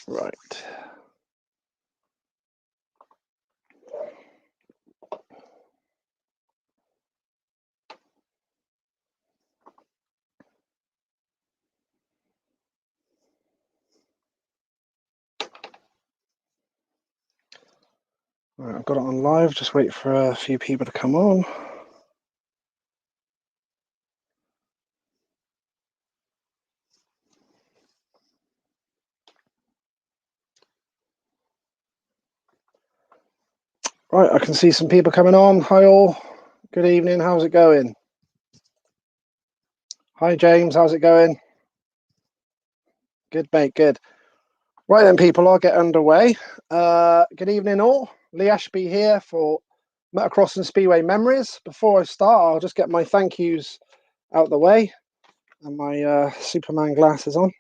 Right. Right, I've got it on live. Just wait for a few people to come on. Right, I can see some people coming on. Hi all. Good evening. How's it going? Hi James. How's it going? Good, mate. Good. Right then, people. I'll get underway. Good evening, all. Lee Ashby here for Motocross and Speedway Memories. Before I start, I'll just get my thank yous out the way and my Superman glasses on.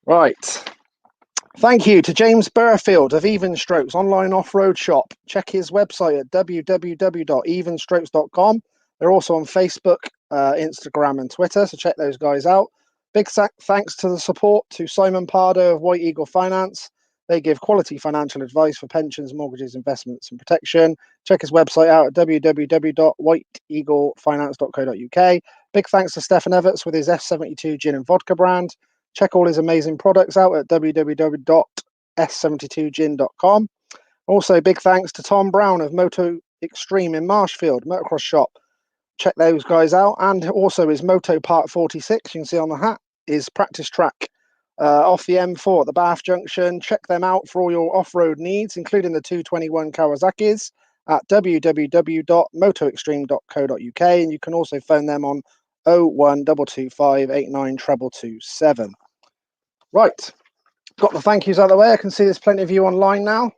Right. Thank you to James Burfield of Even Strokes Online Off-Road Shop. Check his website at www.evenstrokes.com. They're also on Facebook, Instagram and Twitter, so check those guys out. Big thanks to the support to Simon Pardo of White Eagle Finance. They give quality financial advice for pensions, mortgages, investments and protection. Check his website out at www.whiteeaglefinance.co.uk. Big thanks to Stefan Everts with his F72 gin and vodka brand. Check all his amazing products out at www.s72gin.com. Also, big thanks to Tom Brown of Moto Extreme in Marshfield, motocross shop. Check those guys out. And also his Moto Part 46, you can see on the hat, is practice track off the M4 at the Bath Junction. Check them out for all your off-road needs, including the 221 Kawasaki's at www.motoextreme.co.uk. And you can also phone them on 01225892227. Right, got the thank yous out of the way. I can see there's plenty of you online now,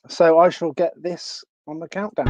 so I shall get this on the countdown.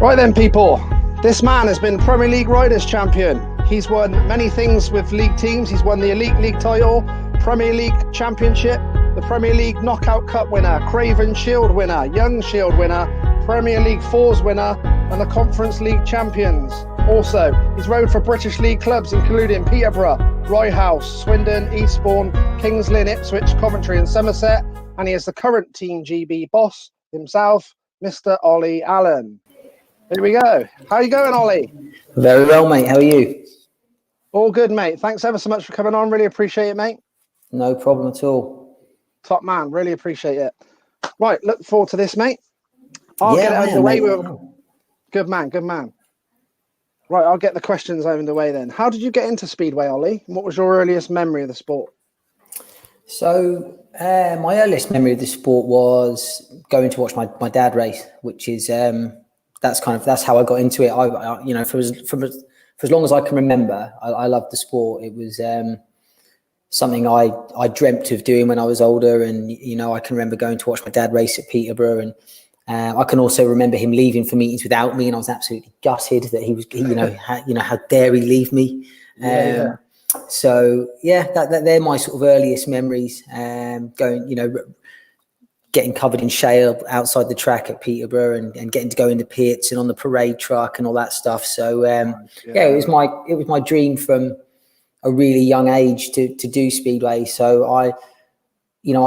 Right then, people, this man has been Premier League Riders Champion. He's won many things with league teams. He's won the Elite League title, Premier League Championship, the Premier League Knockout Cup winner, Craven Shield winner, Young Shield winner, Premier League Fours winner, and the Conference League champions. Also, he's rode for British League clubs including Peterborough, Rye House, Swindon, Eastbourne, Kings Lynn, Ipswich, Coventry and Somerset, and he is the current Team GB boss himself, Mr. Olly Allen. Here we go. How are you going, Ollie? Very well, mate. How are you? All good, mate. Thanks ever so much for coming on. Really appreciate it, mate. No problem at all. Top man. Really appreciate it. Right, look forward to this, mate. I'll get it underway. Good man, good man. Right, I'll get the questions underway then. How did you get into Speedway, Ollie? What was your earliest memory of the sport? So my earliest memory of the sport was going to watch my dad race, which is that's how I got into it. I you know, for as long as I can remember, I loved the sport. It was something I dreamt of doing when I was older, and you know, I can remember going to watch my dad race at Peterborough, and I can also remember him leaving for meetings without me, and I was absolutely gutted that he was, how dare he leave me? So yeah, they're my sort of earliest memories. Going, getting covered in shale outside the track at Peterborough, and getting to go in the pits and on the parade truck and all that stuff. So it was my dream from a really young age to do Speedway. So I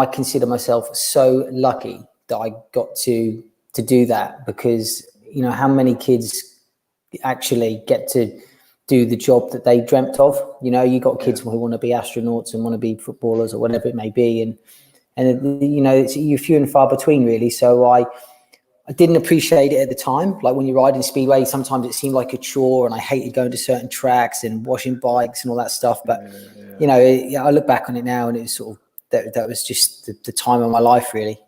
consider myself so lucky that I got to do that, because how many kids actually get to do the job that they dreamt of. You got kids who want to be astronauts and want to be footballers or whatever it may be, and it's few and far between, really. So I didn't appreciate it at the time. Like when you ride in Speedway, sometimes it seemed like a chore, and I hated going to certain tracks and washing bikes and all that stuff. But I look back on it now, and it was sort of that was just the time of my life, really.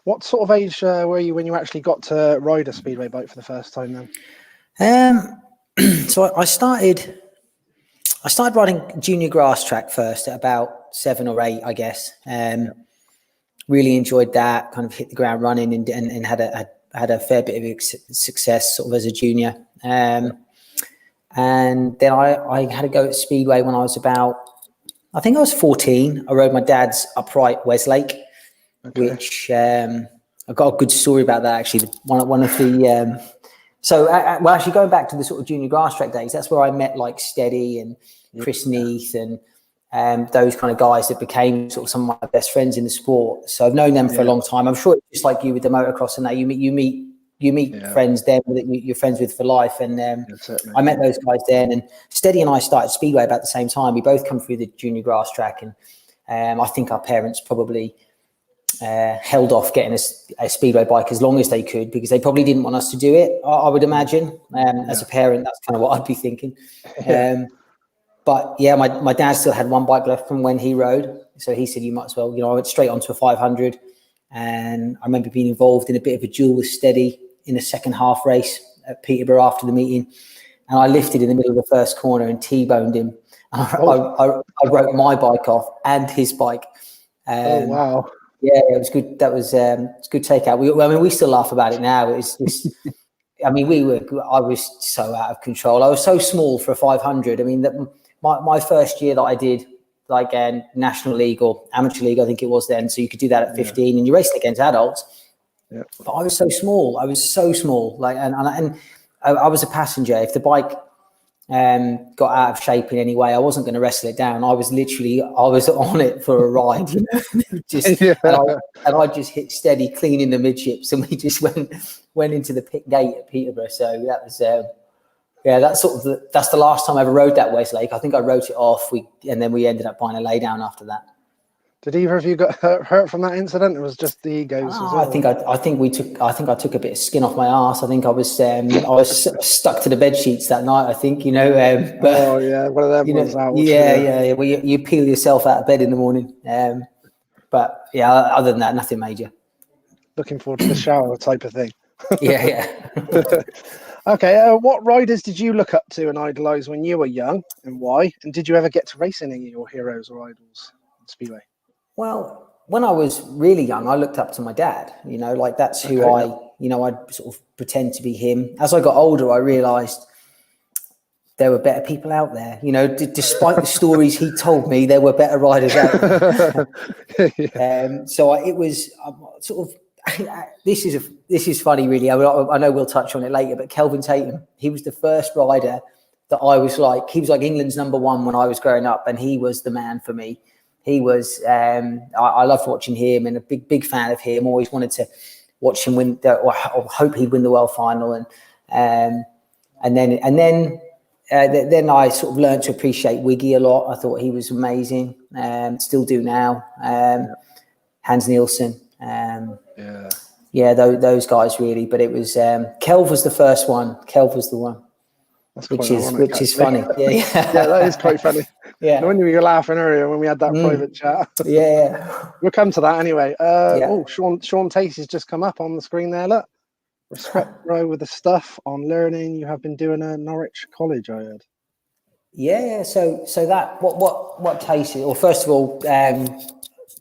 What sort of age were you when you actually got to ride a Speedway bike for the first time then? So I started riding junior grass track first at about 7 or 8, I guess. Really enjoyed that, kind of hit the ground running, and had a fair bit of success sort of as a junior. And then I had a go at Speedway when I was I think I was 14. I rode my dad's upright Westlake, which I've got a good story about that, actually. One of the So, well, actually, going back to the sort of junior grass track days, that's where I met like Steady and Chris Neath and those kind of guys that became sort of some of my best friends in the sport. So I've known them for a long time. I'm sure it's just like you with the motocross and that you meet friends there that you're friends with for life. And I met those guys then. And Steady and I started Speedway about the same time. We both come through the junior grass track, and I think our parents probably held off getting a Speedway bike as long as they could, because they probably didn't want us to do it, I would imagine. As a parent, that's kind of what I'd be thinking. But yeah, my dad still had one bike left from when he rode. So he said, you might as well, I went straight onto a 500. And I remember being involved in a bit of a duel with Steady in the second half race at Peterborough after the meeting. And I lifted in the middle of the first corner and T-boned him. I wrote my bike off and his bike. Oh, wow. Yeah, it was good. That was it's a good takeout. We still laugh about it now. It's just, I was so out of control. I was so small for a 500. I mean, my first year that I did like National League or Amateur League, I think it was then. So you could do that at 15 and you raced against adults. Yeah. But I was so small. Like, and I was a passenger. If the bike got out of shape in any way, I wasn't going to wrestle it down. I was on it for a ride, and I just hit Steady clean in the midships, and we just went into the pit gate at Peterborough. So that was that's the last time I ever rode that Westlake. I think I wrote it off. And then we ended up buying a laydown after that. Did either of you got hurt from that incident? It was just the egos. I think I took a bit of skin off my arse. I think I was stuck to the bed sheets that night. I think but, one of them was out. Well, you peel yourself out of bed in the morning. But yeah, other than that, nothing major. Looking forward to the shower type of thing. Yeah. Okay, what riders did you look up to and idolise when you were young, and why? And did you ever get to race any of your heroes or idols in Speedway? Well, when I was really young, I looked up to my dad. That's who I'd sort of pretend to be him. As I got older, I realised there were better people out there. Despite the stories he told me, there were better riders out there. So it was sort of. This is funny, really. I know we'll touch on it later, but Kelvin Tatum, he was the first rider that I was like. He was like England's number one when I was growing up, and he was the man for me. He was. I loved watching him, and a big fan of him. Always wanted to watch him win, or hope he'd win the world final, and then I sort of learned to appreciate Wiggy a lot. I thought he was amazing. Still do now. Hans Nielsen. Those guys really, but it was Kelv was the first one. Kelv was the one, which is funny. Yeah, that is quite funny. Yeah, no wonder you were laughing earlier when we had that private chat. Yeah, we'll come to that anyway. Sean Tacey's just come up on the screen there. Look, respect row with the stuff on learning. You have been doing a Norwich College, I heard. Yeah. So that what Tacey? Or first of all.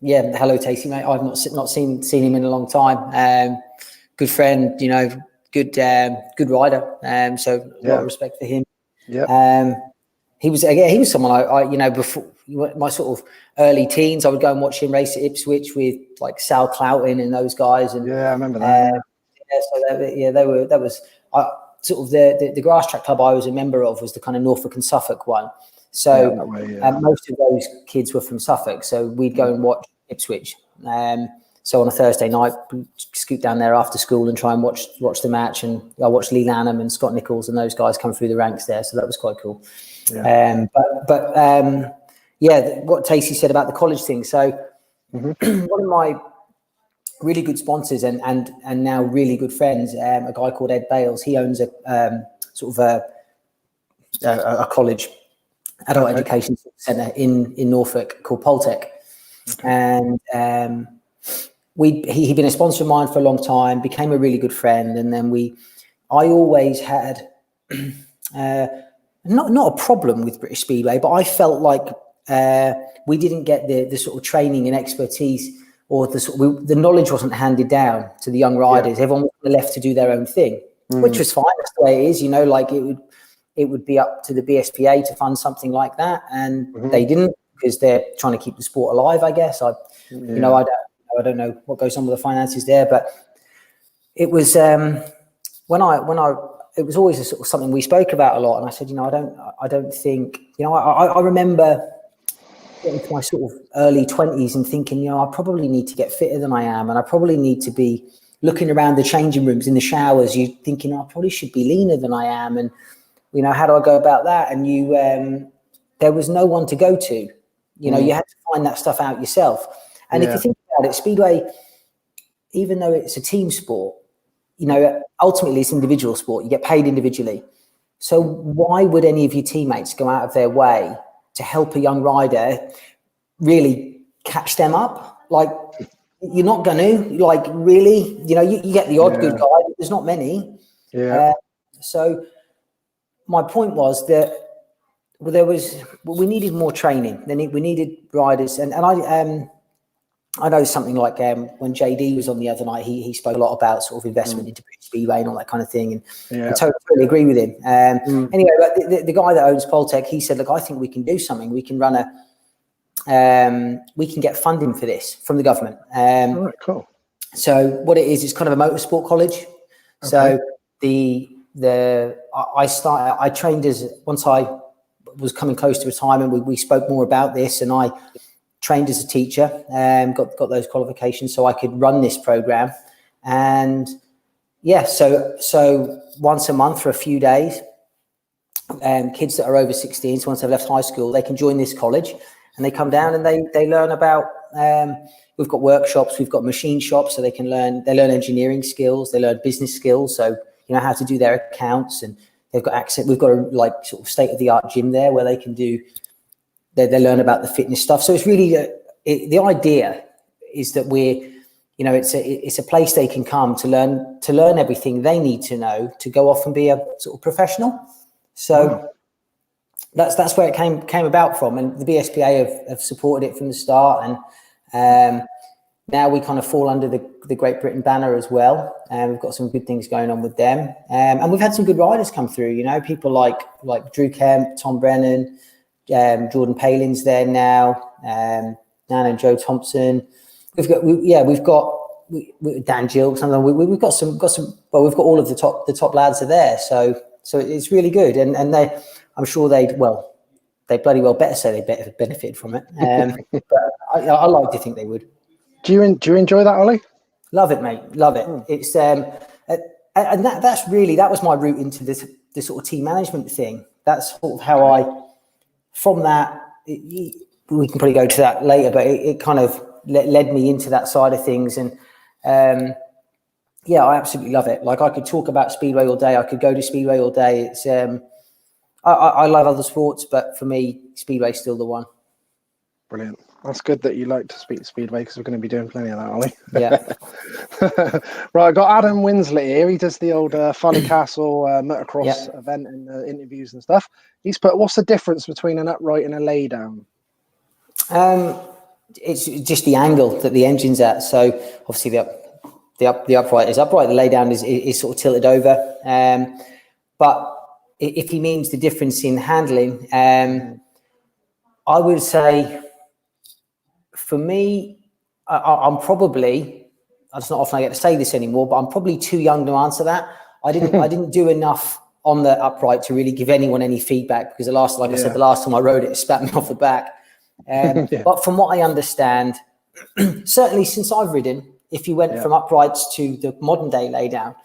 Hello, Tacey, mate. I've not seen him in a long time. Good friend, good rider. So a lot of respect for him. Yeah. He was someone I before my sort of early teens, I would go and watch him race at Ipswich with like Sal Cloughton and those guys. And I remember that. That was sort of the grass track club I was a member of was the kind of Norfolk and Suffolk one. So most of those kids were from Suffolk. So we'd go and watch Ipswich. So on a Thursday night, we'd scoot down there after school and try and watch the match. And I watched Lee Lanham and Scott Nichols and those guys come through the ranks there. So that was quite cool. Yeah. What Tacey said about the college thing. So one of my really good sponsors and now really good friends, a guy called Ed Bales, he owns a college adult education centre in Norfolk called Poltech. And he'd been a sponsor of mine for a long time, became a really good friend, and then I always had not a problem with British Speedway, but I felt like we didn't get the sort of training and expertise, or the knowledge wasn't handed down to the young riders. Everyone was left to do their own thing, which was fine. That's the way it is, like it would be up to the BSPA to fund something like that, and they didn't, because they're trying to keep the sport alive, I guess. I don't know what goes on with the finances there, but it was when I it was always a sort of something we spoke about a lot. And I said, I don't think, I remember getting to my sort of early 20s and thinking, I probably need to get fitter than I am. And I probably need to be looking around the changing rooms, in the showers, you thinking, I probably should be leaner than I am. And, how do I go about that? And there was no one to go to. You had to find that stuff out yourself. And if you think about it, Speedway, even though it's a team sport, ultimately it's individual sport. You get paid individually. So why would any of your teammates go out of their way to help a young rider really catch them up? Like, you're not going to, like, really, you get the odd good guy, but there's not many. So my point was that we needed more training. We needed riders. And I know something like when JD was on the other night, he spoke a lot about sort of investment into Speedway and all that kind of thing. And I totally agree with him. Anyway, but the guy that owns Poltech, he said, look, I think we can do something. We can run we can get funding for this from the government. All right, cool. So what it is, it's kind of a motorsport college. Okay. So I trained once I was coming close to retirement, we spoke more about this, and I trained as a teacher and got those qualifications so I could run this program. And so once a month for a few days, kids that are over 16, so once they've left high school, they can join this college and they come down and they learn about, we've got workshops, we've got machine shops, so they learn engineering skills, they learn business skills, so how to do their accounts, and they've got access. We've got a sort of state-of-the-art gym there where they can do. They learn about the fitness stuff. So it's really the idea is that it's a place they can come to learn everything they need to know to go off and be a sort of professional. So that's where it came about from, and the BSPA have supported it from the start, and now we kind of fall under the Great Britain banner as well, and we've got some good things going on with them, and we've had some good riders come through. People like Drew Kemp, Tom Brennan. Jordan Palin's there now, Nan and Joe Thompson. We've got Dan Gill. We've got some. Well, we've got all of the top lads are there. So it's really good, and I'm sure they bloody well better say they benefited from it. But I like to think they would. Do you enjoy that, Ollie? Love it, mate. Love it. It's and that was my route into this sort of team management thing. That's sort of how from that, we can probably go to that later, but it kind of led me into that side of things. And I absolutely love it. Like, I could talk about Speedway all day. I could go to Speedway all day. It's I love other sports, but for me, Speedway's still the one. Brilliant. That's good that you like to speak Speedway, because we're going to be doing plenty of that, Ollie. Yeah. Right, I've got Adam Winsley here. He does the old Folly Castle motocross event and interviews and stuff. He's put, what's the difference between an upright and a laydown? It's just the angle that the engine's at. So obviously the upright is upright. The laydown is sort of tilted over. But if he means the difference in handling, I would say, for me, I'm probably, it's not often I get to say this anymore, but I'm probably too young to answer that. I didn't do enough on the upright to really give anyone any feedback, because I said, the last time I rode it spat me off the back. But from what I understand, certainly since I've ridden, if you went from uprights to the modern day laydown,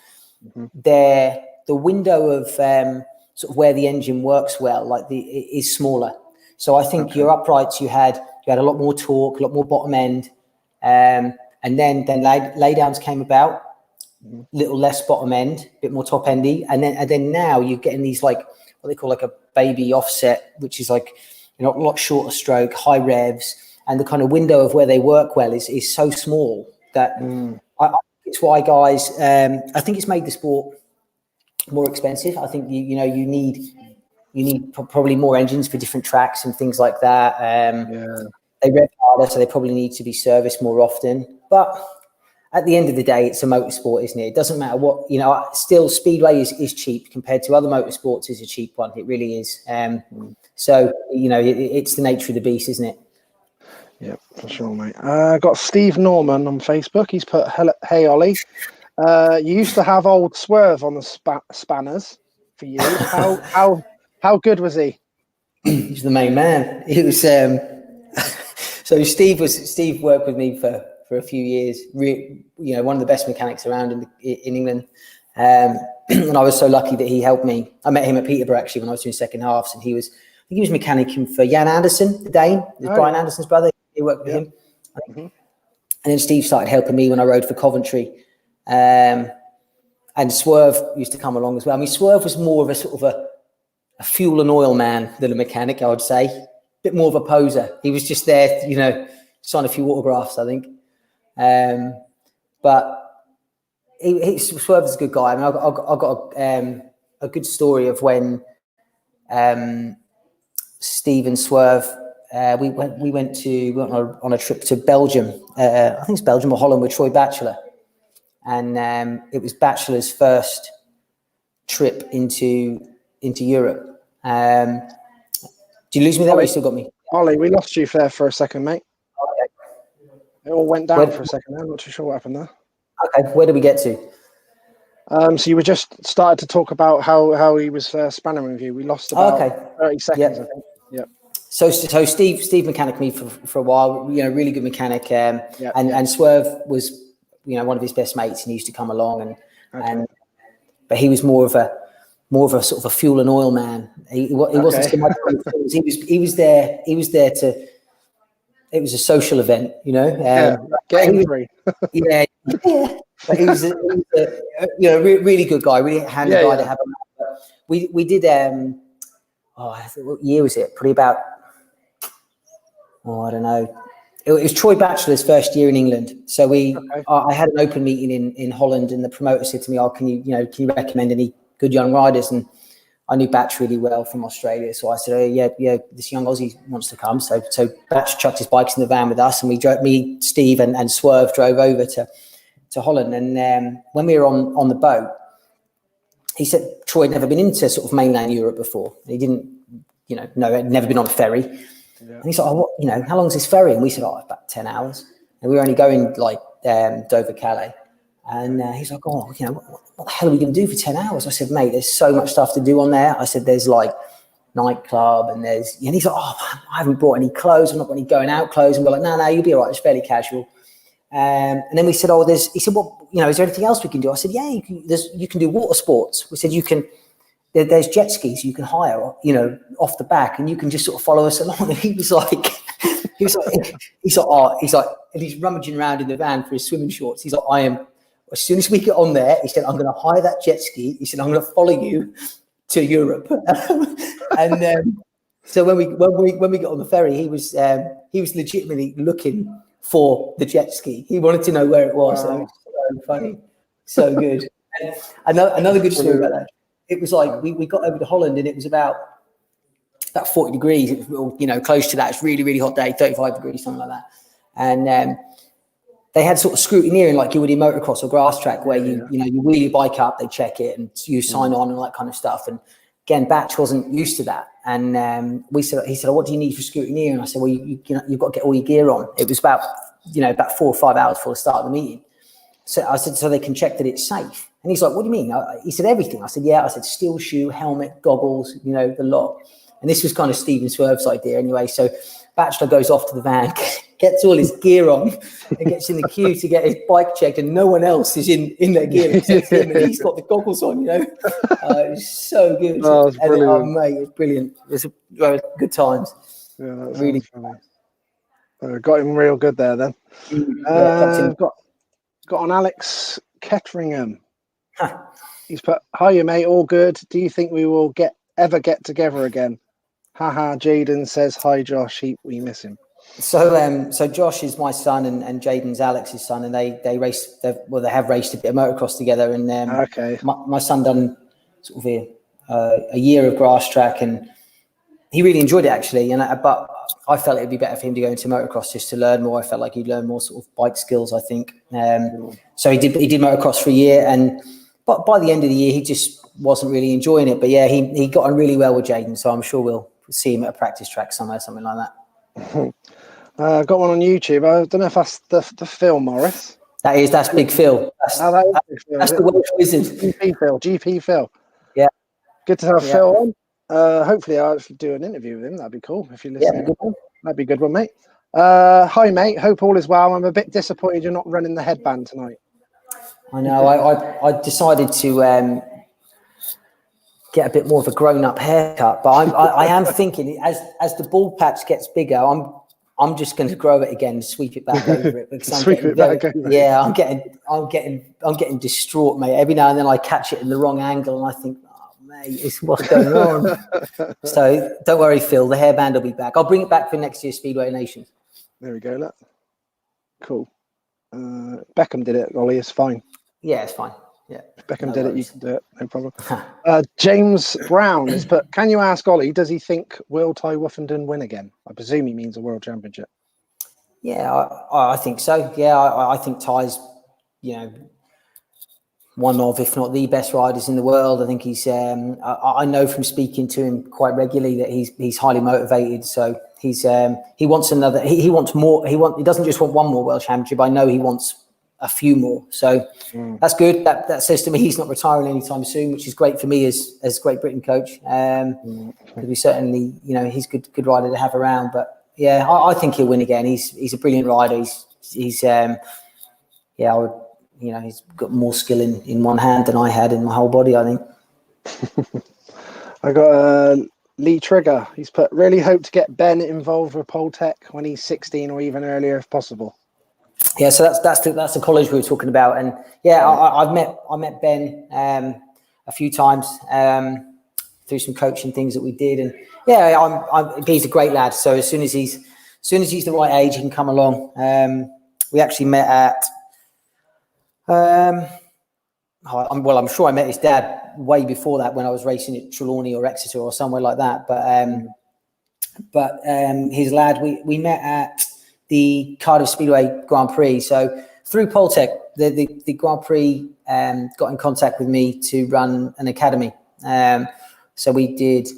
the window of sort of where the engine works well, is smaller. So I think your uprights, you had a lot more torque, a lot more bottom end, and then laydowns came about, little less bottom end, a bit more top endy, and then now you're getting these what they call a baby offset, which is a lot shorter stroke, high revs, and the kind of window of where they work well is so small that I think it's why guys. I think it's made the sport more expensive. I think you need probably more engines for different tracks and things like that. They rev harder, so they probably need to be serviced more often. But at the end of the day, it's a motorsport, isn't it? It doesn't matter what, still Speedway is cheap compared to other motorsports. Is a cheap one. It really is. So, it's the nature of the beast, isn't it? Yeah, for sure, mate. Got Steve Norman on Facebook. He's put, "Hey, Ollie. You used to have old Swerve on the spanners for years. How good was he? He's the main man. He was. So Steve worked with me for a few years. One of the best mechanics around in England. And I was so lucky that he helped me. I met him at Peterborough actually when I was doing second halves, and I think he was mechanicking for Jan Anderson, the Dane, Brian Anderson's brother. He worked with him. Mm-hmm. And then Steve started helping me when I rode for Coventry. And Swerve used to come along as well. I mean, Swerve was more of a sort of a fuel and oil man than a mechanic, I would say. A bit more of a poser. He was just there, sign a few autographs, I think. But Swerve is a good guy. I mean, I got a good story of when Steve and Swerve we went on a trip to Belgium. I think it's Belgium or Holland with Troy Batchelor, and it was Batchelor's first trip into Europe. Do you lose me there? Or you still got me? Ollie, we lost you there for a second, mate. Okay. It all went down for a second there. I'm not too sure what happened there. Okay, where did we get to? So you were just started to talk about how he was spannering with you. We lost about 30 seconds, I think. Yep. So Steve mechanicked me for a while. Really good mechanic. And Swerve was one of his best mates, and he used to come along but he was more of a sort of a fuel and oil man. He wasn't so much. He was there to. It was a social event, Getting free. Yeah. But he was a really good guy, really handy guy to have. We did. What year was it? Probably about. I don't know. It was Troy Batchelor's first year in England. So I had an open meeting in Holland, and the promoter said to me, "Oh, can you recommend any good young riders?" And I knew Batch really well from Australia, so I said, "Oh, yeah, this young Aussie wants to come." So Batch chucked his bikes in the van with us, and me, Steve, and Swerve drove over to Holland. And when we were on the boat, he said Troy had never been into sort of mainland Europe before. He didn't, had never been on a ferry. Yeah. And he's like, how long is this ferry? And we said, about 10 hours. And we were only going like Dover, Calais. And he's like, what the hell are we going to do for 10 hours? I said, mate, there's so much stuff to do on there. I said, there's like nightclub and he's like, I haven't brought any clothes. I'm not got any going out clothes. And we're like, no, you'll be all right. It's fairly casual. And then we said, he said, is there anything else we can do? I said, yeah, you can do water sports. We said, there's jet skis you can hire, off the back, and you can just sort of follow us along. And he was like, and he's rummaging around in the van for his swimming shorts. He's like, as soon as we get on there, he said, I'm going to hire that jet ski. He said, I'm going to follow you to Europe. And so when we got on the ferry, he was legitimately looking for the jet ski. He wanted to know where it was. So it was so funny, so good. And another good story about that. It was like we got over to Holland, and it was about 40 degrees. It was close to that. It's really, really hot day, 35 degrees, something like that. And they had sort of scrutineering like you would in motocross or grass track, where you wheel your bike up, they check it, and you sign on and all that kind of stuff. And again, Batch wasn't used to that. And he said, what do you need for scrutineering? And I said, well, you've got to get all your gear on. It was about 4 or 5 hours before the start of the meeting. So I said, so they can check that it's safe. And he's like, what do you mean? He said, everything. I said, yeah. I said, steel shoe, helmet, goggles, the lot. And this was kind of Steven Swerve's idea anyway. So Batchelor goes off to the van, gets all his gear on, and gets in the queue to get his bike checked, and no one else is in their gear except him, and he's got the goggles on, It was so good. Oh, it's brilliant. Mate, it's brilliant. It was good times. Yeah, that's really funny. Got him real good there then. Got on Alex Ketteringham. He's put, hiya mate, all good. Do you think we will ever get together again? Haha, Jaden says, hi Josh, we miss him. So Josh is my son, and Jaden's Alex's son, and they have raced a bit of motocross together. And my son done sort of a year of grass track, and he really enjoyed it actually. But I felt it'd be better for him to go into motocross just to learn more. I felt like he'd learn more sort of bike skills, I think. So he did motocross for a year, but by the end of the year, he just wasn't really enjoying it. But yeah, he got on really well with Jaden, so I'm sure we'll see him at a practice track somewhere, something like that. Got one on YouTube. I don't know if that's the Phil Morris. That's Big Phil. That's the Welsh wizard. GP Phil. Yeah. Good to have Phil on. Hopefully I'll actually do an interview with him. That'd be cool if you're listening. Yeah, that'd be a good one, mate. Hi, mate. Hope all is well. I'm a bit disappointed you're not running the headband tonight. I know. I decided to get a bit more of a grown-up haircut, but I am thinking as the bald patch gets bigger, I'm just going to grow it again, sweep it back over it because I'm getting distraught, mate. Every now and then I catch it in the wrong angle and I think, oh, mate, what's going on? So don't worry, Phil. The hairband will be back. I'll bring it back for next year's Speedway Nations. There we go. Look. Cool. Beckham did it, Ollie. It's fine. Yeah, it's fine. Yeah, Beckham did it. You can do it. No problem. James Brown has put, can you ask Ollie, does he think will Ty Woofenden win again? I presume he means a world championship. Yeah, I think so. Yeah, I think Ty's, one of, if not the best riders in the world. I think he's, I know from speaking to him quite regularly that he's highly motivated. So he wants another, he wants more. He doesn't just want one more world championship. I know he wants a few more, so that's good. That says to me he's not retiring anytime soon, which is great for me as Great Britain coach. Because we certainly, he's good rider to have around. But yeah, I think he'll win again. He's a brilliant rider. He's got more skill in one hand than I had in my whole body, I think. I got Lee Trigger. He's put, really hope to get Ben involved with Pole Tech when he's 16 or even earlier if possible. Yeah, so that's the college we were talking about, and I met Ben a few times through some coaching things that we did, and he's a great lad. So as soon as he's the right age, he can come along. We actually met at I'm sure I met his dad way before that when I was racing at Trelawney or Exeter or somewhere like that. But his lad, we met at the Cardiff Speedway Grand Prix. So through Poltech, the Grand Prix got in contact with me to run an academy. So we did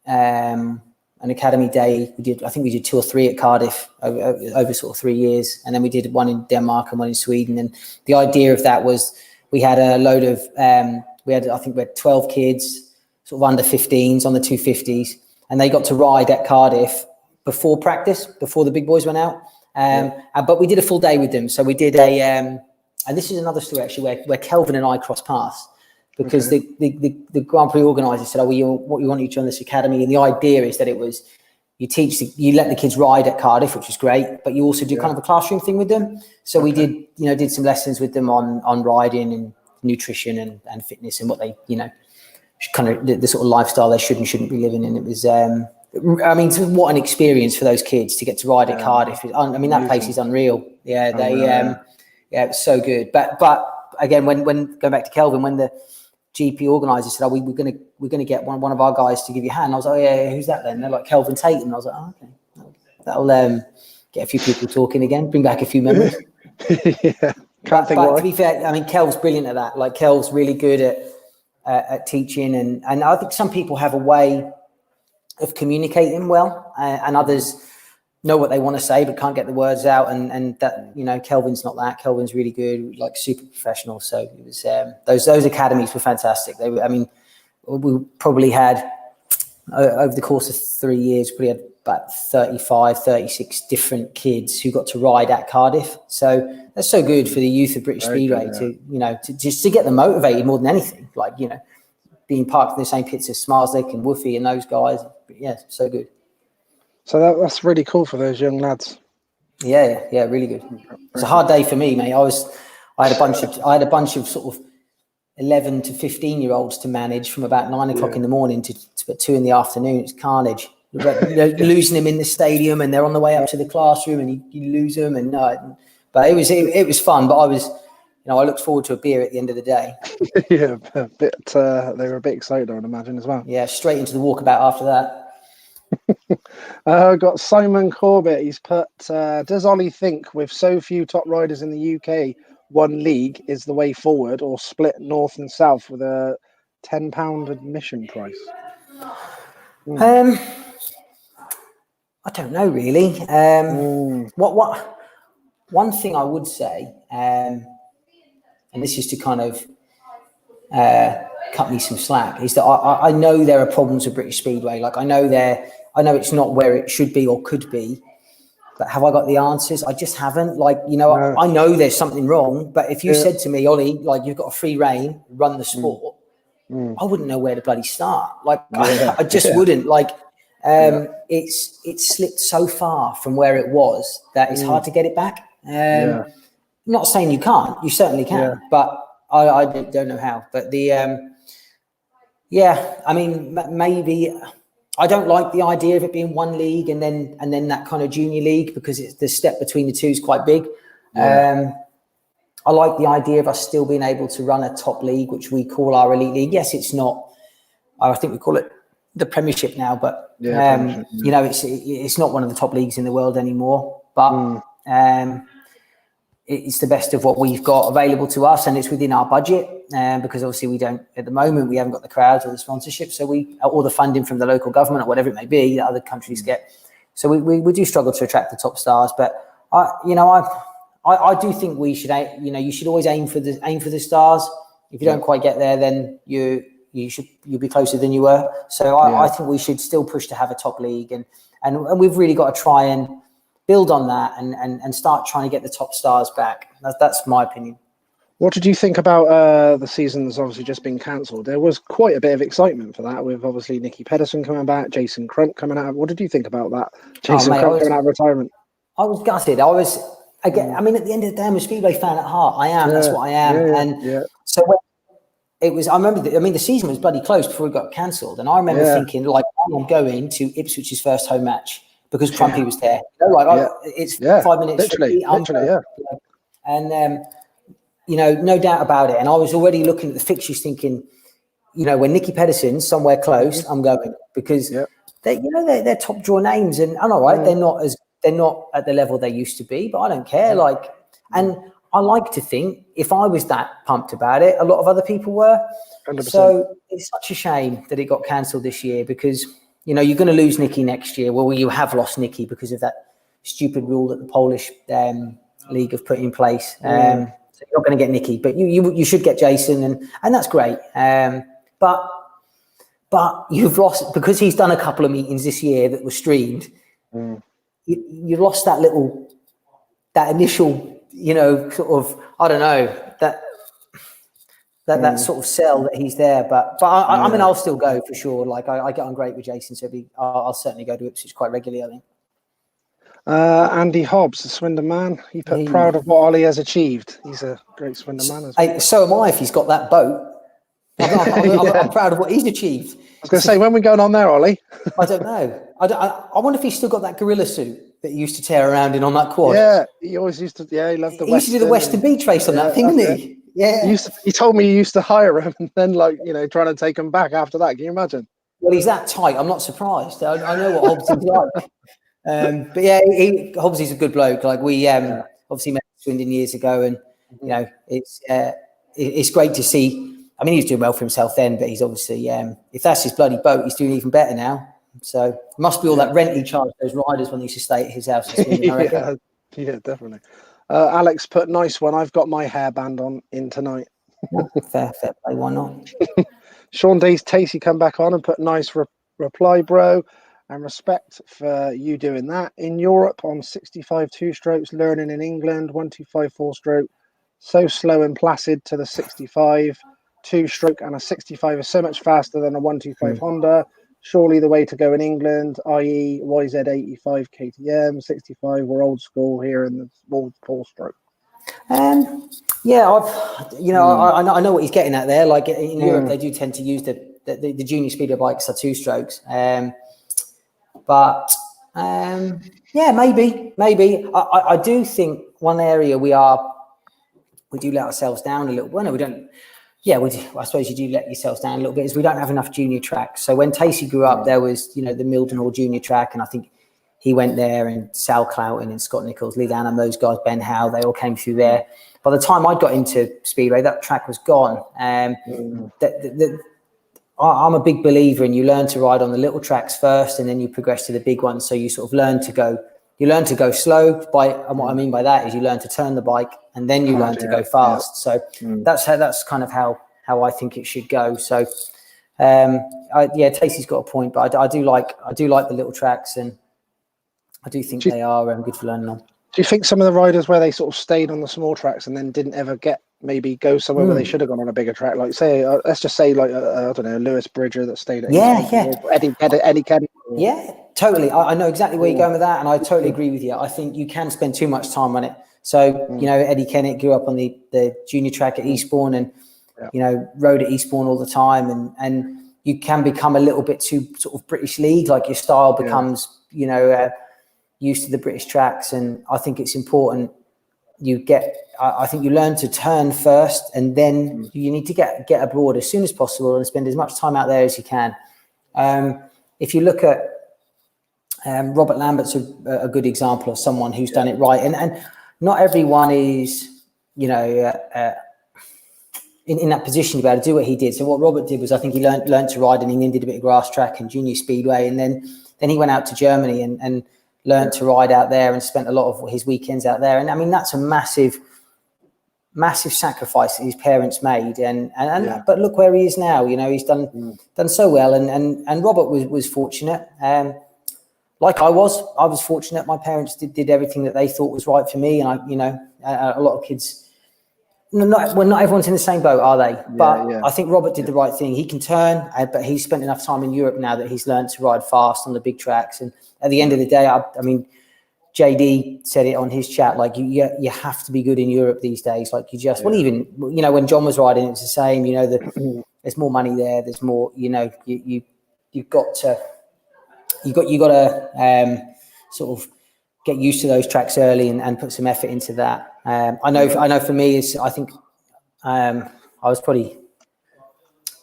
an academy day. I think we did 2 or 3 at Cardiff over sort of 3 years. And then we did one in Denmark and one in Sweden. And the idea of that was we had a load of, we had 12 kids, sort of under 15s on the 250s. And they got to ride at Cardiff before practice, before the big boys went out. But we did a full day with them. So we did and this is another story actually where Kelvin and I crossed paths because the Grand Prix organizer said, we want you to join this academy. And the idea is that it was, you let the kids ride at Cardiff, which is great, but you also do kind of a classroom thing with them. So we did some lessons with them on riding and nutrition and fitness and what they, kind of the sort of lifestyle they should and shouldn't be living in. It was, what an experience for those kids to get to ride at Cardiff. That place is unreal. Yeah, it's so good. But again, when going back to Kelvin, when the GP organizer said, we're gonna get one of our guys to give you a hand, I was like, who's that then? And they're like, Kelvin Tate. And I was like, okay, that'll get a few people talking again, bring back a few memories. But to be fair, Kelv's brilliant at that. Like Kelv's really good at teaching, and I think some people have a way of communicating well, and others know what they want to say but can't get the words out, and that Kelvin's not that. Kelvin's really good, like super professional. So it was those academies were fantastic. We probably had over the course of 3 years, we had about 35, 36 different kids who got to ride at Cardiff. So that's so good for the youth of British Speedway to just to get them motivated more than anything. Like, being parked in the same pits as Smarslick and Woofy and those guys. Yeah, so good. So that's really cool for those young lads. Yeah, really good. It's a hard day for me, mate. I had a bunch of sort of 11 to 15-year-olds to manage from about 9 o'clock in the morning to about 2 in the afternoon. It's carnage. You're losing them in the stadium, and they're on the way up to the classroom, and you lose them. But it was fun. But I was, I looked forward to a beer at the end of the day. Yeah, a bit. They were a bit excited, I would imagine, as well. Yeah, straight into the walkabout after that. I've got Simon Corbett. He's put, does Ollie think with so few top riders in the UK, one league is the way forward, or split north and south with a £10 admission price? I don't know really. one thing I would say, and this is to kind of cut me some slack, is that I know there are problems with British Speedway. Like I know it's not where it should be or could be, but have I got the answers? I just haven't. Like, no. I know there's something wrong, but if you said to me, Ollie, like you've got a free reign, run the sport, I wouldn't know where to bloody start. Like I just wouldn't. Like it's slipped so far from where it was that it's hard to get it back. Not saying you can't, you certainly can, but I don't know how. But I mean, maybe I don't like the idea of it being one league and then that kind of junior league, because the step between the two is quite big. I like the idea of us still being able to run a top league, which we call our elite league. Yes, it's not. I think we call it the Premiership now, but it's not one of the top leagues in the world anymore. But it's the best of what we've got available to us, and it's within our budget. Because obviously we don't, at the moment, we haven't got the crowds or the sponsorship, or the funding from the local government or whatever it may be that other countries get. So we do struggle to attract the top stars. But I do think we should, you should always aim for the stars. If you don't quite get there, then you'll be closer than you were. So I think we should still push to have a top league, and we've really got to try and build on that and start trying to get the top stars back. That's my opinion. What did you think about the season that's obviously just been cancelled? There was quite a bit of excitement for that, with obviously Nicky Pedersen coming back, Jason Crump coming out. What did you think about that? Jason Crump coming out of retirement. I was gutted. I mean, at the end of the day, I'm a Speedway fan at heart. I am. That's what I am. So when it was, I remember, the season was bloody close before it got cancelled. And I remember thinking, like, I'm going to Ipswich's first home match because Crumpy was there. It's 5 minutes. Literally. And, no doubt about it. And I was already looking at the fixtures thinking, when Nicky Pedersen's somewhere close, I'm going, because they're top draw names, and I'm all right. They're not at the level they used to be, but I don't care. And I like to think if I was that pumped about it, a lot of other people were. 100%. So it's such a shame that it got cancelled this year, because, you're going to lose Nicky next year. Well, you have lost Nicky because of that stupid rule that the Polish league have put in place. So you're not going to get Nicky, but you should get Jason, and that's great. But you've lost, because he's done a couple of meetings this year that were streamed. You lost that initial, sort of, I don't know, that sort of sell that he's there. But I mean, I'll still go for sure. Like I get on great with Jason, so I'll certainly go to Ipswich quite regularly, I think. Andy Hobbs, the Swindle man, he put proud of what Ollie has achieved. He's a great Swindle man as well. So am I, if he's got that boat. I'm proud of what he's achieved. I was going to say, when we're going on there, Ollie? I don't know. I wonder if he's still got that gorilla suit that he used to tear around in on that quad. Yeah, he always used to. Yeah, he loved the Western. He used to do the Western Beach race on that thing, didn't he? Yeah. He told me he used to hire him and then, trying to take him back after that. Can you imagine? Well, he's that tight. I'm not surprised. I know what Hobbs is like. But yeah, Hobbs is a good bloke. Like we obviously met Swindon years ago, and it's great to see. I mean, he was doing well for himself then, but he's obviously if that's his bloody boat, he's doing even better now. So it must be all that rent he charged those riders when they used to stay at his house in Swindon, I reckon. Yeah, definitely. Alex put, nice one. I've got my hairband in tonight. Fair play, why not? Sean Day's Tacey come back on and put, nice reply, bro. And respect for you doing that. In Europe on 65 two-strokes, learning in England, 1254 four-stroke. So slow and placid to the 65 two-stroke, and a 65 is so much faster than a 125 Honda. Surely the way to go in England, i.e. YZ85 KTM, 65, we're old school here in the small four-stroke. I know what he's getting at there. Like in Europe, they do tend to use the junior speeder bikes are two-strokes. But maybe. I do think one area we do let ourselves down a little. Well, no, we don't. Yeah, I suppose you do let yourselves down a little bit, is we don't have enough junior tracks. So when Tacey grew up, there was, the Mildenhall junior track, and I think he went there, and Sal Cloughton and Scott Nichols, Lee Danham, those guys, Ben Howe, they all came through there. By the time I got into Speedway, that track was gone. I'm a big believer in you learn to ride on the little tracks first, and then you progress to the big ones. So you sort of learn to go you learn to go slow and what I mean by that is you learn to turn the bike and then you learn to go fast. So that's kind of how I think it should go. So Tacey's got a point, but I do like the little tracks, and I do think they are good for learning on. Do you think some of the riders where they sort of stayed on the small tracks and then didn't ever go somewhere where they should have gone on a bigger track? Like say, let's just say like I don't know, Lewis Bridger that stayed at Eddie Kenny. Yeah, totally. I know exactly where you're going with that, and I totally agree with you. I think you can spend too much time on it. So Eddie Kennett grew up on the junior track at Eastbourne, and rode at Eastbourne all the time, and you can become a little bit too sort of British league, like your style becomes used to the British tracks. And I think it's important I think you learn to turn first, and then you need to get abroad as soon as possible and spend as much time out there as you can. If you look at Robert Lambert's a good example of someone who's done it right, and not everyone is in that position to be able to do what he did. So what Robert did was, I think he learned to ride in England, did a bit of grass track and junior speedway, and then he went out to Germany and learned to ride out there and spent a lot of his weekends out there. And I mean, that's a massive sacrifice that his parents made. But look where he is now. He's done so well. And Robert was fortunate. Like I was fortunate. My parents did everything that they thought was right for me. And a lot of kids, not everyone's in the same boat, are they? But I think Robert did the right thing. He can turn, but he's spent enough time in Europe now that he's learned to ride fast on the big tracks. And at the end of the day, I mean, JD said it on his chat, like you have to be good in Europe these days. Like even when John was riding, it's the same. There's more money there. There's more. You've got to sort of get used to those tracks early and put some effort into that. I know for me, I think I was probably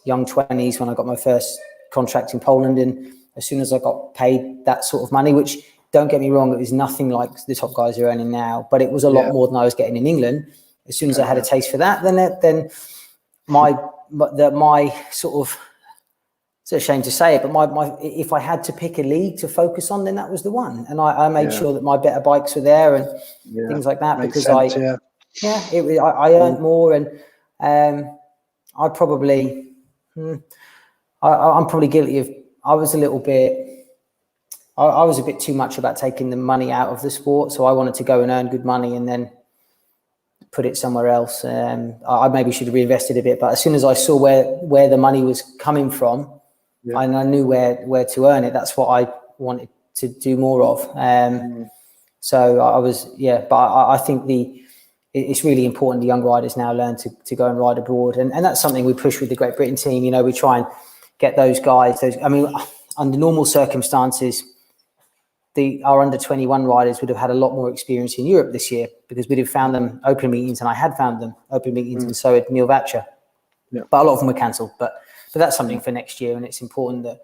young 20s when I got my first contract in Poland, and as soon as I got paid that sort of money, which, don't get me wrong, it was nothing like the top guys are earning now, but it was a lot more than I was getting in England. As soon as I had a taste for that, then my sort of, it's a shame to say it, but my if I had to pick a league to focus on, then that was the one. And I made sure that my better bikes were there and things like that, because I earned more, and I'm probably guilty of, I was a bit too much about taking the money out of the sport. So I wanted to go and earn good money and then put it somewhere else. I maybe should have reinvested a bit, but as soon as I saw where the money was coming from, and I knew where to earn it, that's what I wanted to do more of. So I was, but I think it's really important the young riders now learn to go and ride abroad. And that's something we push with the Great Britain team. We try and get those guys, under normal circumstances, our under 21 riders would have had a lot more experience in Europe this year, because we'd have found them open meetings, and I had found them open meetings, and so had Neil Vatcher. But a lot of them were cancelled. But that's something for next year, and it's important that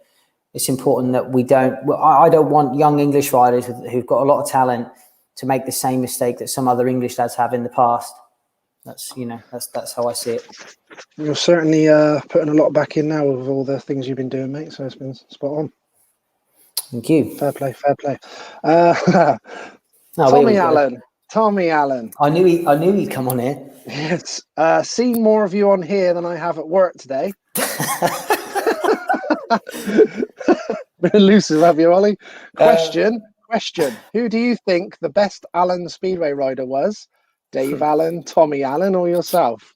we don't. I don't want young English riders who've got a lot of talent to make the same mistake that some other English lads have in the past. That's how I see it. You're certainly putting a lot back in now with all the things you've been doing, mate. So it's been spot on. Thank you. Fair play. Tommy Allen. I knew he'd come on here. Yes. Seen more of you on here than I have at work today. Been elusive, have you, Ollie? Question. Who do you think the best Allen Speedway rider was? Dave Allen, Tommy Allen, or yourself?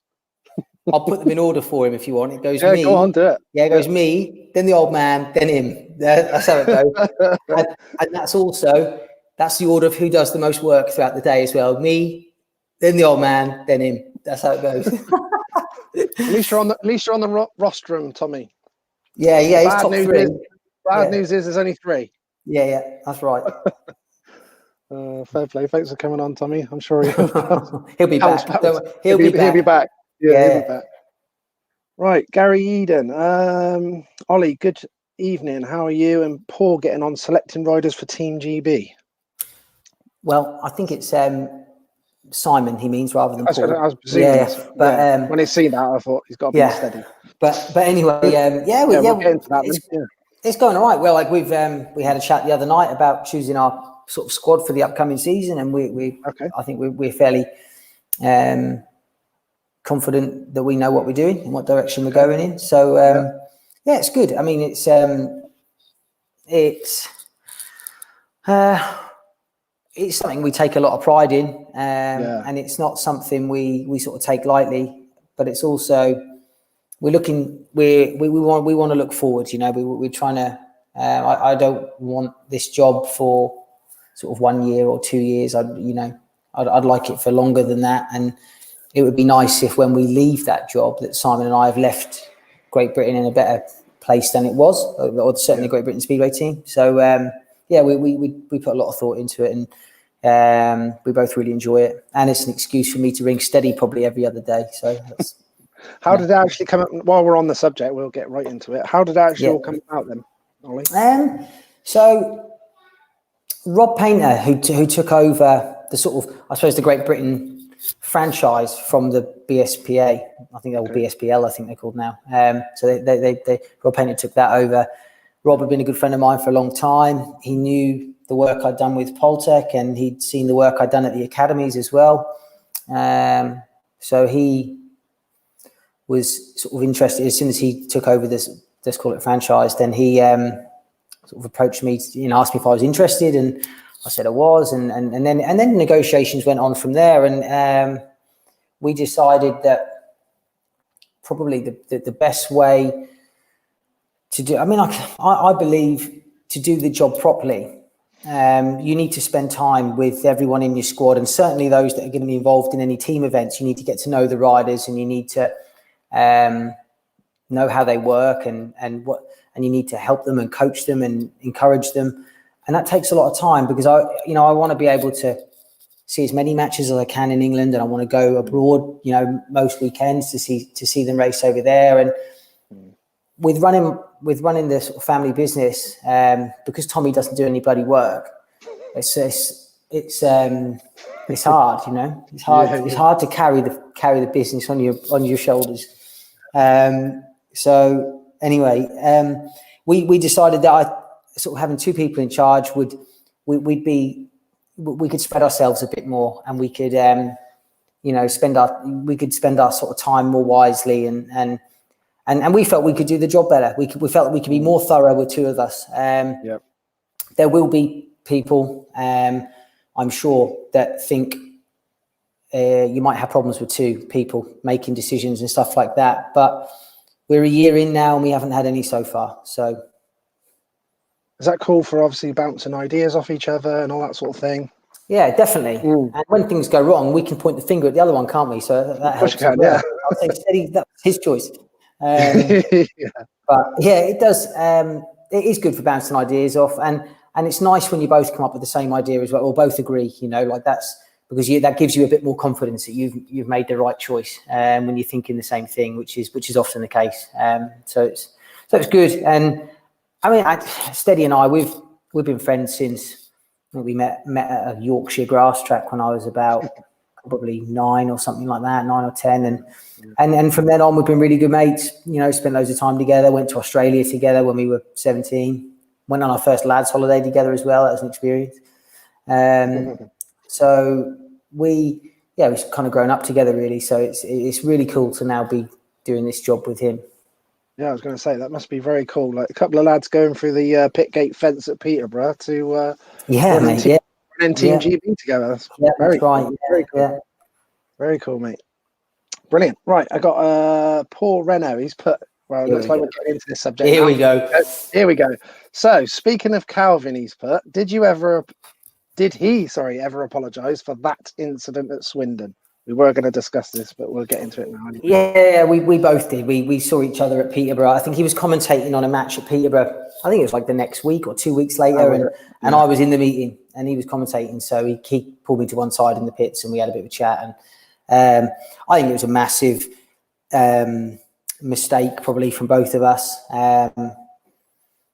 I'll put them in order for him if you want. It goes me. Go on, do it. Yeah, it goes me, then the old man, then him. That's how it goes. and that's the order of who does the most work throughout the day as well. Me, then the old man, then him. That's how it goes. At least you're on the rostrum, Tommy. Yeah. He's top three. Bad news is there's only three. Yeah, that's right. Fair play. Thanks for coming on, Tommy. I'm sure he'll be back. He'll be back. Yeah, he'll be back. Right, Gary Eden. Ollie, good evening. How are you and Paul getting on selecting riders for Team GB? Well, I think it's Simon he means, rather than Paul. I was presuming. But when I see that, I thought he's got to be steady. But anyway, we'll get into that, it's going all right. Well, like we had a chat the other night about choosing our sort of squad for the upcoming season, and I think we're fairly confident that we know what we're doing and what direction we're going in. So it's good. I mean, it's something we take a lot of pride in, and it's not something we sort of take lightly. But it's also we want to look forward. You know, we're trying to. I don't want this job for sort of 1 year or 2 years. I'd like it for longer than that, and it would be nice if when we leave that job that Simon and I have left Great Britain in a better place than it was, or certainly the Great Britain Speedway team. So we put a lot of thought into it, and we both really enjoy it. And it's an excuse for me to ring steady probably every other day. So that's, how did it actually come up? While we're on the subject, we'll get right into it. How did it actually all come out then, Ollie? So Rob Painter, who took over the sort of, I suppose, the Great Britain franchise from the BSPA. I think they're BSPL. I think they're called now. So they Rob Painter took that over. Rob had been a good friend of mine for a long time. He knew the work I'd done with Poltec, and he'd seen the work I'd done at the academies as well. So he was sort of interested as soon as he took over this, let's call it franchise. Then he sort of approached me, asked me if I was interested, and I said I was, and then negotiations went on from there, and we decided that probably the best way to do. I mean, I believe to do the job properly, you need to spend time with everyone in your squad, and certainly those that are going to be involved in any team events. You need to get to know the riders, and you need to know how they work, and you need to help them and coach them and encourage them. And that takes a lot of time, because I want to be able to see as many matches as I can in England, and I want to go abroad, most weekends to see them race over there. And with running the sort of family business, because Tommy doesn't do any bloody work, it's hard, It's hard. It's hard to carry the business on your shoulders. So anyway, we decided that sort of having two people in charge we could spread ourselves a bit more, and we could spend our sort of time more wisely, and we felt we could do the job better. We felt we could be more thorough with two of us. There will be people, I'm sure, that think you might have problems with two people making decisions and stuff like that, but we're a year in now and we haven't had any so far. So is that cool for obviously bouncing ideas off each other and all that sort of thing? Yeah, definitely. And when things go wrong, we can point the finger at the other one, can't we? So that helps. Yeah. I'll say steady, that's his choice. But yeah, it does. It is good for bouncing ideas off, and it's nice when you both come up with the same idea as well, or both agree. Like that's because that gives you a bit more confidence that you've made the right choice when you're thinking the same thing, which is often the case. So it's good. And I mean, Steady and I, we've been friends since we met at a Yorkshire grass track when I was about probably 9 or something like that, 9 or 10, and from then on we've been really good mates. Spent loads of time together. Went to Australia together when we were 17. Went on our first lads holiday together as well. That was an experience. So we've kind of grown up together really. So it's really cool to now be doing this job with him. Yeah, I was going to say that must be very cool. Like a couple of lads going through the pit gate fence at Peterborough to run in Team GB together. That's very cool. Very cool. Yeah. Very cool, mate. Brilliant. Right, I got Paul Renault. He's put. Well, it looks like we're getting into this subject. Here we go. Here we go. So, speaking of Calvin, he's put. Did he ever apologise for that incident at Swindle? We were going to discuss this, but we'll get into it now. Anyway. Yeah, we both did. We saw each other at Peterborough. I think he was commentating on a match at Peterborough. I think it was like the next week or 2 weeks later, and I was in the meeting and he was commentating. So he pulled me to one side in the pits and we had a bit of a chat. And I think it was a massive mistake, probably from both of us.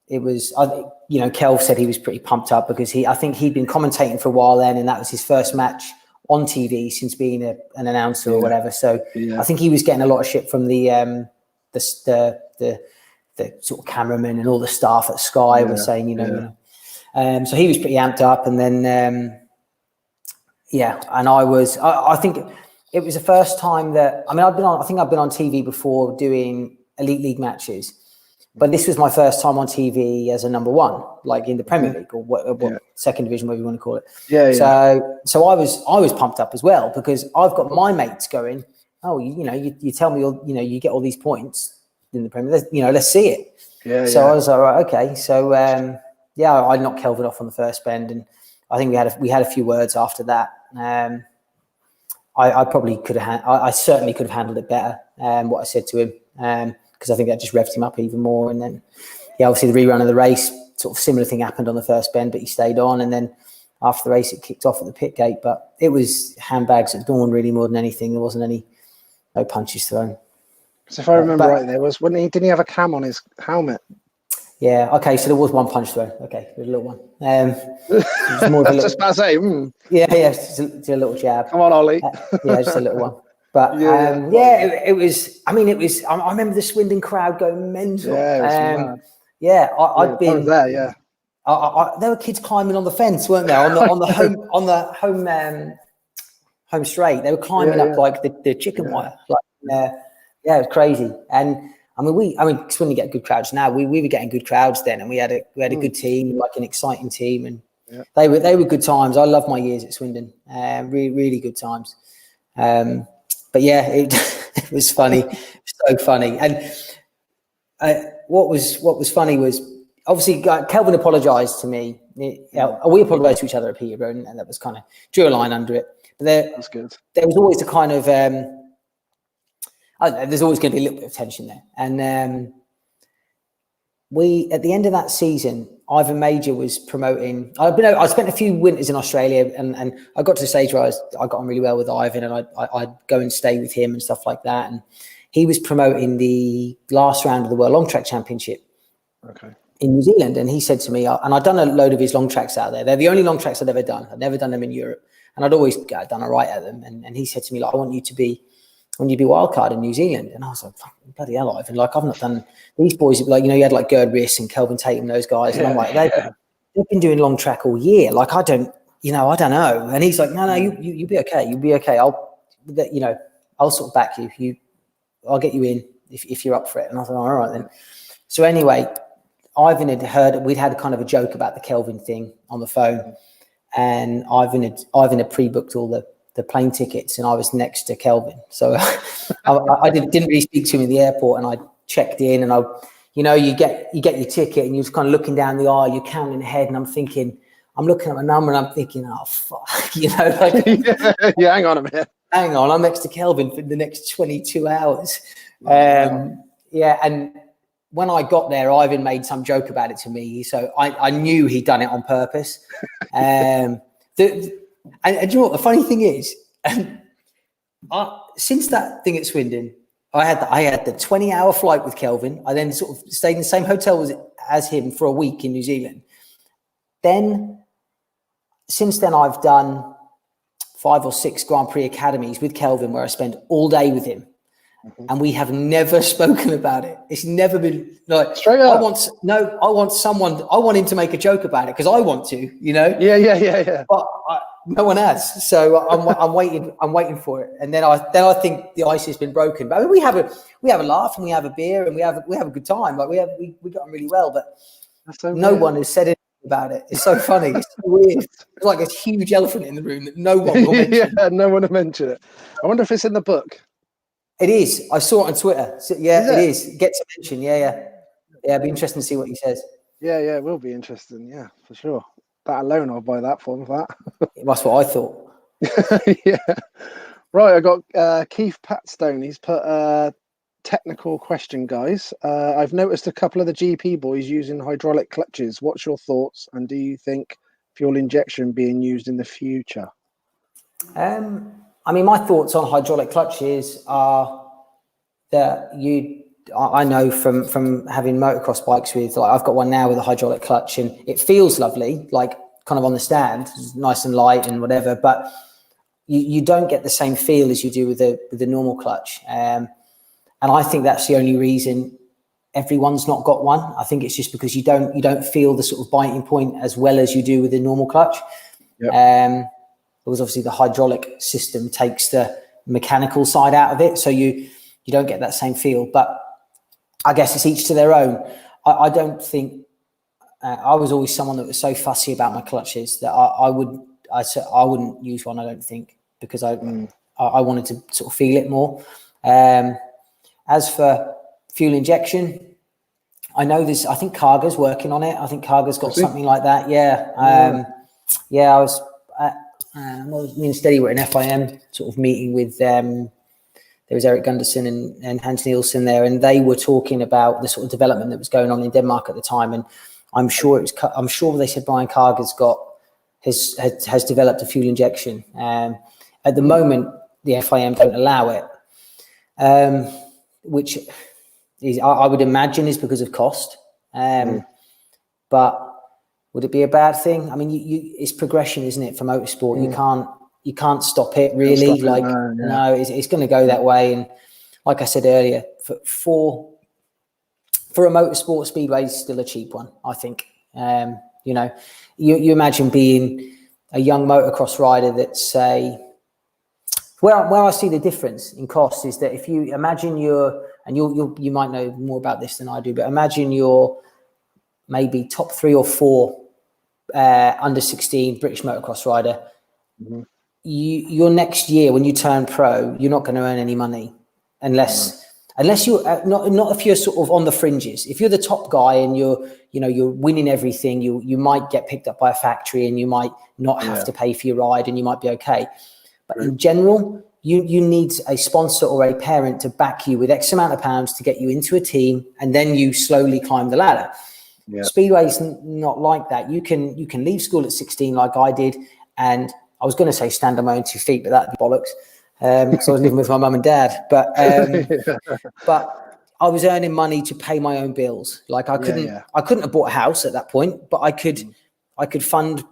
It was, Kelv said he was pretty pumped up because I think he'd been commentating for a while then, and that was his first match on TV since being an announcer or whatever. So I think he was getting a lot of shit from the sort of cameraman and all the staff at Sky was saying, So he was pretty amped up, and then and I think it was the first time that I think I've been on TV before doing Elite League matches, but this was my first time on TV as a number one, like in the Premier League or what second division, whatever you want to call it. So I was pumped up as well, because I've got my mates going, oh, you tell me, you get all these points in the Premier League, let's see it. I was like, right, okay. So I knocked Kelvin off on the first bend, and I think we had a few words after that. I probably could have. I certainly could have handled it better. What I said to him, because I think that just revved him up even more. And then, obviously the rerun of the race, sort of similar thing happened on the first bend, but he stayed on. And then after the race, it kicked off at the pit gate. But it was handbags at dawn, really, more than anything. There wasn't no punches thrown. So if I remember right, didn't he have a cam on his helmet? Yeah. Okay. So there was one punch throw. Okay, there's a little one. More of just about to say. Yeah. Just a little jab. Come on, Ollie. Just a little one. But it was. I mean, it was. I remember the Swindle crowd going mental. Yeah, it was I'd been I was there. Yeah. There were kids climbing on the fence, weren't there? On the home straight. They were climbing up like the chicken wire. Like, it was crazy. And I mean, Swindle get good crowds now. We were getting good crowds then, and we had a good team, like an exciting team, and they were good times. I love my years at Swindon. Really, really good times. But it was funny, so funny. And what was funny was, obviously Kelvin apologised to me. We apologised to each other at Peterborough, and that was kind of drew a line under it. But that's good. There was always the kind of there's always going to be a little bit of tension there. And we, at the end of that season, Ivan Major was promoting. I spent a few winters in Australia, and I got to the stage where I got on really well with Ivan, and I'd go and stay with him and stuff like that. And he was promoting the last round of the World Long Track Championship in New Zealand. And he said to me, and I'd done a load of his long tracks out there. They're the only long tracks I'd ever done. I'd never done them in Europe, and I'd always done all right at them. And he said to me, like, I want you to be wildcard in New Zealand. And I was like, bloody hell, Ivan, like, I've not done these boys, like, you had like Gerd Riss and Kelvin Tatum, those guys. And I'm like, they've been doing long track all year. Like, I don't know. And he's like, no, you'll be okay. You'll be okay. I'll sort of back you. I'll get you in if you're up for it. And I was like, all right then. So anyway, Ivan had heard, we'd had kind of a joke about the Kelvin thing on the phone. And Ivan had pre-booked all the plane tickets, and I was next to Kelvin. So I didn't really speak to him in the airport, and I checked in, and you get your ticket, and you're just kind of looking down the aisle, you're counting ahead, and I'm looking at my number, and I'm thinking, oh fuck, like hang on a minute. Hang on, I'm next to Kelvin for the next 22 hours. And when I got there, Ivan made some joke about it to me, so I knew he'd done it on purpose. And do you know what the funny thing is? Since that thing at Swindon, I had the 20-hour flight with Kelvin. I then sort of stayed in the same hotel as him for a week in New Zealand. Then, since then, I've done 5 or 6 Grand Prix academies with Kelvin, where I spend all day with him, and we have never spoken about it. It's never been like straight up. I want him to make a joke about it because I want to, Yeah. But no one has, so I'm waiting for it, and then I think the ice has been broken. But I mean, we have a laugh, and we have a beer, and we have a good time. Like we got on really well, but no one has said anything about it. It's so funny. It's so weird. It's like a huge elephant in the room that no one will mention. No one will mention it. I wonder if it's in the book. It is. I saw it on Twitter. So, it is. It gets a mention. Yeah. It'd be interesting to see what he says. Yeah, it will be interesting. Yeah, for sure. That alone, I'll buy that for that. That's what I thought. Yeah. Right, I got Keith Patstone. He's put a technical question, guys. I've noticed a couple of the GP boys using hydraulic clutches. What's your thoughts? And do you think fuel injection being used in the future? I mean, my thoughts on hydraulic clutches are that I know from having motocross bikes with, like, I've got one now with a hydraulic clutch, and it feels lovely, like kind of on the stand, nice and light and whatever, but you don't get the same feel as you do with the normal clutch. And I think that's the only reason everyone's not got one. I think it's just because you don't feel the sort of biting point as well as you do with the normal clutch. Yep. Because obviously the hydraulic system takes the mechanical side out of it, so you don't get that same feel. But I guess it's each to their own. I don't think I was always someone that was so fussy about my clutches that I wouldn't use one. I don't think, because I wanted to sort of feel it more. As for fuel injection, I know this. I think Karga's working on it. I think Karga's got something like that. Yeah. I was. Me and Steady were in FIM sort of meeting with there was Eric Gunderson and Hans Nielsen there, and they were talking about the sort of development that was going on in Denmark at the time. And I'm sure they said Brian Karga's has developed a fuel injection. At the moment, the FIM don't allow it, which is, I would imagine, is because of cost. But would it be a bad thing? I mean, it's progression, isn't it, for motorsport? You can't stop it, really. It's going to go that way. And like I said earlier, for a motorsport, Speedway is still a cheap one, I think. You imagine being a young motocross rider that's where I see the difference in cost is that if you imagine you might know more about this than I do, but imagine you're maybe top 3 or 4 under 16 British motocross rider. Your next year when you turn pro, you're not going to earn any money unless you're not if you're sort of on the fringes. If you're the top guy and you're winning everything, you might get picked up by a factory and you might not have to pay for your ride and you might be okay. But in general, you need a sponsor or a parent to back you with X amount of pounds to get you into a team, and then you slowly climb the ladder. Speedway's not like that. You can leave school at 16 like I did, and I was going to say stand on my own 2 feet, but that'd be bollocks. Because I was living with my mum and dad. But but I was earning money to pay my own bills. Like I couldn't have bought a house at that point, but I could fund,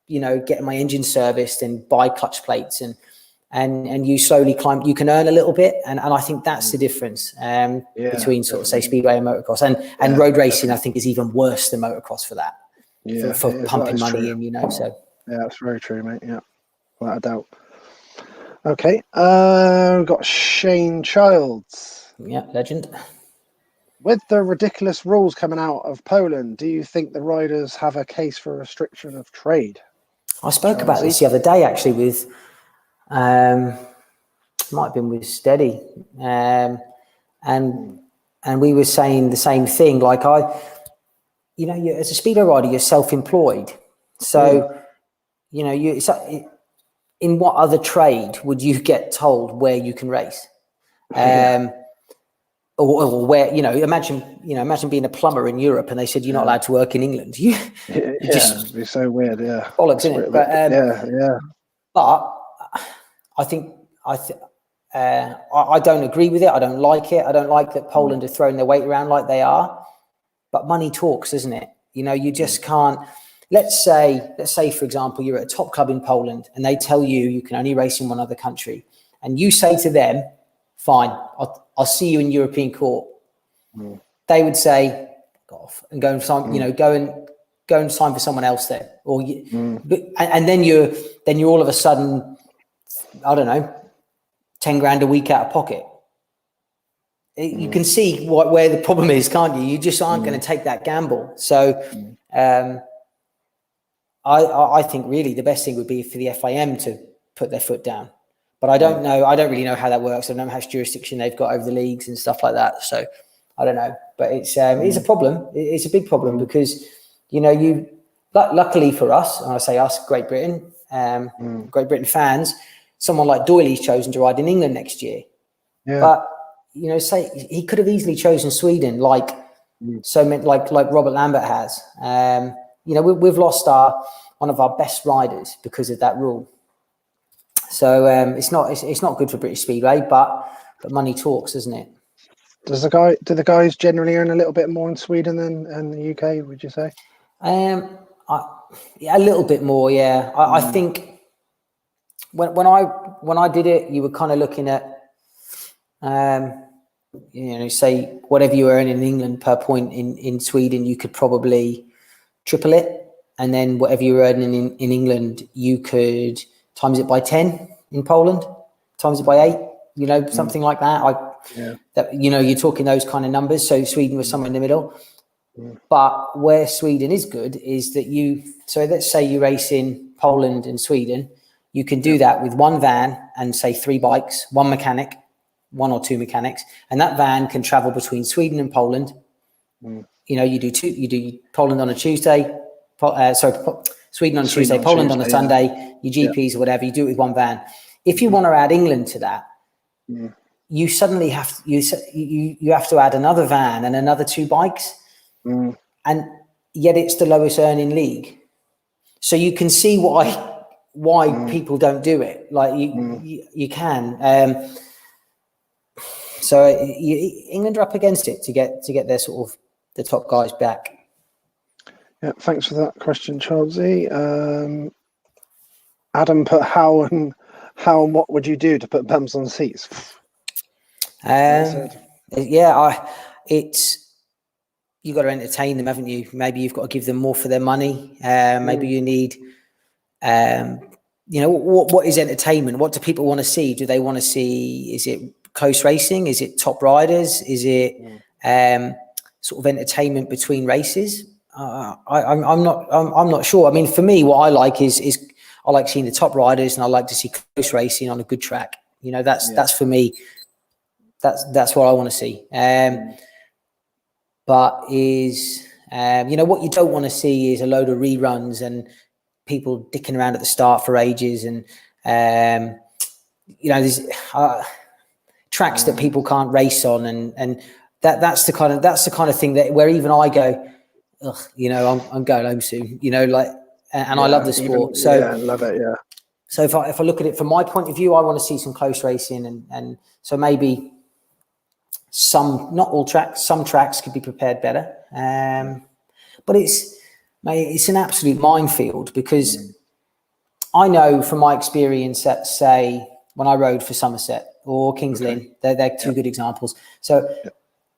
getting my engine serviced and buy clutch plates and you slowly climb. You can earn a little bit, and I think that's the difference between sort of say Speedway and motocross and road racing. I think is even worse than motocross for that. For pumping money in, So that's very true, mate. Yeah, without a doubt. Okay, we've got Shane Childs. Yeah, legend. With the ridiculous rules coming out of Poland, do you think the riders have a case for restriction of trade? I spoke about this the other day, actually, with might have been with Steady, and we were saying the same thing. Like you as a speedway rider, you're self-employed, so in what other trade would you get told where you can race? Or where, imagine being a plumber in Europe and they said you're not allowed to work in England. It'd be so weird. Yeah, bollocks, isn't it? But but I think I don't agree with it. I don't like it. I don't like that Poland are throwing their weight around like they are. But money talks, isn't it? You just can't. Let's say, for example, you're at a top club in Poland and they tell you can only race in one other country, and you say to them, "Fine, I'll see you in European court." They would say, "Go off and go and sign, go and sign for someone else there." And then you're all of a sudden, I don't know, 10 grand a week out of pocket. You can see where the problem is, can't you? You just aren't going to take that gamble. So. I think really the best thing would be for the FIM to put their foot down, but I don't know. I don't really know how that works. I don't know how much jurisdiction they've got over the leagues and stuff like that. So I don't know, but it's a problem. It's a big problem because luckily for us, and I say us, Great Britain fans, someone like Doyley's chosen to ride in England next year. Yeah. But say he could have easily chosen Sweden, like Robert Lambert has. We've lost one of our best riders because of that rule. So it's not good for British Speedway, but money talks, isn't it? Do the guys generally earn a little bit more in Sweden than in the UK? Would you say? A little bit more, yeah. I think when I did it, you were kind of looking at say whatever you earn in England per point in Sweden, you could probably triple it. And then whatever you're earning in England, you could times it by 10 in Poland, times it by 8, something like that. You're talking those kind of numbers. So Sweden was somewhere in the middle. But where Sweden is good is that so let's say you race in Poland and Sweden, you can do that with one van and say 3 bikes, one mechanic, 1 or 2 mechanics, and that van can travel between Sweden and Poland. You do Poland on a Tuesday, Sweden on a Tuesday, Poland on a Sunday, your GPs or whatever, you do it with one van. If you want to add England to that, you suddenly have to add another van and another 2 bikes. And yet it's the lowest earning league. So you can see why people don't do it. Like you can. So England are up against it to get their sort of the top guys back. Yeah, thanks for that question, Charlesy. Adam put how and what would you do to put bums on seats? You've got to entertain them, haven't you? Maybe you've got to give them more for their money. Maybe you need, what is entertainment? What do people want to see? Do they want to see? Is it close racing? Is it top riders? Is it sort of entertainment between races? I'm not sure. I mean, for me, what I like is I like seeing the top riders, and I like to see close racing on a good track. That's for me. That's what I want to see. But what you don't want to see is a load of reruns and people dicking around at the start for ages, and there's tracks that people can't race on, and that's the kind of thing that where even I go, ugh, I'm going home soon, and I love the sport. I love it. Yeah. So if I look at it from my point of view, I want to see some close racing, and so maybe. Not all tracks, some tracks could be prepared better. But it's an absolute minefield, because I know from my experience that, say, when I rode for Somerset or Kings Lynn, they're 2 good examples. So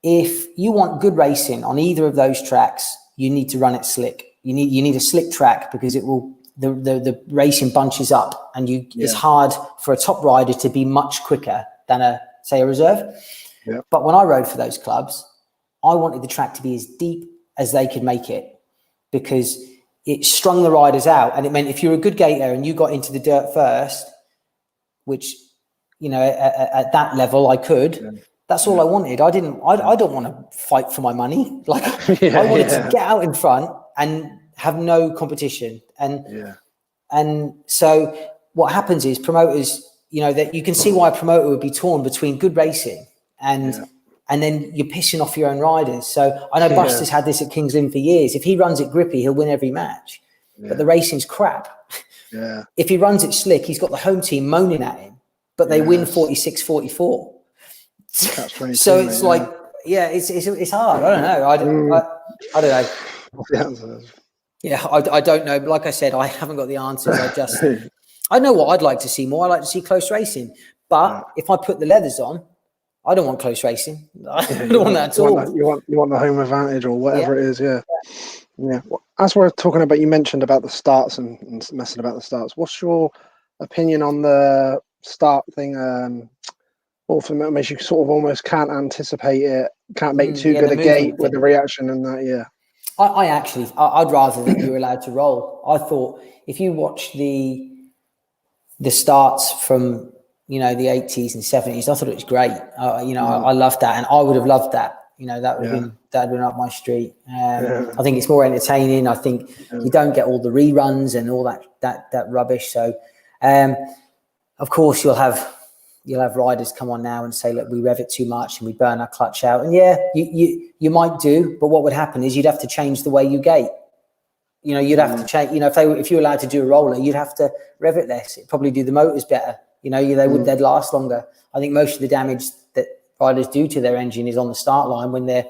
if you want good racing on either of those tracks, you need to run it slick. You need a slick track, because it will the racing bunches up, and it's hard for a top rider to be much quicker than a reserve. Yeah. But when I rode for those clubs, I wanted the track to be as deep as they could make it, because it strung the riders out. And it meant if you're a good gator and you got into the dirt first, which, at that level I could, that's all I wanted. I don't want to fight for my money. Like I wanted to get out in front and have no competition. And so what happens is promoters, that you can see why a promoter would be torn between good racing and then you're pissing off your own riders. So I know Buster's had this at Kings Lynn for years. If he runs it grippy, he'll win every match. But the racing's crap. Yeah. If he runs it slick, he's got the home team moaning at him, but they win 46-44. So it's like, it's hard. I don't know. I don't know. Yeah, I don't know. But like I said, I haven't got the answers. I know what I'd like to see more. I like to see close racing. But if I put the leathers on, I don't want close racing. I don't want that at all. You want the home advantage or whatever it is. Yeah. Well, as we're talking about, you mentioned about the starts and messing about the starts. What's your opinion on the start thing? Ultimately, you sort of almost can't anticipate it. Can't make too good a gate with the reaction and that. Yeah. I'd rather that you were allowed to roll. I thought if you watch the starts from the 80s and 70s, I thought it was great. I loved that, and I would have loved that. That would have been up my street. I think it's more entertaining. I think you don't get all the reruns and all that rubbish. So, of course, you'll have riders come on now and say, look, we rev it too much and we burn our clutch out. And you might do, but what would happen is you'd have to change the way you gate. You'd have to change. If you're allowed to do a roller, you'd have to rev it less. It'd probably do the motors better. They'd last longer. I think most of the damage that riders do to their engine is on the start line when they're,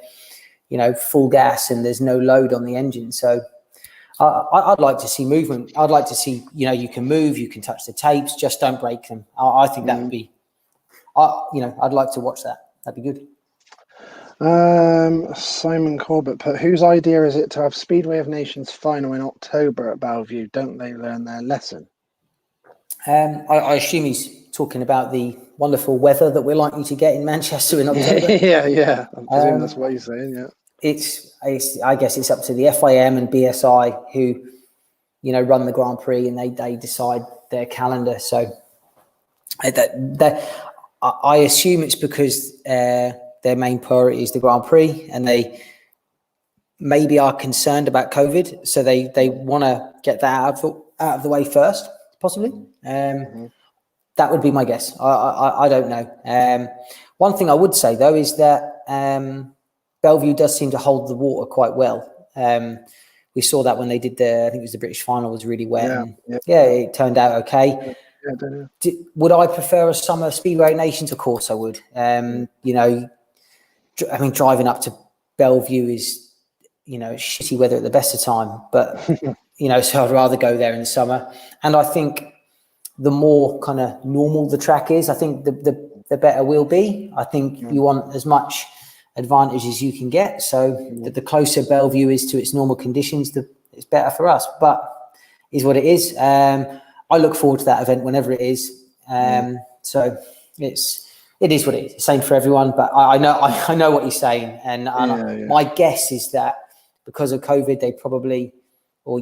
full gas and there's no load on the engine. So I'd like to see movement. I'd like to see, you can move, you can touch the tapes, just don't break them. I think that would be, I'd like to watch that. That'd be good. Simon Corbett put, whose idea is it to have Speedway of Nations final in October at Bellevue? Don't they learn their lesson? I assume he's talking about the wonderful weather that we're likely to get in Manchester in October. yeah. I presume that's what he's saying, yeah. It's I guess it's up to the FIM and BSI who, run the Grand Prix, and they decide their calendar. So I assume it's because their main priority is the Grand Prix, and they maybe are concerned about COVID, so they want to get that out of the way first, possibly. That would be my guess. I don't know. One thing I would say though is that Bellevue does seem to hold the water quite well. We saw that when they did I think it was the British final, was really wet. Yeah, it turned out okay. Would I prefer a summer Speedway Nations? Of course I would. Driving up to Bellevue is, shitty weather at the best of time, but, so I'd rather go there in the summer. And I think the more kind of normal the track is, I think the better we'll be. I think you want as much advantage as you can get. So the closer Bellevue is to its normal conditions, it's better for us, but is what it is. I look forward to that event whenever it is. So it is what it is. Same for everyone, but I know what you're saying. And my guess is that because of COVID, they probably, or,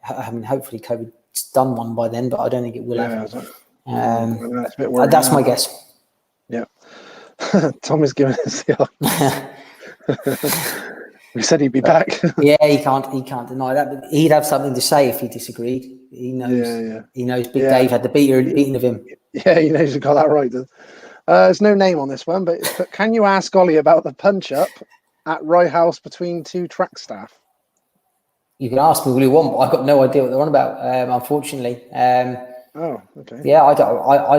hopefully COVID's done one by then, but I don't think it will ever. That's my guess. Yeah. Tom is giving us the We said he'd be back. Yeah, he can't deny that. But he'd have something to say if he disagreed. He knows. He knows Big Dave had the beating of him. Yeah, he knows he got that right. There's no name on this one, but can you ask Olly about the punch up at Rye House between two track staff? You can ask me all you want, but I've got no idea what they're on about. Unfortunately. Oh, okay. Yeah, I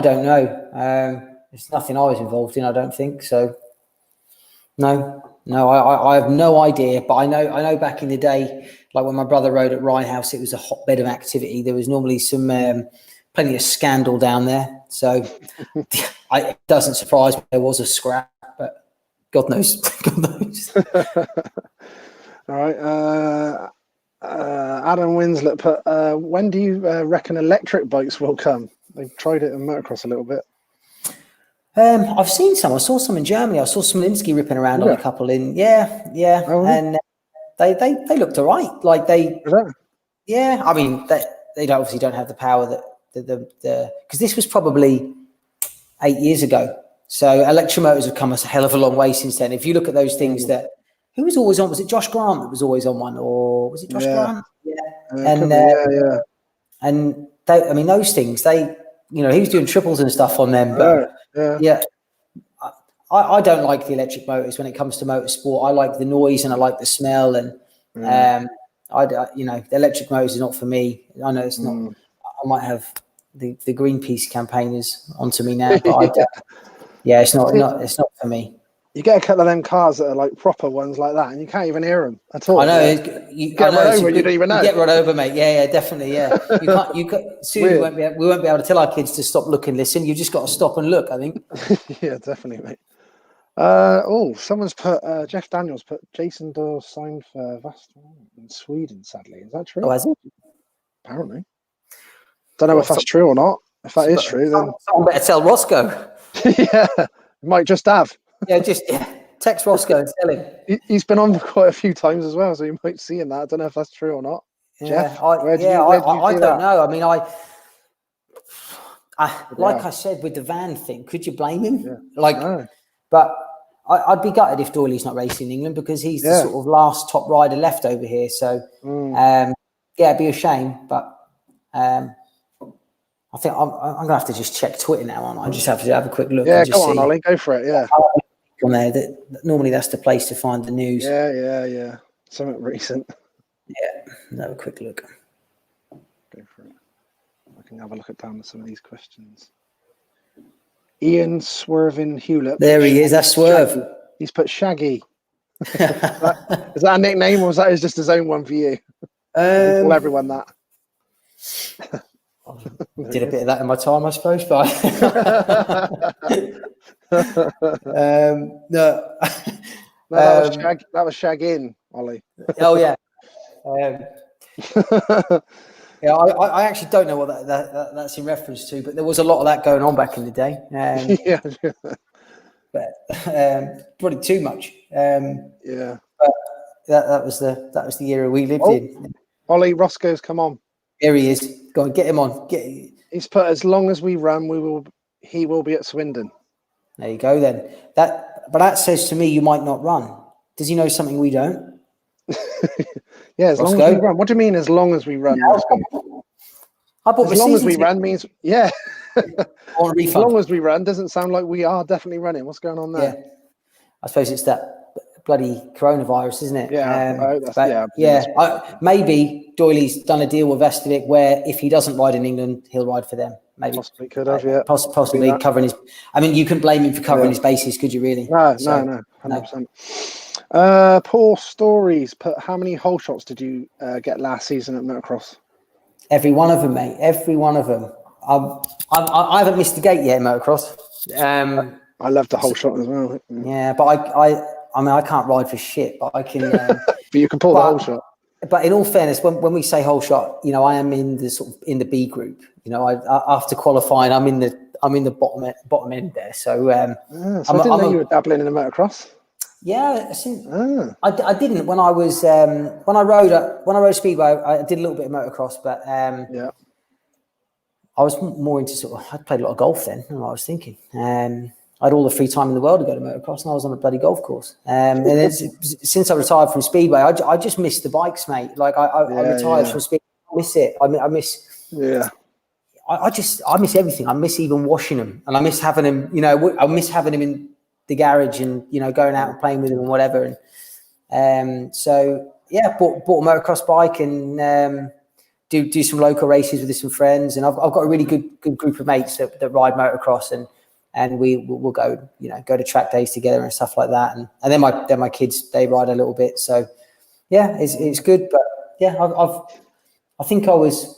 don't know. It's nothing I was involved in, I don't think so. No, I have no idea. But I know back in the day, like when my brother rode at Rye House, it was a hotbed of activity. There was normally some plenty of scandal down there. So it doesn't surprise me there was a scrap, but God knows. God knows. All right. Adam Winslet put, when do you reckon electric bikes will come? They've tried it in motocross a little bit. I've seen some. I saw some in Germany. I saw Smolinski ripping around on a couple in. Yeah. Oh, really? And they looked all right. Like yeah. I mean, they obviously don't have the power that because this was probably 8 years ago. So electromotors have come a hell of a long way since then. If you look at those things who was always on? Was it Josh Grant that was always on one, or was it Josh Grant? Yeah. And those things, he was doing triples and stuff on them, but I don't like the electric motors when it comes to motorsport. I like the noise and I like the smell, and the electric motors is not for me. I know it's not. I might have the Greenpeace campaigners onto me now, but it's not for me. You get a couple of them cars that are like proper ones like that, and you can't even hear them at all. I know. You don't even know. You get run over, mate. Yeah, definitely. Yeah, you can't. Soon we won't be able to tell our kids to stop, look, and listen. You just got to stop and look, I think. Yeah, definitely, mate. Someone's put Jeff Daniels put Jason Doyle signed for Vaston in Sweden. Sadly, is that true? Oh, has it? Apparently. Don't know if that's true or not. If that is true, then someone better tell Roscoe. Yeah, might just have. Text Roscoe and tell him. He's been on quite a few times as well, so you might see in that. I don't know if that's true or not. Yeah, Jeff, I don't know. I mean, like I said with the van thing, could you blame him? Yeah. But I'd be gutted if Doyley's not racing in England because he's the sort of last top rider left over here. So, it'd be a shame. But I think I'm going to have to just check Twitter now. I just have to have a quick look. Yeah, go on, Olly, go for it. Yeah. On there, normally that's the place to find the news. Yeah. Something recent. Yeah, let's have a quick look. Go for it. I can have a look down at some of these questions. Ian Swervin Hewlett. There he is. That's Swerve. Shaggy. He's put Shaggy. Is that a nickname, or was that just his own one for you? Call everyone that. Did a bit of that in my time, I suppose, but no, No, that was shag in, Ollie. Oh yeah. Yeah, I actually don't know what that's in reference to, but there was a lot of that going on back in the day. Yeah. But probably too much. Yeah. But that was the era we lived in. Ollie, Roscoe's come on. Here he is. Go on, get him on. He's put, as long as we run, he will be at Swindon. There you go then. But that says to me you might not run. Does he know something we don't? Yeah, as long as we run. What do you mean, as long as we run? Yeah, as long as we run means, yeah. As long as we run doesn't sound like we are definitely running. What's going on there? Yeah, I suppose it's that bloody coronavirus, isn't it? Yeah. Maybe Doyley's done a deal with Estevic where if he doesn't ride in England, he'll ride for them. Maybe possibly could have, yeah. Possibly covering his. I mean, you couldn't blame him for covering his bases, could you? Really? No, 100%. Paul Stories put, how many hole shots did you get last season at motocross? Every one of them, mate. Every one of them. I haven't missed a gate yet in motocross. I love the whole shot as well. Yeah, but I mean, I can't ride for shit, but I can. But you can pull the whole shot. But in all fairness, when we say whole shot, you know, I am in the B group. You know, after qualifying, I'm in the bottom end there. So, I didn't know you were dabbling in the motocross. Yeah, I didn't when I was when I rode Speedway. I did a little bit of motocross, but yeah. I was more into I played a lot of golf then. I was thinking. I had all the free time in the world to go to motocross, and I was on a bloody golf course. And then since I retired from Speedway, I just missed the bikes, mate. Like I retired from Speedway. I miss it. I miss. Yeah. I miss everything. I miss even washing them, and I miss having them. You know, I miss having them in the garage, and you know, going out and playing with them and whatever. And so yeah, bought a motocross bike and do some local races with some friends. And I've got a really good group of mates that ride motocross, and we'll go, you know, go to track days together and stuff like that. And then my kids, they ride a little bit. So yeah, it's good. But yeah, I think I was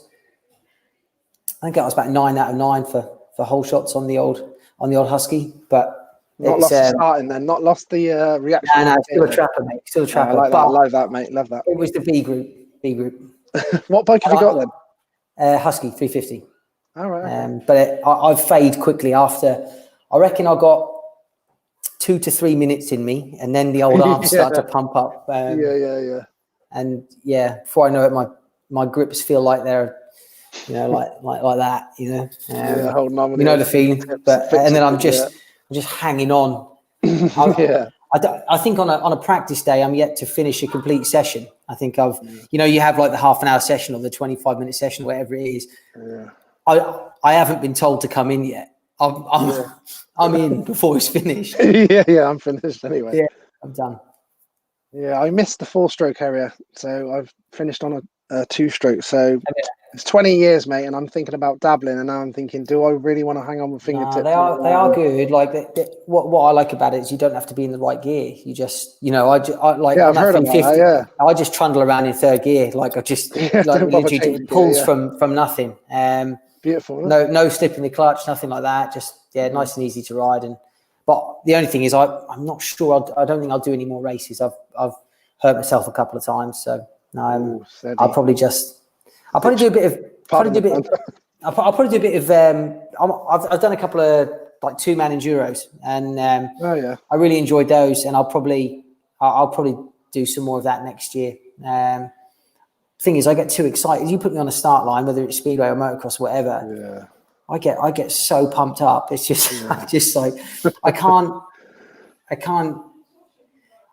about 9 out of 9 for whole shots on the old Husky, but not lost the starting then, not lost the reaction. No, still a trapper, mate. Still a trapper. I like that, mate. Love that. It was the B group. What bike have you got then? Husky 350. All right. But I've faded quickly after. I reckon I got 2 to 3 minutes in me, and then the old arms start to pump up. Yeah. And yeah, before I know it, my grips feel like they're, you know, like that, you know. Holding on with you know the feeling. But and then I'm just hanging on. I think on a practice day, I'm yet to finish a complete session. I think you know, you have like the half an hour session or the 25-minute session, whatever it is. Yeah. I haven't been told to come in yet. I'm in before it's finished. Yeah, I'm finished anyway. Yeah, I'm done. Yeah, I missed the 4-stroke area, so I've finished on a 2-stroke. So it's 20 years, mate, and I'm thinking about dabbling, and now I'm thinking, do I really want to hang on with fingertips? No, they are good. Like what I like about it is you don't have to be in the right gear. You just, you know, I like. Yeah, I've heard about that. Yeah, I just trundle around in third gear. Like I just literally it pulls from nothing. Beautiful. No slip in the clutch, nothing like that. Just nice and easy to ride. But the only thing is, I'm not sure. I don't think I'll do any more races. I've hurt myself a couple of times, so no. I'll probably do a bit of. I'll probably do a bit of. I've done a couple of like 2-man enduros, and I really enjoyed those. And I'll probably do some more of that next year. Thing is, I get too excited. You put me on a start line, whether it's Speedway or motocross, whatever. Yeah. I get so pumped up. It's just, just like I can't.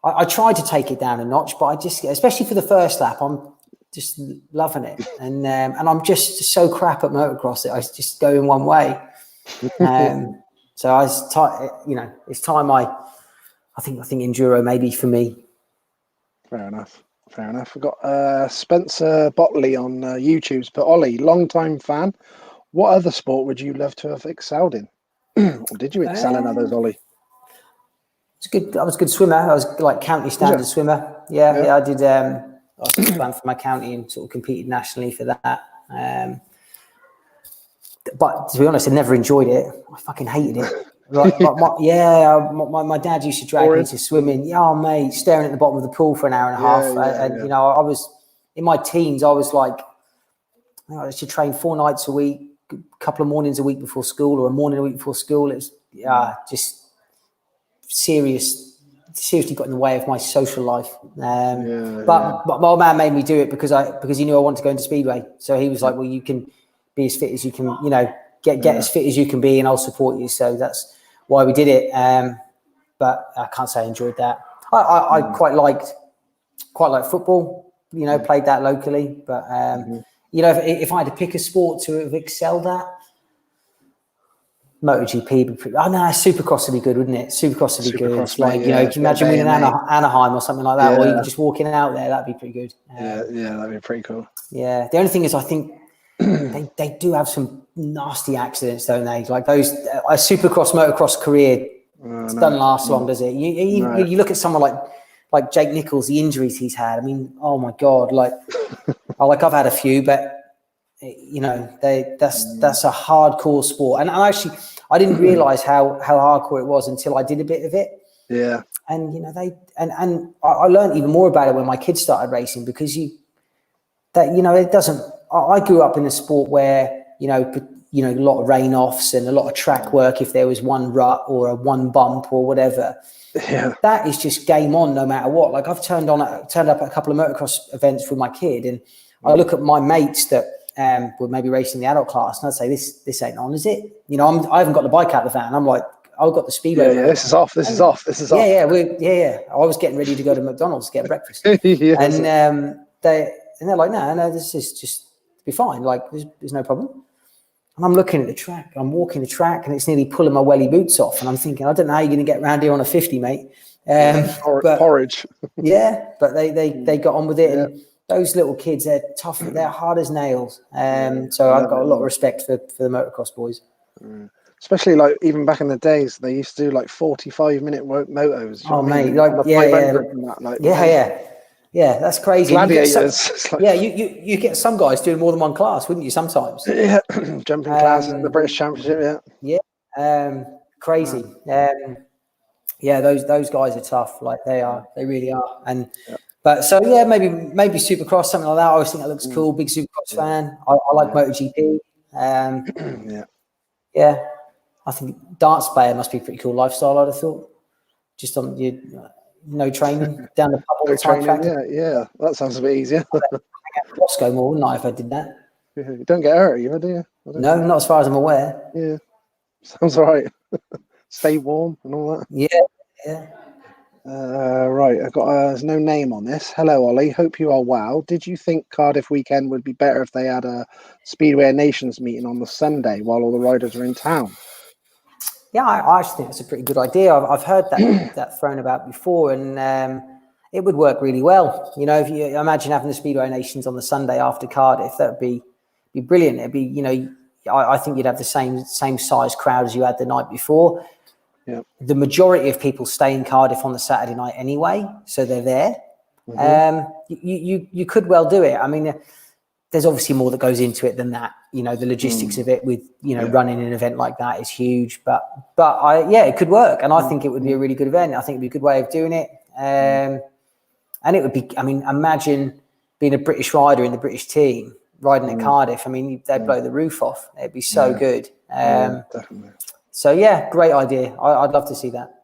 I try to take it down a notch, but I just, especially for the first lap, I'm just loving it, and I'm just so crap at motocross that I just go in one way. So it's time. I think enduro maybe for me. Fair enough. We've got Spencer Botley on YouTube's put, Ollie, long-time fan. What other sport would you love to have excelled in? Or did you excel in others, Ollie? It's good. I was a good swimmer. I was like county standard swimmer. Yeah. I did. I swam for my county and sort of competed nationally for that. But to be honest, I never enjoyed it. I fucking hated it. My dad used to drag me to swimming. Yeah, oh, mate, staring at the bottom of the pool for an hour and a half. You know, I was in my teens. I was like, I used to train 4 nights a week, a couple of mornings a week before school, or a morning a week before school. It was just seriously got in the way of my social life. But my old man made me do it because he knew I wanted to go into Speedway. So he was like, well, you can be as fit as you can, you know, get as fit as you can be, and I'll support you. So that's why we did it. But I can't say I enjoyed that. I quite liked football, you know, played that locally. But, you know, if I had to pick a sport to have excelled at, MotoGP. Oh no, Supercross would be good, wouldn't it? Supercross would be good. Like, you know, can you imagine winning Anaheim or something like that, or even just walking out there? That'd be pretty good. That'd be pretty cool. Yeah, the only thing is, I think they do have some nasty accidents, don't they? Like those a Supercross, motocross career doesn't last long, does it? You look at someone like Jake Nichols, the injuries he's had. I mean, oh my God, like I've had a few, but you know, that's a hardcore sport. And actually, I didn't realize how hardcore it was until I did a bit of it. Yeah. And you know, I learned even more about it when my kids started racing, because it doesn't. I grew up in a sport where you know a lot of rain offs and a lot of track work if there was one rut or a one bump or whatever. Yeah. That is just game on no matter what. Like I've turned up at a couple of motocross events with my kid, and I look at my mates that were maybe racing the adult class, and I'd say, this ain't on, is it? You know, I haven't got the bike out of the van. I'm like, I've got the Speedway. Yeah, this is off. This is off. Yeah. I was getting ready to go to McDonald's to get breakfast. And they're like, no, this is just be fine. Like, there's no problem. And I'm looking at the track. I'm walking the track, and it's nearly pulling my welly boots off. And I'm thinking, I don't know how you're going to get around here on a 50, mate. But, porridge. But they got on with it. Yeah. And those little kids, they're tough. They're hard as nails. So I've got a lot of respect for the motocross boys. Especially like even back in the days, they used to do like 45-minute motos. Oh, mate. Yeah, that's crazy. Gladiators. You get some guys doing more than one class, wouldn't you, sometimes? Yeah, jumping class in the British Championship, crazy. Those guys are tough. Like they really are. And but so maybe Supercross, something like that. I always think that looks cool. Big Supercross fan. I like MotoGP. I think dance player must be a pretty cool lifestyle, I'd have thought. Just on your no training down the pub all the time. Yeah, that sounds a bit easier. Roscoe more, wouldn't I, if I did that? You don't get hurt either, do you? No, not as far as I'm aware. Yeah, sounds all right. Stay warm and all that. Yeah. Right, I've got there's no name on this. Hello, Ollie. Hope you are well. Did you think Cardiff weekend would be better if they had a Speedway Nations meeting on the Sunday while all the riders are in town? Yeah, I actually think that's a pretty good idea. I've heard that thrown about before, and it would work really well. You know, if you imagine having the Speedway Nations on the Sunday after Cardiff, that would be brilliant. It'd be, you know, I think you'd have the same size crowd as you had the night before. Yeah. The majority of people stay in Cardiff on the Saturday night anyway, so they're there. You could well do it. I mean, there's obviously more that goes into it than that. You know, the logistics of it with, you know, running an event like that is huge. But it could work. And I think it would be a really good event. I think it'd be a good way of doing it. And it would be, I mean, imagine being a British rider in the British team riding at Cardiff. I mean, they'd blow the roof off. It'd be so good. Definitely. So, great idea. I'd love to see that.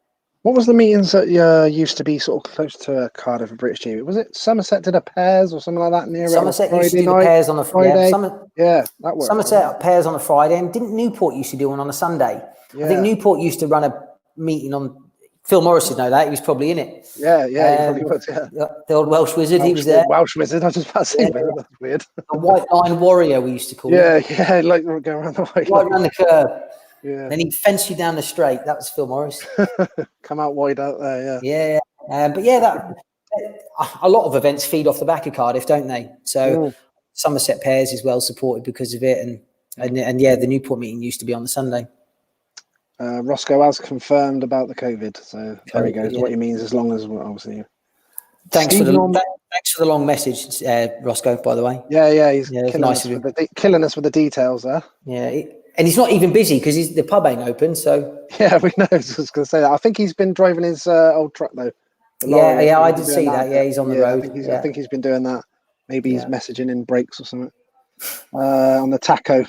What was the meetings that used to be sort of close to Cardiff and British team? Was it Somerset did a pairs or something like that near Somerset used to do the pairs on the Friday. That worked. Somerset pairs on the Friday, and didn't Newport used to do one on a Sunday? Yeah. I think Newport used to run a meeting on. Phil Morris would know that. He was probably in it. Yeah, he probably was. Yeah, the old Welsh wizard. He was there. Welsh wizard. I was just about to say that. That's weird. The white line warrior, we used to call him. Yeah, like going around the white line. Right around the curve. Yeah. Then he'd fence you down the straight. That was Phil Morris. Come out wide out there, yeah. That a lot of events feed off the back of Cardiff, don't they? So Somerset pairs is well supported because of it, and the Newport meeting used to be on the Sunday. Roscoe has confirmed about the COVID, so there he goes. What he means, as long as obviously. Thanks for the long message, Roscoe. By the way. Yeah, he's killing us with the details there. Yeah. and he's not even busy because the pub ain't open. So Yeah, we know. I was going to say that. I think he's been driving his old truck though. The yeah, lorry. I He's did been see doing that. Yeah, he's on the road. I think he's been doing that. Maybe he's Yeah. messaging in breaks or something. On the taco.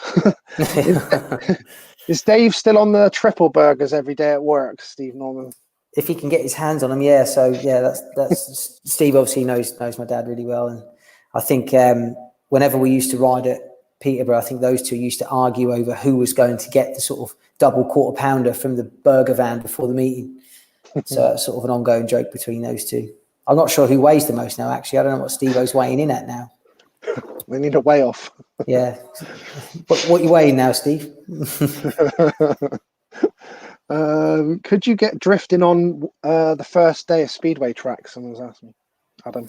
Is Dave still on the triple burgers every day at work, Steve Norman? If he can get his hands on them, yeah. So yeah, that's Steve obviously knows my dad really well, and I think whenever we used to ride at Peterborough, I think those two used to argue over who was going to get the sort of double quarter pounder from the burger van before the meeting. So it's sort of an ongoing joke between those two. I'm not sure who weighs the most now. Actually, I don't know what Steve-O's weighing in at now. We need a weigh off. Yeah, what you weighing now, Steve? Could you get drifting on the first day of Speedway track? Someone's asked me. Adam.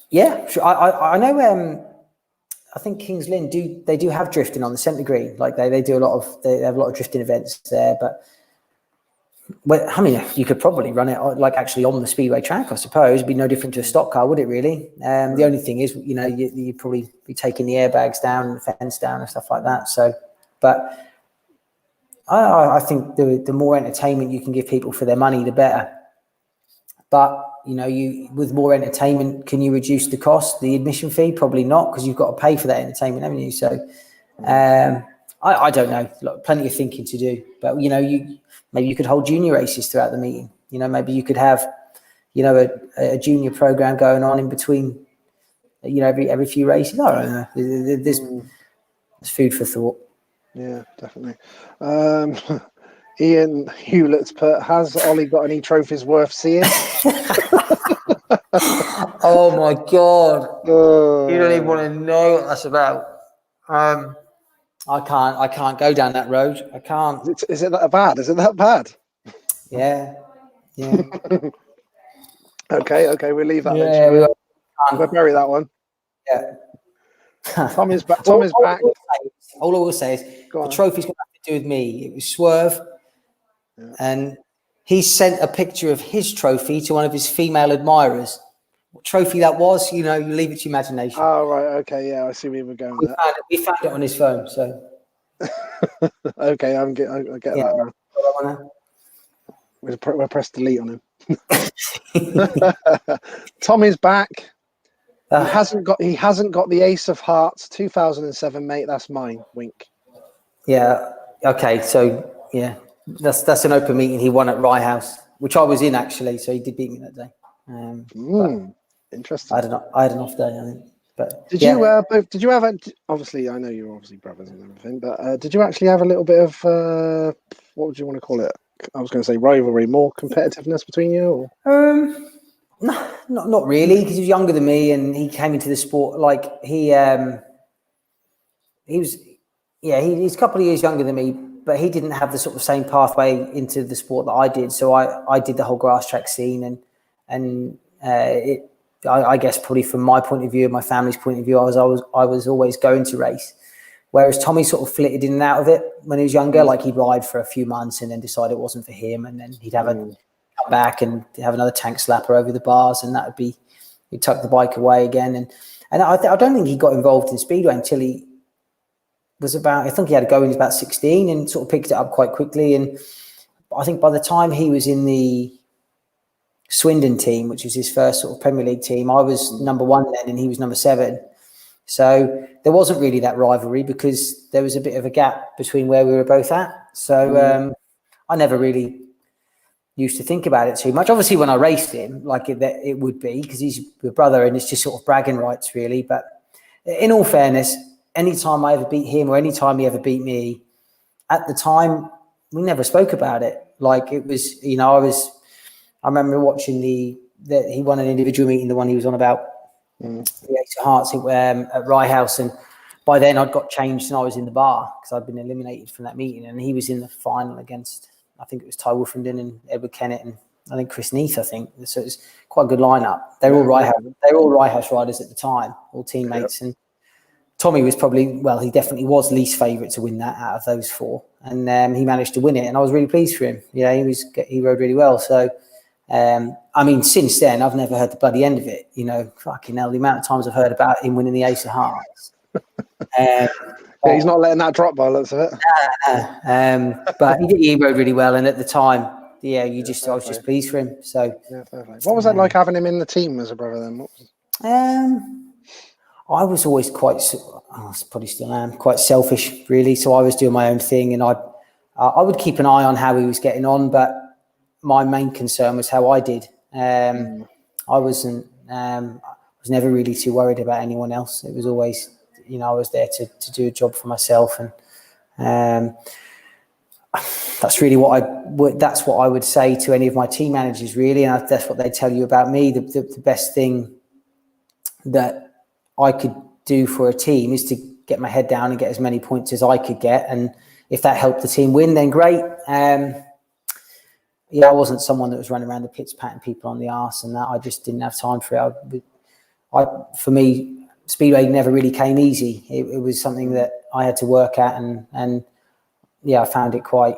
Yeah, sure. I know. I think Kings Lynn do have drifting on the Centre Green. Like they have a lot of drifting events there. But well, I mean, you could probably run it like actually on the Speedway track. I suppose it'd be no different to a stock car, would it? Really? The only thing is, you'd probably be taking the airbags down, and the fence down, and stuff like that. So, but I think the more entertainment you can give people for their money, the better. But you with more entertainment, can you reduce the cost, the admission fee? Probably not, because you've got to pay for that entertainment, haven't you? So, I don't know. Look, plenty of thinking to do. But maybe you could hold junior races throughout the meeting. Maybe you could have a junior program going on in between. Every few races. I don't know. There's food for thought. Yeah, definitely. Ian Hewlett's put, has Ollie got any trophies worth seeing? Oh my God. You don't even want to know what that's about. I can't go down that road. I can't. Is it that bad? Is it that bad? Yeah. Okay, we'll leave that. Yeah, we'll bury that one. Yeah. Tom is back. Tom is back. All I will say is the trophy's got nothing to do with me. It was Swerve, and he sent a picture of his trophy to one of his female admirers. What trophy that was, you leave it to your imagination. Oh right, okay, yeah, I see where we're going with that. We found it on his phone, so. Okay, I get that now. We'll press delete on him. Tom is back. He hasn't got the Ace of Hearts 2007, mate. That's mine. Wink. Yeah. Okay. So yeah, that's an open meeting. He won at Rye House, which I was in actually. So he did beat me that day. Interesting. I had an off day, I think. But did you have obviously I know you're obviously brothers and everything, but did you actually have a little bit of what would you want to call it? I was going to say rivalry, more competitiveness between you? Or? No, not really, because he was younger than me and he came into the sport like he's a couple of years younger than me, but he didn't have the sort of same pathway into the sport that I did. So I did the whole grass track scene and I guess probably from my point of view, my family's point of view, I was always going to race. Whereas Tommy sort of flitted in and out of it when he was younger, like he'd ride for a few months and then decide it wasn't for him, and then he'd have come back and have another tank slapper over the bars, and that would be he'd tuck the bike away again. And I don't think he got involved in Speedway until he was I think he had a go when he was about 16 and sort of picked it up quite quickly. And I think by the time he was in the Swindle team, which was his first sort of Premier League team, I was number 1 then and he was number 7. So there wasn't really that rivalry because there was a bit of a gap between where we were both at. So I never really used to think about it too much. Obviously, when I raced him, like it would be because he's your brother and it's just sort of bragging rights, really. But in all fairness, anytime I ever beat him or anytime he ever beat me, at the time, we never spoke about it. Like it was, I remember watching he won an individual meeting, the one he was on about. The Ace of Hearts at Rye House, and by then I'd got changed and I was in the bar because I'd been eliminated from that meeting, and he was in the final against, I think it was Ty Wolfenden and Edward Kennett and I think Chris Neath, I think. So it was quite a good lineup. They were all Rye House riders at the time, all teammates. And Tommy was he definitely was least favourite to win that out of those 4, and he managed to win it, and I was really pleased for him. He rode really well. So since then, I've never heard the bloody end of it. Fucking hell, the amount of times I've heard about him winning the Ace of Hearts. Yeah, he's not letting that drop by the looks of it. But he rode really well, and at the time, I was just pleased for him. So yeah, perfect. What was that like having him in the team as a brother then? I was always probably still am quite selfish, really. So I was doing my own thing, and I would keep an eye on how he was getting on, but my main concern was how I did. I wasn't. I was never really too worried about anyone else. It was always, I was there to do a job for myself, and that's really what I would say to any of my team managers, really, and that's what they tell you about me. The best thing that I could do for a team is to get my head down and get as many points as I could get, and if that helped the team win, then great. I wasn't someone that was running around the pits patting people on the arse, and that I just didn't have time for it. For me, Speedway never really came easy. It was something that I had to work at, and I found it quite.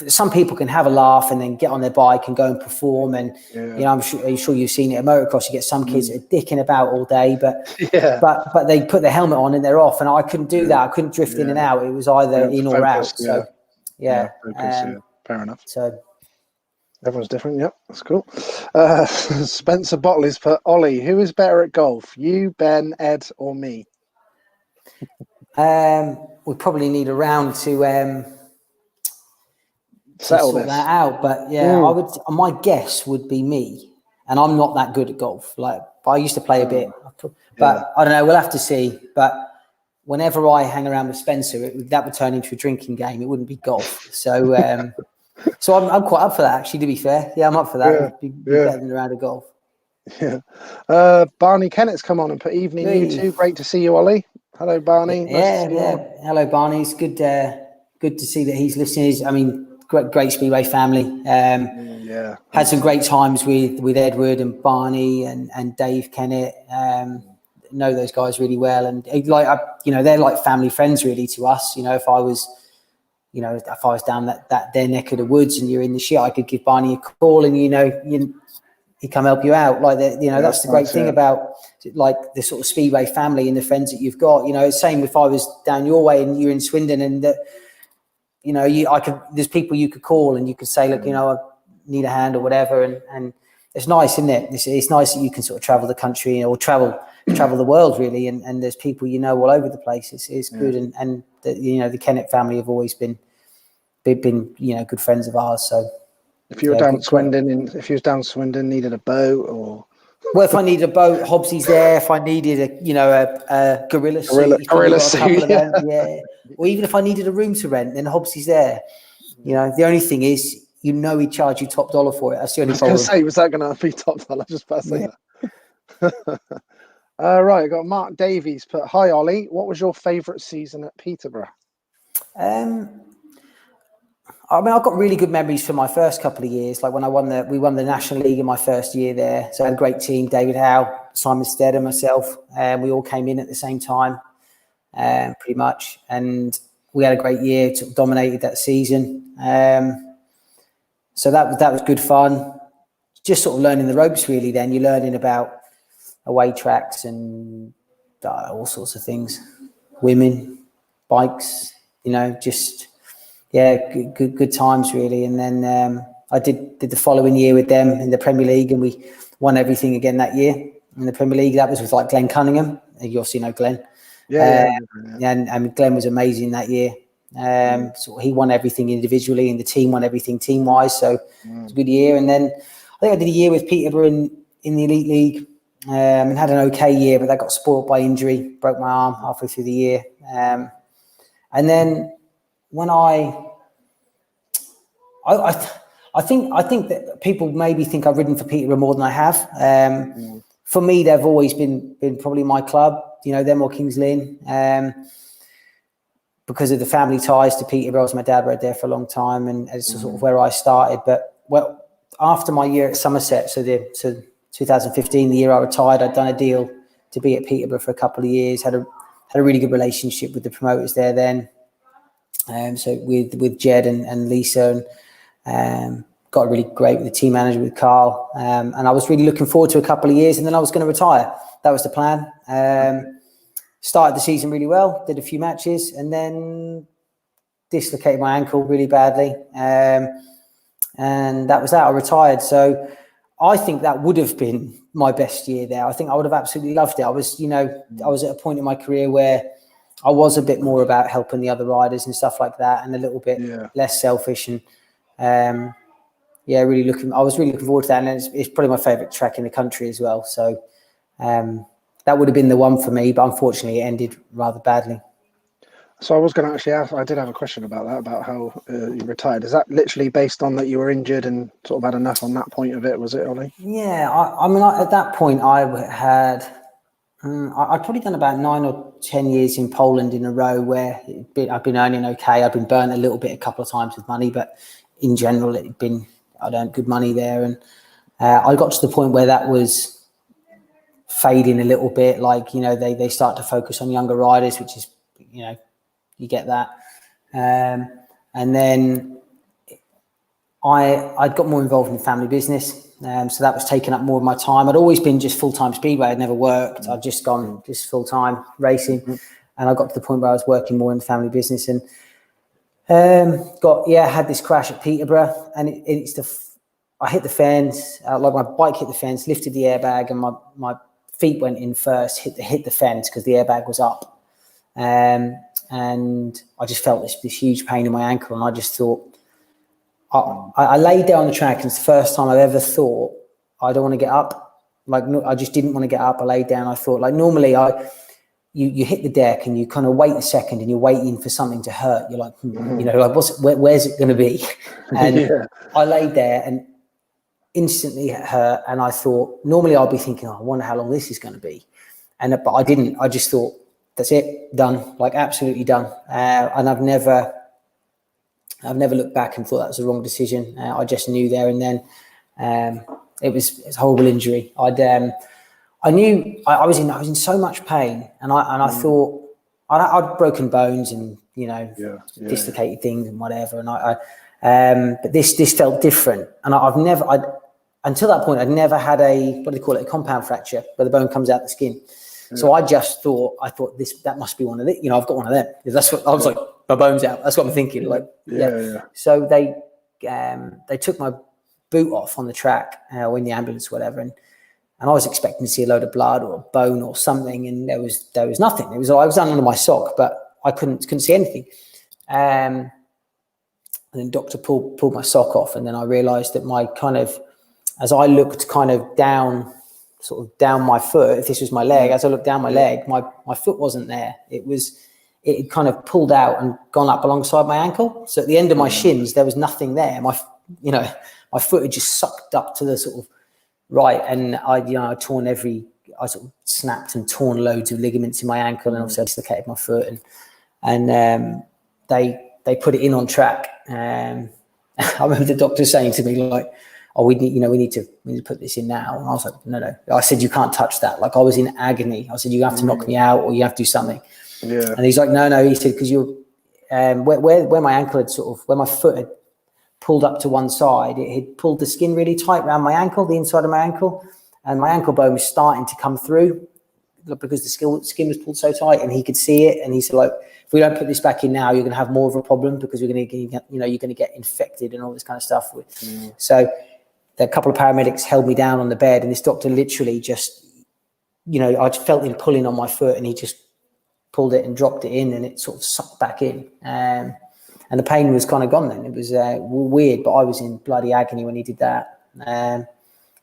Some people can have a laugh and then get on their bike and go and perform, and I'm sure you've seen it at motocross. You get some kids that are dicking about all day, but they put their helmet on and they're off. And I couldn't do that. I couldn't drift in and out. It was either in or out. So fair enough. So everyone's different. Yep, that's cool. Spencer Botley's put, Ollie, who is better at golf? You, Ben, Ed, or me? We probably need a round to sort that out. But my guess would be me. And I'm not that good at golf. I used to play a bit, but I don't know. We'll have to see. But whenever I hang around with Spencer, that would turn into a drinking game. It wouldn't be golf. So, I'm quite up for that. Actually, to be fair, I'm up for that. It'd be better than a round of golf. Yeah. Barney Kennett's come on and put evening. You too. Great to see you, Ollie. Hello, Barney. Hello, Barney. It's good to see that he's listening. Great Speedway family. Had some great times with Edward and Barney and Dave Kennett. Know those guys really well, and they're like family friends really to us. If I was down that their neck of the woods and you're in the shit, I could give Barney a call, and he come help you out. That's the great thing about the sort of Speedway family and the friends that you've got. Same if I was down your way and you're in Swindon, and there's people you could call and you could say, look, I need a hand or whatever, and it's nice, isn't it? It's nice that you can sort of travel the country or travel the world really, and there's people all over the place. It's good, and the Kennett family have always been good friends of ours. So. If you were down Swindon, needed a boat or. Well, if I needed a boat, Hobbsy's there. If I needed a gorilla suit, or even if I needed a room to rent, then Hobbsy's there. The only thing is, he'd charge you top dollar for it. That's the only problem. I was going to say, was that going to be top dollar? Just about to say that. Right, I got Mark Davies put, hi Ollie, what was your favourite season at Peterborough? I've got really good memories from my first couple of years. Like when we won the National League in my first year there. So I had a great team, David Howe, Simon Stead and myself. We all came in at the same time, pretty much. And we had a great year, sort of dominated that season. So that was good fun. Just sort of learning the ropes really then. You're learning about away tracks and all sorts of things. Women, bikes, good times really. And then I did the following year with them in the Premier League, and we won everything again that year in the Premier League. That was with Glenn Cunningham. You obviously know Glenn. And Glenn was amazing that year. So he won everything individually, and the team won everything team wise. So it was a good year. And then I think I did a year with Peterborough in the Elite League, and had an okay year, but that got spoilt by injury. Broke my arm halfway through the year. And then when I think that people maybe think I've ridden for Peterborough more than I have. For me, they've always been probably my club, them or Kings Lynn, because of the family ties to Peterborough. My dad rode there for a long time, and it's sort of where I started. But after my year at Somerset, so 2015, the year I retired, I'd done a deal to be at Peterborough for a couple of years. Had a really good relationship with the promoters there then. So with Jed and Lisa, and got really great with the team manager with Carl, and I was really looking forward to a couple of years, and then I was going to retire. That was the plan. started the season really well, did a few matches, and then dislocated my ankle really badly. And that was that. I retired. So I think that would have been my best year there. I think I would have absolutely loved it. I was at a point in my career where I was a bit more about helping the other riders and stuff like that, and a little bit less selfish. And I was really looking forward to that. And it's probably my favourite track in the country as well. So that would have been the one for me, but unfortunately it ended rather badly. So I was going to actually ask, I did have a question about that, about how you retired. Is that literally based on that you were injured and sort of had enough on that point of it, was it, Ollie? Yeah, I mean, at that point I had, I'd probably done about 9 or 10 years in Poland in a row where I'd been earning okay. I'd been burnt a little bit a couple of times with money, but in general I'd earned good money there. And I got to the point where that was fading a little bit. Like, they start to focus on younger riders, which is, you get that. And then I'd got more involved in the family business. So that was taking up more of my time. I'd always been just full-time Speedway. I'd never worked. I'd just gone just full-time racing. And I got to the point where I was working more in the family business, and had this crash at Peterborough, and I hit the fence, like my bike hit the fence, lifted the airbag, and my feet went in first, hit the fence because the airbag was up. And I just felt this huge pain in my ankle, and I just thought, I laid down on the track, and it's the first time I've ever thought, I don't want to get up. Like, no, I just didn't want to get up. I laid down. I thought, like, normally you hit the deck and you kind of wait a second and you're waiting for something to hurt. You're like, where's it going to be? And I laid there and instantly it hurt. And I thought, normally I'll be thinking, I wonder how long this is going to be. But I didn't. I just thought, that's it, done, like absolutely done. And I've never looked back and thought that was the wrong decision. I just knew there and then. It was a horrible injury. I knew I was in so much pain, and I thought I'd broken bones and dislocated things and whatever. And but this felt different, and until that point I'd never had a compound fracture where the bone comes out the skin. So I just thought that must be one of the, I've got one of them. That's what I was like, my bone's out. That's what I'm thinking. So they took my boot off on the track or in the ambulance or whatever, and I was expecting to see a load of blood or a bone or something, and there was nothing. I was under my sock, but I couldn't see anything. And then the doctor pulled my sock off, and then I realised that as I looked kind of down, sort of down my foot, if this was my leg, as I looked down my leg, my foot wasn't there. It had kind of pulled out and gone up alongside my ankle. So at the end of my shins, there was nothing there. My foot had just sucked up to the sort of right, and I sort of snapped and torn loads of ligaments in my ankle, and obviously I dislocated my foot, and they put it in on track. I remember the doctor saying to me, like, "Oh, we need to put this in now." And I was like, "No." I said, "You can't touch that." Like, I was in agony. I said, "You have to knock me out, or you have to do something." Yeah. And he's like, "No." He said, "Because you're where my ankle had where my foot had pulled up to one side, it had pulled the skin really tight around my ankle, the inside of my ankle, and my ankle bone was starting to come through because the skin was pulled so tight, and he could see it. And he said, like, if we don't put this back in now, you're going to have more of a problem because you're going to get infected and all this kind of stuff." So a couple of paramedics held me down on the bed, and this doctor literally just, I felt him pulling on my foot, and he just pulled it and dropped it in, and it sort of sucked back in. And the pain was kind of gone then. It was weird, but I was in bloody agony when he did that.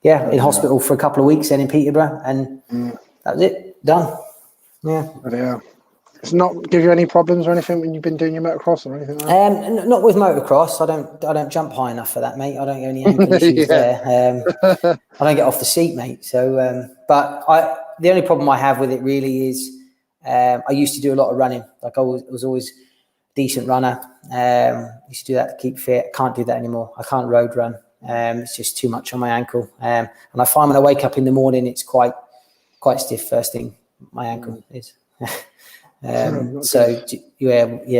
In hospital for a couple of weeks then in Peterborough, and that was it, done. Yeah. It's not give you any problems or anything when you've been doing your motocross or anything like that? Not with motocross. I don't jump high enough for that, mate. I don't get any ankle issues there. I don't get off the seat, mate. So, but the only problem I have with it really is I used to do a lot of running. Like, I was always a decent runner. Used to do that to keep fit. I can't do that anymore. I can't road run. It's just too much on my ankle. And I find when I wake up in the morning, it's quite stiff first thing. My ankle is. So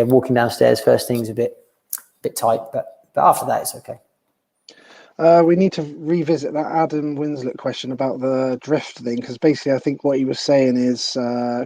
walking downstairs first thing's a bit tight, but after that it's okay. We need to revisit that Adam Winslet question about the drift thing, because basically I think what he was saying is,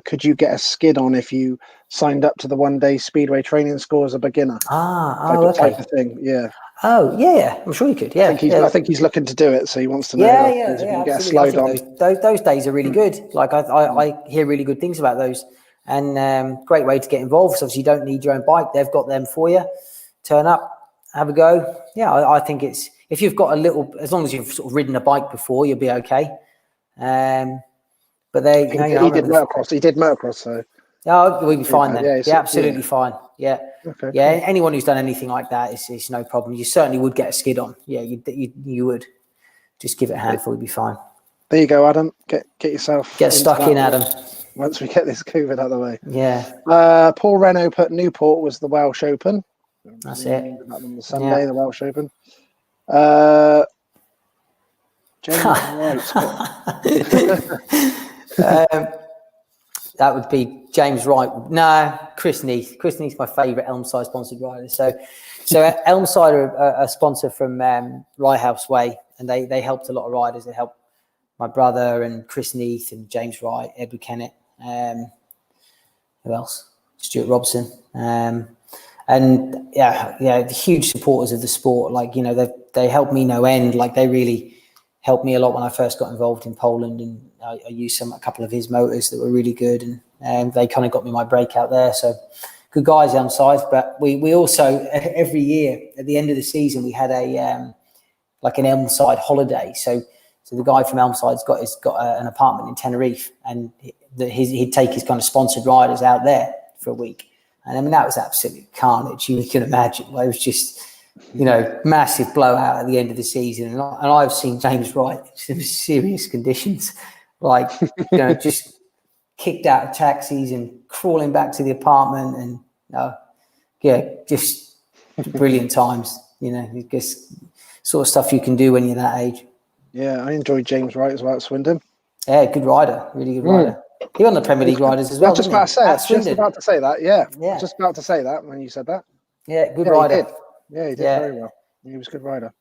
could you get a skid on if you signed up to the one-day Speedway training school as a beginner? Okay. Type of thing, yeah. Oh, yeah. I'm sure you could. Yeah. I think he's looking to do it, so he wants to know if you can get a Absolutely. I slide on. think those days are really good. Like I hear really good things about those, and great way to get involved. So obviously you don't need your own bike; they've got them for you. Turn up, have a go. Yeah, I think it's if you've got a little, as long as you've sort of ridden a bike before, you'll be okay. But they, He did motocross. He did motocross, so. Oh, we'll be fine then. Yeah, absolutely yeah. fine. Yeah. Okay. Yeah. Cool. Anyone who's done anything like that, it's no problem. You certainly would get a skid on. Yeah, you would. Just give it a handful, you'd be fine. There you go, Adam. Get yourself. Get stuck in, Adam. Once we get this COVID out of the way. Yeah. Paul Renault put Newport was the Welsh Open. That's it. That on the Sunday, the Welsh Open. James Wright. That would be James Wright. No, Chris Neath. Chris Neath's my favourite Elmside sponsored rider. So Elmside are a sponsor from Rye House Way, and they helped a lot of riders. They helped my brother and Chris Neath and James Wright, Edward Kennett. Who else? Stuart Robson. And yeah, huge supporters of the sport. Like, you know, they helped me no end. Like, they really helped me a lot when I first got involved in Poland, and I used a couple of his motors that were really good, and they kind of got me my breakout there. So good guys Elmside. But we also every year at the end of the season we had a like an Elmside holiday. So the guy from Elmside's got an apartment in Tenerife, and he'd take his kind of sponsored riders out there for a week. And I mean, that was absolute carnage. You can imagine. It was just, you know, massive blowout at the end of the season. And I've seen James Wright in some serious conditions, like, you know, just kicked out of taxis and crawling back to the apartment. And just brilliant times. You know, just sort of stuff you can do when you're that age. Yeah, I enjoyed James Wright as well at Swindle. Yeah, good rider, really good rider. He won the Premier League riders as well. I was just about to say that. Yeah. Just about to say that when you said that. Yeah, good rider. He did. Yeah, he did very well. He was a good rider.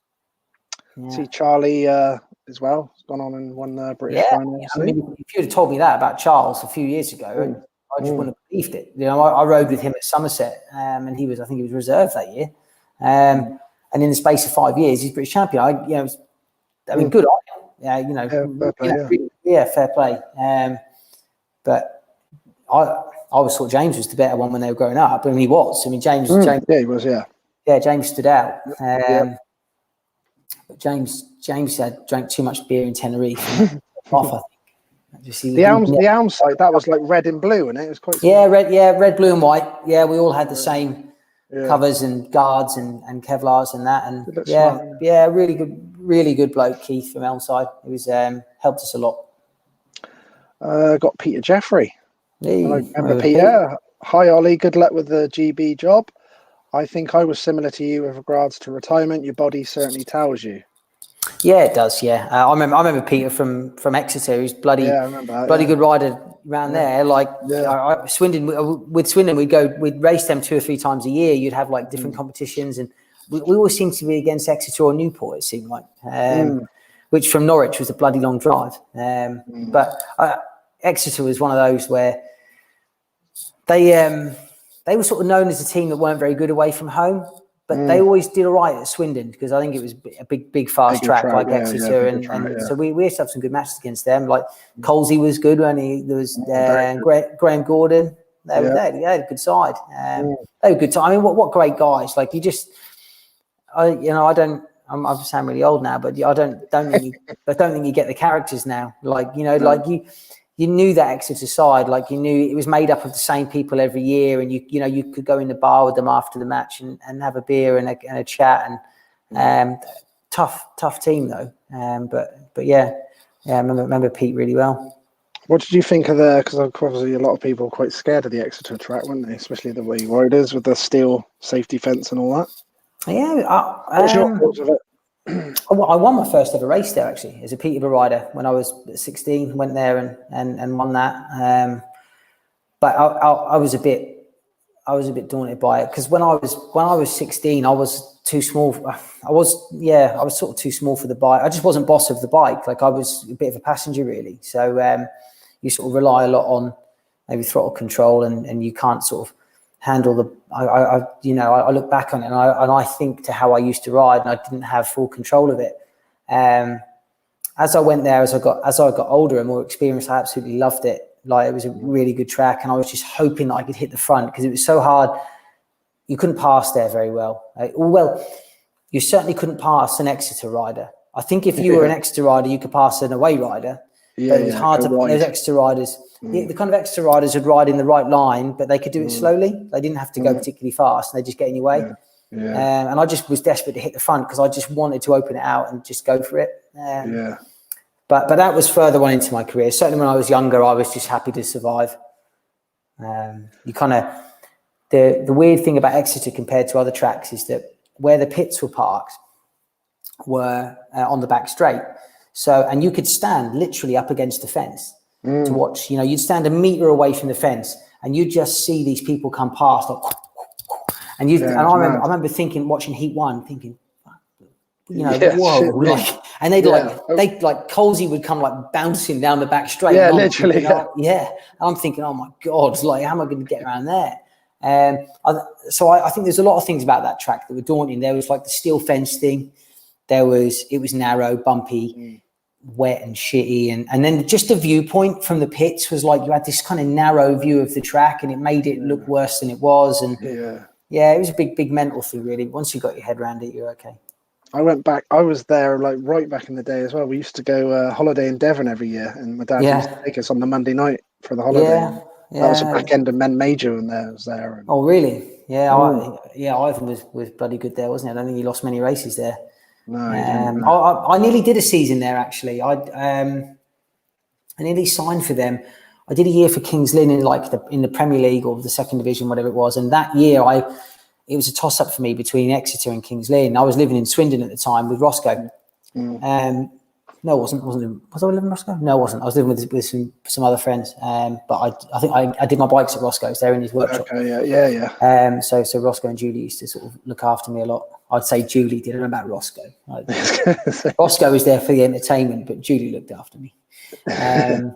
Yeah. See Charlie as well. He's gone on and won the British final. I mean, if you'd have told me that about Charles a few years ago, I just wouldn't have believed it. You know, I rode with him at Somerset, and I think he was reserve that year. And in the space of 5 years, he's British champion. I mean, good on him. Yeah, you know, fair play, fair play. But I always thought James was the better one when they were growing up. I mean, he was. I mean, James. Yeah, he was. Yeah. Yeah, James stood out. But James drank too much beer in Tenerife. Off, I think. The Elm site, that was like red and blue, and it was quite. Red, blue, and white. Yeah, we all had the same covers and guards and Kevlars and that. And smart, really good bloke, Keith from Elmside. He was helped us a lot. Got Peter Jeffrey. Hey, I remember Peter. Hi, Ollie. Good luck with the GB job. I think I was similar to you with regards to retirement. Your body certainly tells you. Yeah, it does. Yeah, I remember Peter from Exeter. He's bloody good rider around there. Like Swindon, we'd race them 2 or 3 times a year. You'd have like different competitions, and we always seemed to be against Exeter or Newport. It seemed like, which from Norwich was a bloody long drive. But Exeter was one of those where they were sort of known as a team that weren't very good away from home, but they always did all right at Swindon because I think it was a big fast track like Exeter, and so we used to have some good matches against them. Like Colsey was good when there was Graham Gordon. They had a good side. They were good time. I mean, what great guys! Like I'm sound really old now, but I don't think you get the characters now. Like like you knew that Exeter side, like you knew it was made up of the same people every year, and you could go in the bar with them after the match and have a beer and a chat, and tough team though. But I remember Pete really well. What did you think of because obviously a lot of people were quite scared of the Exeter track, weren't they? Especially the way riders with the steel safety fence and all that. Yeah. What's your thoughts of it? I won my first ever race there actually as a Peterborough rider when I was 16. Went there and won that. But I I was a bit daunted by it because when I was 16, I was too small. I was sort of too small for the bike. I just wasn't boss of the bike. Like I was a bit of a passenger really. So you sort of rely a lot on maybe throttle control, and you can't sort of handle the. I look back on it and I think to how I used to ride, and I didn't have full control of it. As I went there, as I got older and more experienced, I absolutely loved it. Like it was a really good track, and I was just hoping that I could hit the front because it was so hard. You couldn't pass there very well. You certainly couldn't pass an Exeter rider. I think if you were an Exeter rider, you could pass an away rider. Yeah, but it was hard to put those Exeter riders. The kind of Exeter riders would ride in the right line, but they could do it slowly. They didn't have to go particularly fast, and they just get in your way. And I just was desperate to hit the front because I just wanted to open it out and just go for it. But that was further on into my career. Certainly when I was younger, I was just happy to survive. You kind of the weird thing about Exeter compared to other tracks is that where the pits were parked were on the back straight. So, and you could stand literally up against the fence to watch. You know, you'd stand a meter away from the fence, and you'd just see these people come past. Like, and I remember thinking, watching Heat 1, thinking, you know, whoa, like, and they'd like Colsey would come like bouncing down the back straight. Yeah, literally. And I'm thinking, oh my God, like, how am I going to get around there? So I think there's a lot of things about that track that were daunting. There was like the steel fence thing. It was narrow, bumpy, wet and shitty. And then just the viewpoint from the pits was like, you had this kind of narrow view of the track, and it made it look worse than it was. And it was a big mental thing really. Once you got your head around it, you're okay. I went back. I was there like right back in the day as well. We used to go holiday in Devon every year, and my dad used to take us on the Monday night for the holiday. That was a back end of Men Major when I was there. And, oh, really? Yeah, Ivan was bloody good there, wasn't he? I don't think he lost many races there. No, I nearly did a season there actually. I nearly signed for them. I did a year for Kings Lynn in the Premier League or the second division, whatever it was. And that year it was a toss up for me between Exeter and Kings Lynn. I was living in Swindon at the time with Roscoe. No, it wasn't. Was I living in Roscoe? No, I wasn't. I was living with some other friends. But I think I did my bikes at Roscoe's. They're in his workshop. Okay, yeah. So Roscoe and Julie used to sort of look after me a lot. I'd say Julie did. I don't know about Roscoe. Roscoe was there for the entertainment, but Julie looked after me. I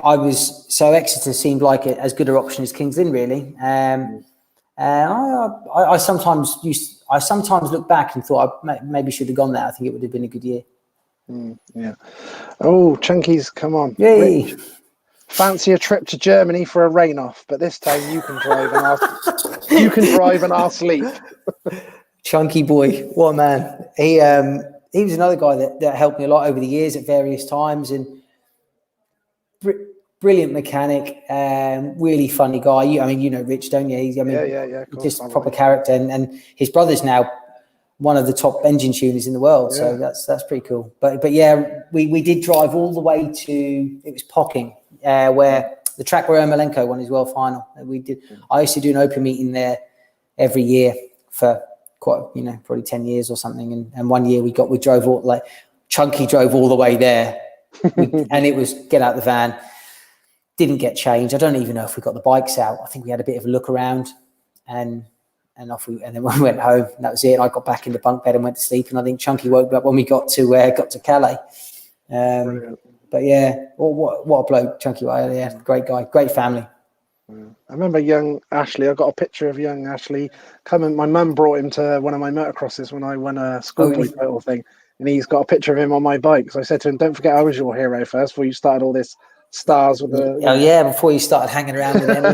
was. So Exeter seemed like as good an option as Kings Lynn, really. I sometimes look back and thought I maybe should have gone there. I think it would have been a good year. Oh, Chunky's come on. Yay. Rich, fancy a trip to Germany for a rain off, but this time you can drive and I'll sleep. Chunky boy, what a man. He was another guy that helped me a lot over the years at various times, and brilliant mechanic, really funny guy. You know Rich, don't you? Just a proper character, and his brother's now one of the top engine tuners in the world. So that's pretty cool. But we did drive all the way to, it was Pocking, where the track where Ermolenko won his world final. I used to do an open meeting there every year for probably 10 years or something. And one year we drove all, like Chunky drove all the way there, and it was get out the van. Didn't get changed. I don't even know if we got the bikes out. I think we had a bit of a look around, and then we went home. And that was it. I got back in the bunk bed and went to sleep. And I think Chunky woke up when we got to Calais. But yeah, what a bloke, Chunky. Yeah, great guy, great family. I remember young Ashley. I got a picture of young Ashley coming. My mum brought him to one of my motocrosses when I won a schoolboy title thing, and he's got a picture of him on my bike. So I said to him, "Don't forget I was your hero first before you started all this." Stars with the before you started hanging around with them.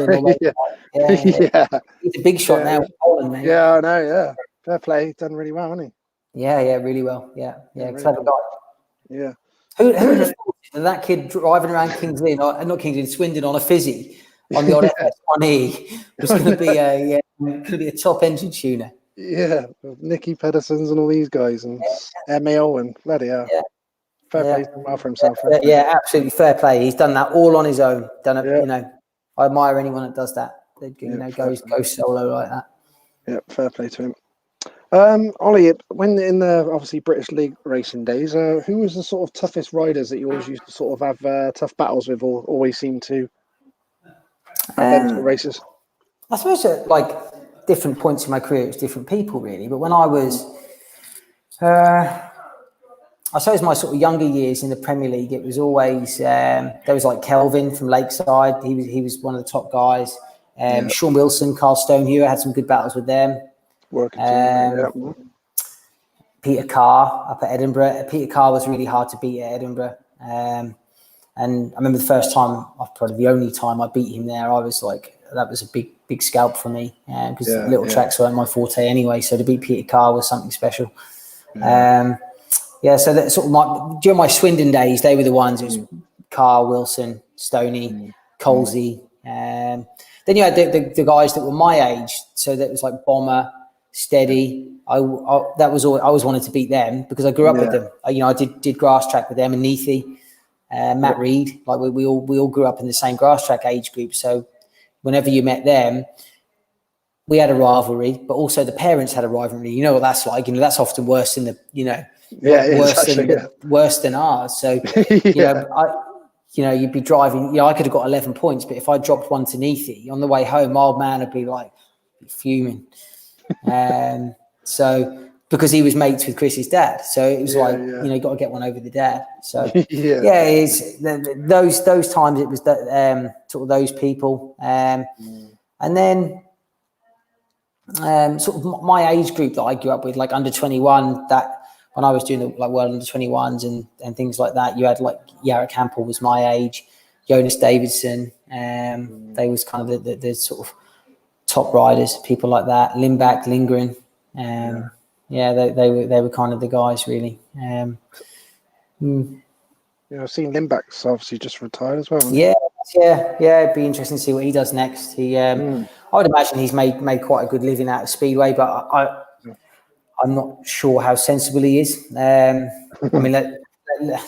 He's a big shot now with Poland, mate. Yeah, I know. Yeah, fair play. Done really well, hasn't he? Yeah, really well. Yeah, clever guy. Yeah. Who would have thought that kid driving around Kings Lynn, not Kings Lynn, Swindon on a fizzy on the odd FS1E was going to be a top engine tuner. Yeah, Nicky Pedersens and all these guys, and MAO and bloody hell. Yeah. Fair play, he's done well for himself. Yeah, absolutely fair play. He's done that all on his own. I admire anyone that does that. Goes solo like that. Yeah, fair play to him. Ollie, when in the obviously British League racing days, who was the sort of toughest riders that you always used to sort of have tough battles with, or always seemed to? at them sort of races? I suppose at like different points in my career, it's different people really. But when I was, I suppose my sort of younger years in the Premier League, it was always there was like Kelvin from Lakeside. He was one of the top guys. Sean Wilson, Carl Stonehewer, had some good battles with them. Working team, Peter Carr up at Edinburgh. Peter Carr was really hard to beat at Edinburgh. And I remember the first time, probably the only time I beat him there, I was like, that was a big scalp for me because little tracks weren't my forte anyway. So to beat Peter Carr was something special. So that sort of during my Swindon days, they were the ones. It was Carr, Wilson, Stoney, Colsey. Then you had the guys that were my age. So that was like Bomber, Steady. I always wanted to beat them because I grew up with them. I did grass track with them and Neathy, Matt Reed. Like we all grew up in the same grass track age group. So whenever you met them, we had a rivalry, but also the parents had a rivalry. You know what that's like. That's often worse than worse than ours. So you'd be driving. I could have got 11 points, but if I dropped one to Neathy on the way home, my old man would be like fuming. So because he was mates with Chris's dad, so it was you got to get one over the dad. So it's those times it was sort of those people, and then sort of my age group that I grew up with, like under 21. That when I was doing like world under 21s and things like that, you had like Yarrick Hampel was my age, Jonas Davidson. They was kind of the sort of top riders, people like that. Limbach, Lindgren. They were kind of the guys really. I've seen Limbach's obviously just retired as well. It'd be interesting to see what he does next. I would imagine he's made quite a good living out of Speedway, but I'm not sure how sensible he is. I mean,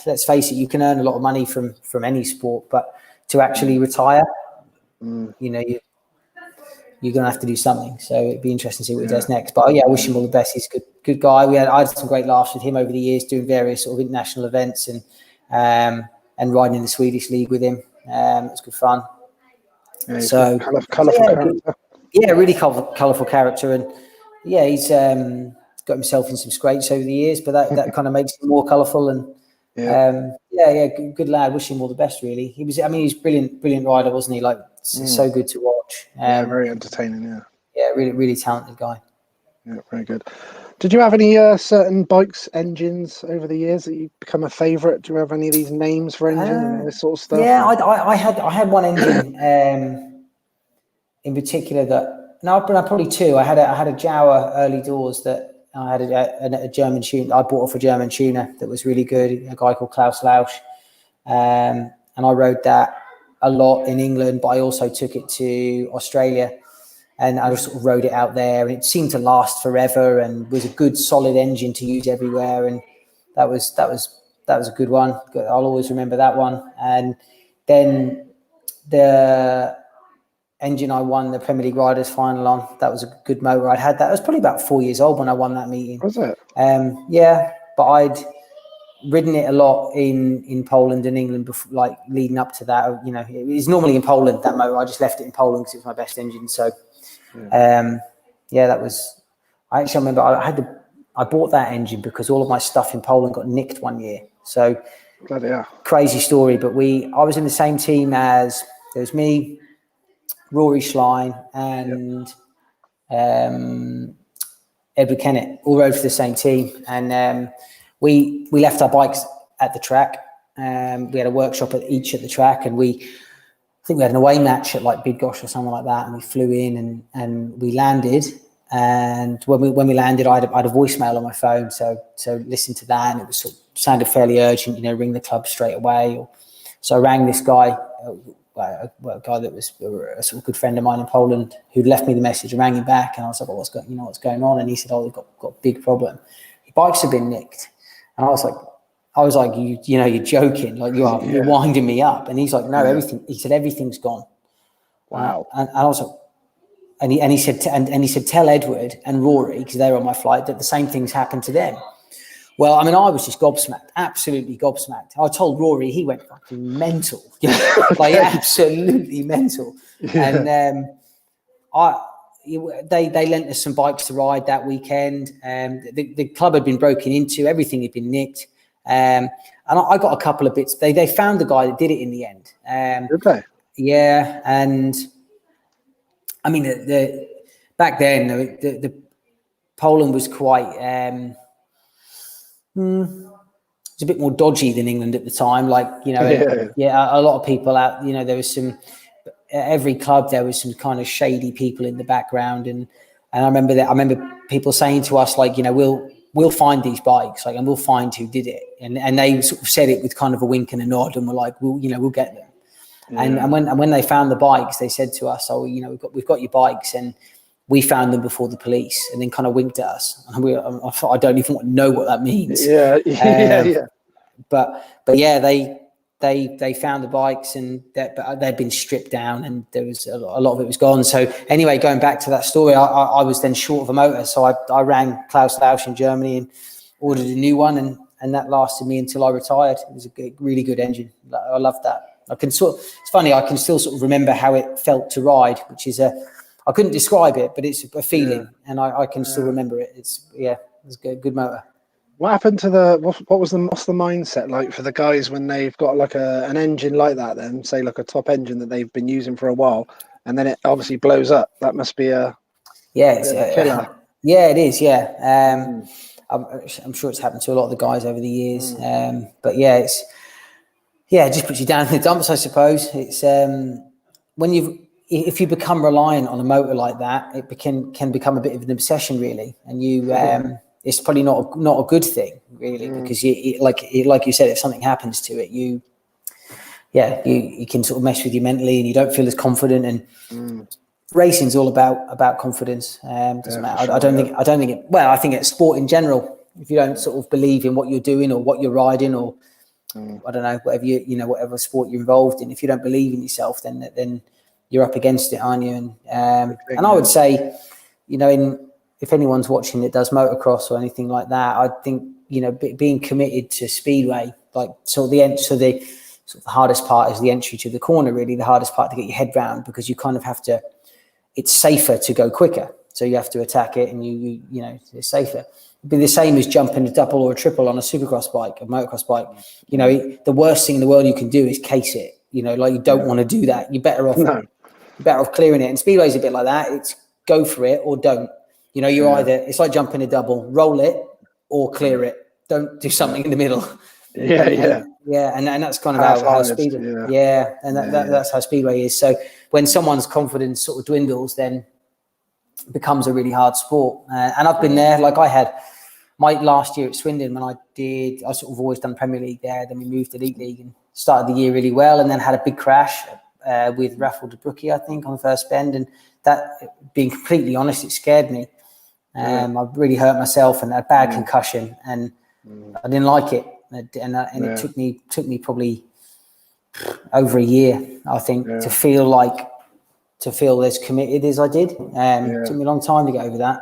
let's face it, you can earn a lot of money from any sport, but to actually retire, you're going to have to do something. So it'd be interesting to see what he does next. But I wish him all the best. He's a good guy. I had some great laughs with him over the years, doing various sort of international events and riding in the Swedish league with him. It was good fun. Colourful character. Really colourful character. And he's got himself in some scrapes over the years, but that kind of makes him more colourful. And good lad. Wish him all the best. Really, he's brilliant rider, wasn't he? Like so good to watch. Very entertaining. Really, really talented guy. Yeah, very good. Did you have any certain bikes, engines over the years that you become a favourite? Do you have any of these names for engines and this sort of stuff? Yeah, I had one engine in particular probably two. I had a Jawa early doors that I had a German tuner. I bought off a German tuner that was really good, a guy called Klaus Lausch. And I rode that a lot in England, but I also took it to Australia and I just sort of rode it out there, and it seemed to last forever and was a good solid engine to use everywhere. And that was a good one. I'll always remember that one. And then the engine I won the Premier League Riders final on, that was a good motor. I had that. I was probably about 4 years old when I won that meeting. Was it? But I'd ridden it a lot in Poland and England before, like leading up to that. It was normally in Poland, that motor. I just left it in Poland because it was my best engine. So that was. I actually remember I bought that engine because all of my stuff in Poland got nicked one year. So crazy story. But I was in the same team as there was me, Rory Schlein, and Edward Kennett, all rode for the same team. And we left our bikes at the track. We had a workshop at the track, and I think we had an away match at like Bydgoszcz or something like that. And we flew in and we landed. And when we landed, I had a voicemail on my phone. So listened to that, and it was sounded fairly urgent. Ring the club straight away. So I rang this guy, a guy that was a sort of good friend of mine in Poland, who'd left me the message. I rang him back, and I was like, "What's going on?" And he said, "Oh, we've got a big problem. Your bikes have been nicked." And I was like, you're joking, like you're winding me up. And he's like, no, everything. He said everything's gone. Wow. And I was like, and he said, tell Edward and Rory, because they were on my flight, that the same things happened to them. Well, I mean, I was just gobsmacked, absolutely gobsmacked. I told Rory, he went fucking mental, like absolutely mental. Yeah. And they lent us some bikes to ride that weekend. The club had been broken into, everything had been nicked. And I got a couple of bits. They found the guy that did it in the end. Okay. Yeah, and I mean, back then, the Poland was quite. It's a bit more dodgy than England at the time. Like, you know, a lot of people out, you know, there was some, every club, there was some kind of shady people in the background. And I remember people saying to us, like, you know, we'll find these bikes, like, and we'll find who did it. And they sort of said it with kind of a wink and a nod, and we're like, we'll get them. Yeah. And when they found the bikes, they said to us, oh, you know, we've got your bikes, and we found them before the police, and then kind of winked at us. And I thought, I don't even know what that means. Yeah. But yeah, they found the bikes, and but they'd been stripped down, and there was a lot of it was gone. So anyway, going back to that story, I was then short of a motor, so I rang Klaus Lausch in Germany and ordered a new one, and that lasted me until I retired. It was a really good engine. I loved that. It's funny, I can still sort of remember how it felt to ride, which is I couldn't describe it, but it's a feeling, and I can still remember it. It's a good motor. What happened to what's the mindset like for the guys when they've got like an engine like that, then say like a top engine that they've been using for a while, and then it obviously blows up? That must be it's a killer. Yeah, it is. Yeah. I'm sure it's happened to a lot of the guys over the years. But yeah, it just puts you down in the dumps, I suppose. It's if you become reliant on a motor like that, it can become a bit of an obsession, really, and you. It's probably not a good thing, really, because like you said, if something happens to it, you can sort of mess with you mentally, and you don't feel as confident. And racing's all about confidence. Doesn't matter. Sure, I don't think it. Well, I think it's sport in general. If you don't sort of believe in what you're doing or what you're riding, or I don't know, whatever whatever sport you're involved in, if you don't believe in yourself, then you're up against it, aren't you? And I would say, you know, if anyone's watching that does motocross or anything like that, I think, you know, being committed to Speedway, like, the hardest part is the entry to the corner, really, the hardest part to get your head round, because you kind of have to, it's safer to go quicker. So you have to attack it, and you know, it's safer. It'd be the same as jumping a double or a triple on a supercross bike, a motocross bike. You know, the worst thing in the world you can do is case it. You know, like, you don't want to do that. You're better off clearing it. And Speedway's a bit like that. It's go for it or don't. You know, you're either, it's like jumping a double, roll it or clear it. Don't do something in the middle. And that's kind of how Speedway. That's how Speedway is. So when someone's confidence sort of dwindles, then it becomes a really hard sport. And I've been there. Like, I had my last year at Swindle, when I sort of always done Premier League there. Then we moved to Elite League and started the year really well, and then had a big crash with Raffle de Brookie, I think, on the first bend. And that, being completely honest, it scared me. I really hurt myself and had a bad concussion, and I didn't like it. And it took me probably over a year, I think, to feel as committed as I did. It took me a long time to get over that.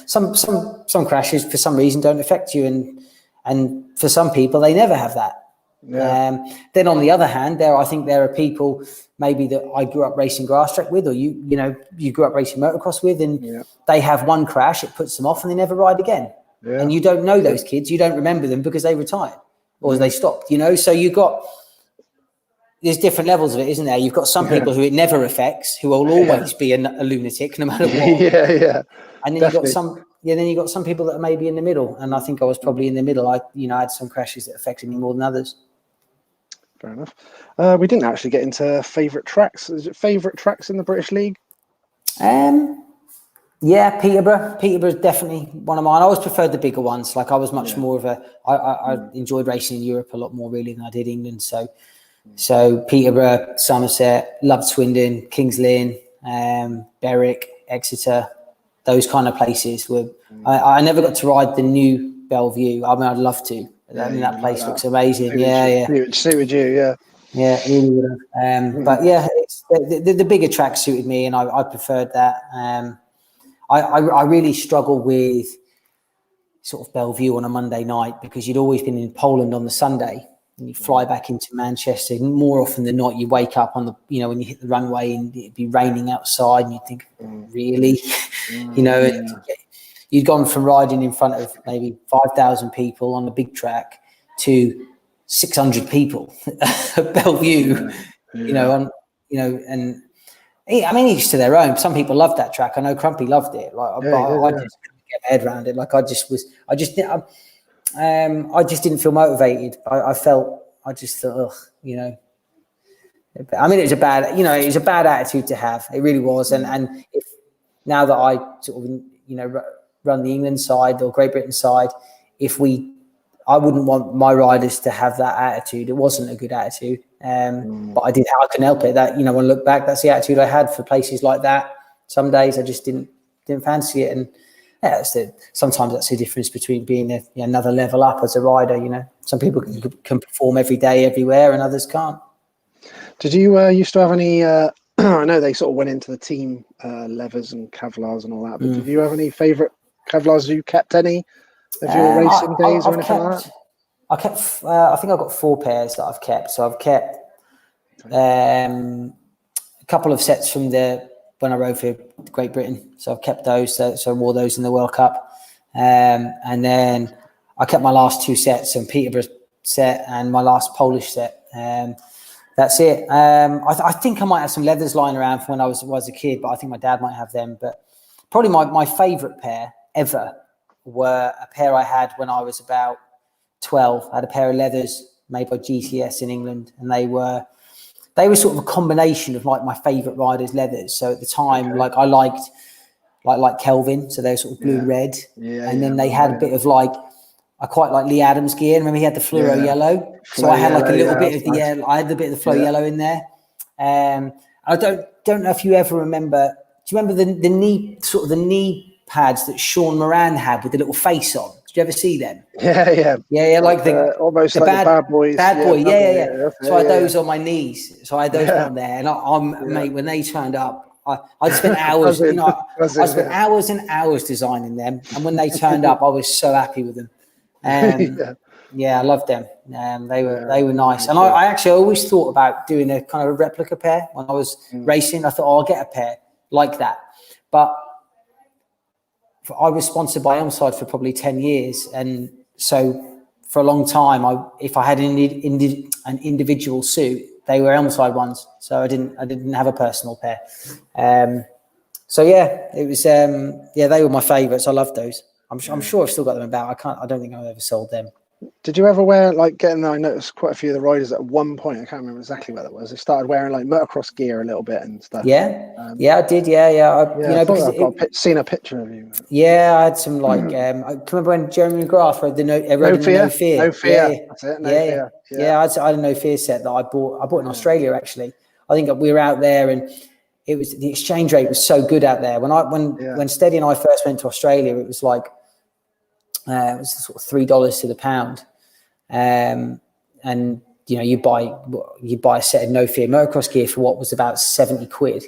Some crashes for some reason don't affect you, and for some people they never have that. Then on the other hand, I think there are people maybe that I grew up racing grass track with, or you grew up racing motocross with, and they have one crash, it puts them off, and they never ride again. And you don't know those kids, you don't remember them because they retired or they stopped. You know, so there's different levels of it, isn't there? You've got some people who it never affects, who will always be a lunatic no matter what. And then you've got some people that are maybe in the middle, and I think I was probably in the middle. I had some crashes that affected me more than others. Fair enough. We didn't actually get into favourite tracks. Is it favourite tracks in the British League? Yeah, Peterborough. Peterborough is definitely one of mine. I always preferred the bigger ones. Like, I was much more of I enjoyed racing in Europe a lot more, really, than I did England. So Peterborough, Somerset, loved Swindon, Kings Lynn, Berwick, Exeter, those kind of places. I never got to ride the new Bellevue. I mean, I'd love to. I mean, that place looks amazing. Suited you, Yeah, it really would have. But yeah, the bigger track suited me, and I preferred that. I really struggle with sort of Bellevue on a Monday night, because you'd always been in Poland on the Sunday, and you fly back into Manchester. More often than not, you wake up on the, when you hit the runway and it'd be raining outside, and you think, really, and you'd gone from riding in front of maybe 5,000 people on the big track to 600 people at Bellevue, and I mean, each to their own. Some people loved that track. I know Crumpy loved it. I just couldn't get my head around it. Like I just didn't feel motivated. I just thought, I mean, it was a bad attitude to have. It really was. And if now that I sort of, run the England side or Great Britain side, I wouldn't want my riders to have that attitude. It wasn't a good attitude. But I couldn't help it. That, when I look back, that's the attitude I had for places like that. Some days I just didn't fancy it. And sometimes that's the difference between being another level up as a rider. Some people can perform every day, everywhere, and others can't. Did you used to have any, I know they sort of went into the team levers and Kevlars and all that, but did you have any favourite Kevlars? You kept any of your racing days or anything like that? I kept, I think I've got 4 pairs that I've kept. So I've kept a couple of sets from when I rode for Great Britain. So I've kept those. So I wore those in the World Cup. And then I kept my last 2 sets, so Peterborough set and my last Polish set. That's it. I think I might have some leathers lying around from when I was a kid, but I think my dad might have them. But probably my favourite pair ever were a pair I had when I was about 12. I had a pair of leathers made by GTS in England, and they were sort of a combination of like my favourite riders' leathers. So at the time, like I liked like Kelvin, so they were sort of blue red, and then they had a bit of like, I quite like Lee Adams' gear. Remember he had the fluoro yellow, so I had like a little bit of the I had a bit of the fluoro yellow in there. I don't know if you ever remember. Do you remember the knee pads that Sean Moran had with the little face on? Did you ever see them? Yeah. Like almost like the bad boys. Bad boy, yeah. So I had those on my knees. So I had those on there, and mate, when they turned up, I'd spent hours. I spent hours and hours designing them, and when they turned up, I was so happy with them. I loved them. They were nice, and I actually always thought about doing a kind of a replica pair when I was racing. I thought, I'll get a pair like that, but I was sponsored by Elmside for probably 10 years, and so for a long time, if I had an individual suit, they were Elmside ones. So I didn't have a personal pair. It was they were my favourites. I loved those. I'm sure I've still got them about. I don't think I've ever sold them. Did you ever wear I noticed quite a few of the riders at one point, I can't remember exactly where that was, they started wearing like motocross gear a little bit and stuff. I did. I've seen a picture of you. Yeah, I had some like I remember when Jeremy McGrath rode the No Fear. No Fear. That's it. No Fear. Yeah, I had a No Fear set that I bought in Australia actually. I think we were out there, and it was, the exchange rate was so good out there. When Steady and I first went to Australia, it was like it was sort of $3 to the pound, and you buy a set of No Fear motocross gear for what was about 70 quid,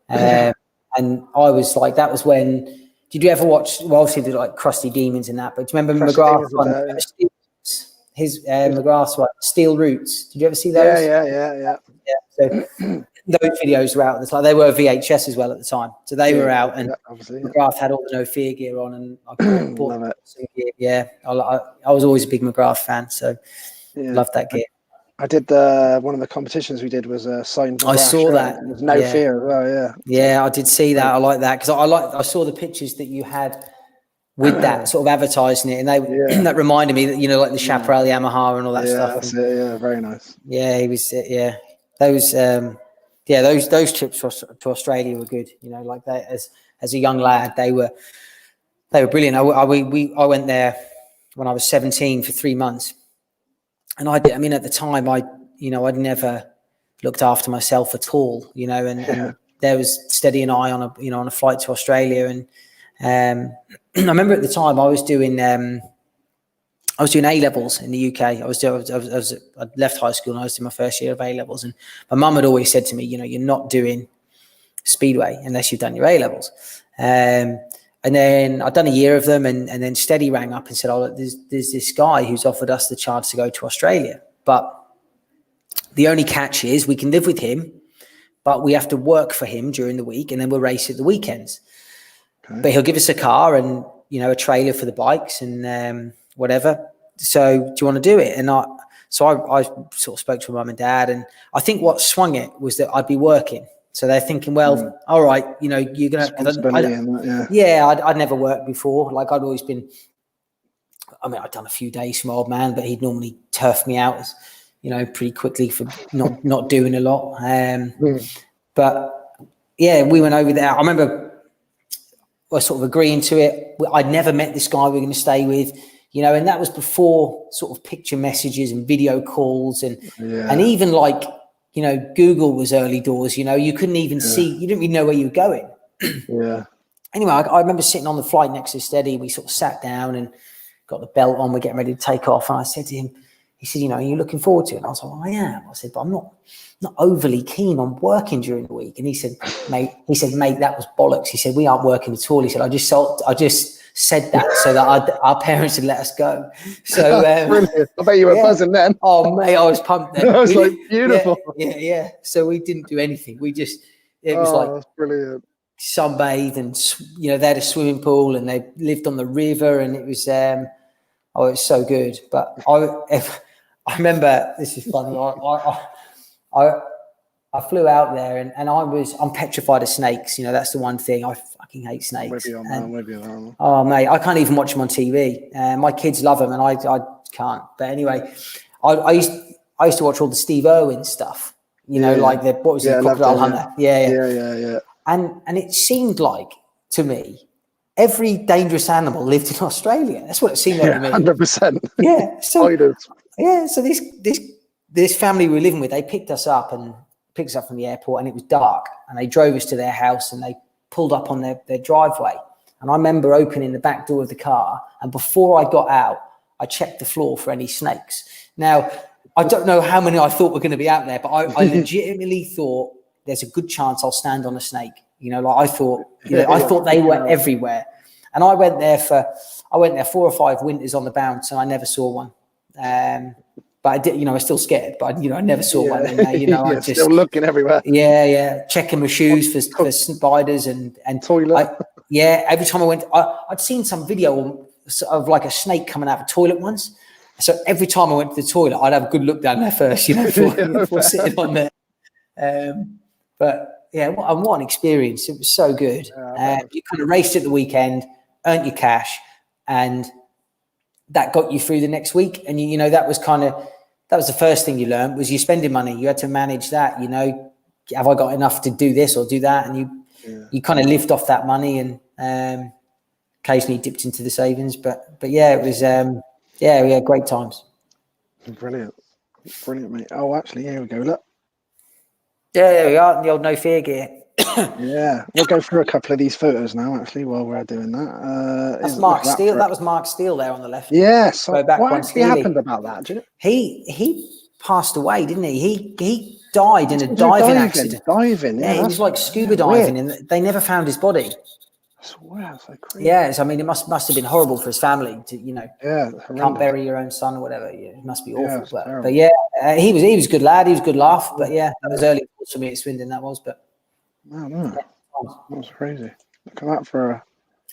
and I was like, that was when. Did you ever watch? Well, obviously the like Crusty Demons and that, but do you remember McGrath's one? McGrath's one, Steel Roots. Did you ever see those? Yeah. So those videos were out. It's like they were VHS as well at the time, so they were out, and McGrath had all the No Fear gear on, and I bought some gear. Yeah, I was always a big McGrath fan, so loved that gear. I did one of the competitions we did was signed. I saw that. No Fear as well. Yeah, I did see that. I like that because I saw the pictures that you had with that sort of advertising it, and that reminded me that like the Chaparral Yamaha and all that stuff. That's it. Yeah, very nice. Yeah, he was. Yeah, those trips to Australia were good. Like that as a young lad, they were brilliant. I went there when I was 17 for 3 months, and at the time I'd never looked after myself at all. And there was Steady and I on a flight to Australia, and I remember at the time I was doing A-levels in the UK. I left high school and I was in my first year of A-levels, and my mum had always said to me, you're not doing Speedway unless you've done your A-levels. And then I'd done a year of them, and then Steady rang up and said, "Oh, look, there's this guy who's offered us the chance to go to Australia, but the only catch is we can live with him, but we have to work for him during the week, and then we'll race at the weekends. Okay. But he'll give us a car and a trailer for the bikes and whatever. So do you want to do it?" And I sort of spoke to my mum and dad, and I think what swung it was that I'd be working. So they're thinking, well, all right, you're going to, I'd never worked before. Like I'd always been, I'd done a few days for my old man, but he'd normally turf me out, pretty quickly for not doing a lot. But yeah, we went over there. I remember sort of agreeing to it. I'd never met this guy we were going to stay with, and that was before sort of picture messages and video calls and even like, Google was early doors, you couldn't even see, you didn't really know where you were going. Anyway, I remember sitting on the flight next to Steady. We sort of sat down and got the belt on. We're getting ready to take off. And I said to him, he said, are you looking forward to it? And I was like, well, I am. I said, but I'm not overly keen on working during the week. And he said, mate, that was bollocks. He said, we aren't working at all. He said, I just said that so that our parents would let us go. So brilliant. I bet you were buzzing then. Oh mate, I was pumped then. I was like, beautiful. Yeah. So we didn't do anything. It was like that's brilliant. Sunbathe, and they had a swimming pool and they lived on the river, and it was it was so good. But I remember, this is funny. I flew out there and I'm petrified of snakes. That's the one thing. I fucking hate snakes. Oh mate, I can't even watch them on TV. My kids love them and I can't. But anyway, I used to watch all the Steve Irwin stuff. Like the Crocodile Hunter. Yeah. And it seemed like to me every dangerous animal lived in Australia. That's what it seemed like to me. 100%. Yeah. So this family we were living with, they picked us up from the airport, and it was dark, and they drove us to their house and they pulled up on their driveway. And I remember opening the back door of the car, and before I got out, I checked the floor for any snakes. Now, I don't know how many I thought were going to be out there, but I legitimately thought there's a good chance I'll stand on a snake. I thought they were everywhere. And I went there 4 or 5 winters on the bounce, and I never saw one. But I did, I was still scared, but I never saw one. And, I just still looking everywhere. Yeah. Checking my shoes for spiders and toilet. Every time I went, I'd seen some video of like a snake coming out of a toilet once. So every time I went to the toilet, I'd have a good look down there first, before sitting on there. But yeah, what an experience. It was so good. You kind of raced at the weekend, earned your cash, and that got you through the next week. And that was the first thing you learned, was you're spending money. You had to manage that. Have I got enough to do this or do that? And you kind of lived off that money, and occasionally dipped into the savings. But yeah, it was we had great times. Brilliant, mate. Oh, actually, here we go. Look. Yeah, there we are, the old No Fear gear. Yeah, we'll go through a couple of these photos now, actually, while we're doing that. That's Mark Steele. That was Mark Steele there on the left. Yes. What actually happened about that? Do you know? He passed away, didn't he? He died in a diving accident. Yeah, he was like scuba diving, and they never found his body. I swear, that's so crazy. Yes, it must have been horrible for his family to, can't bury your own son or whatever. It must be awful. But yeah, he was a good lad. He was a good laugh. But yeah, that was early for me at Swindle. That was, but. No. That was crazy. Look at that for a...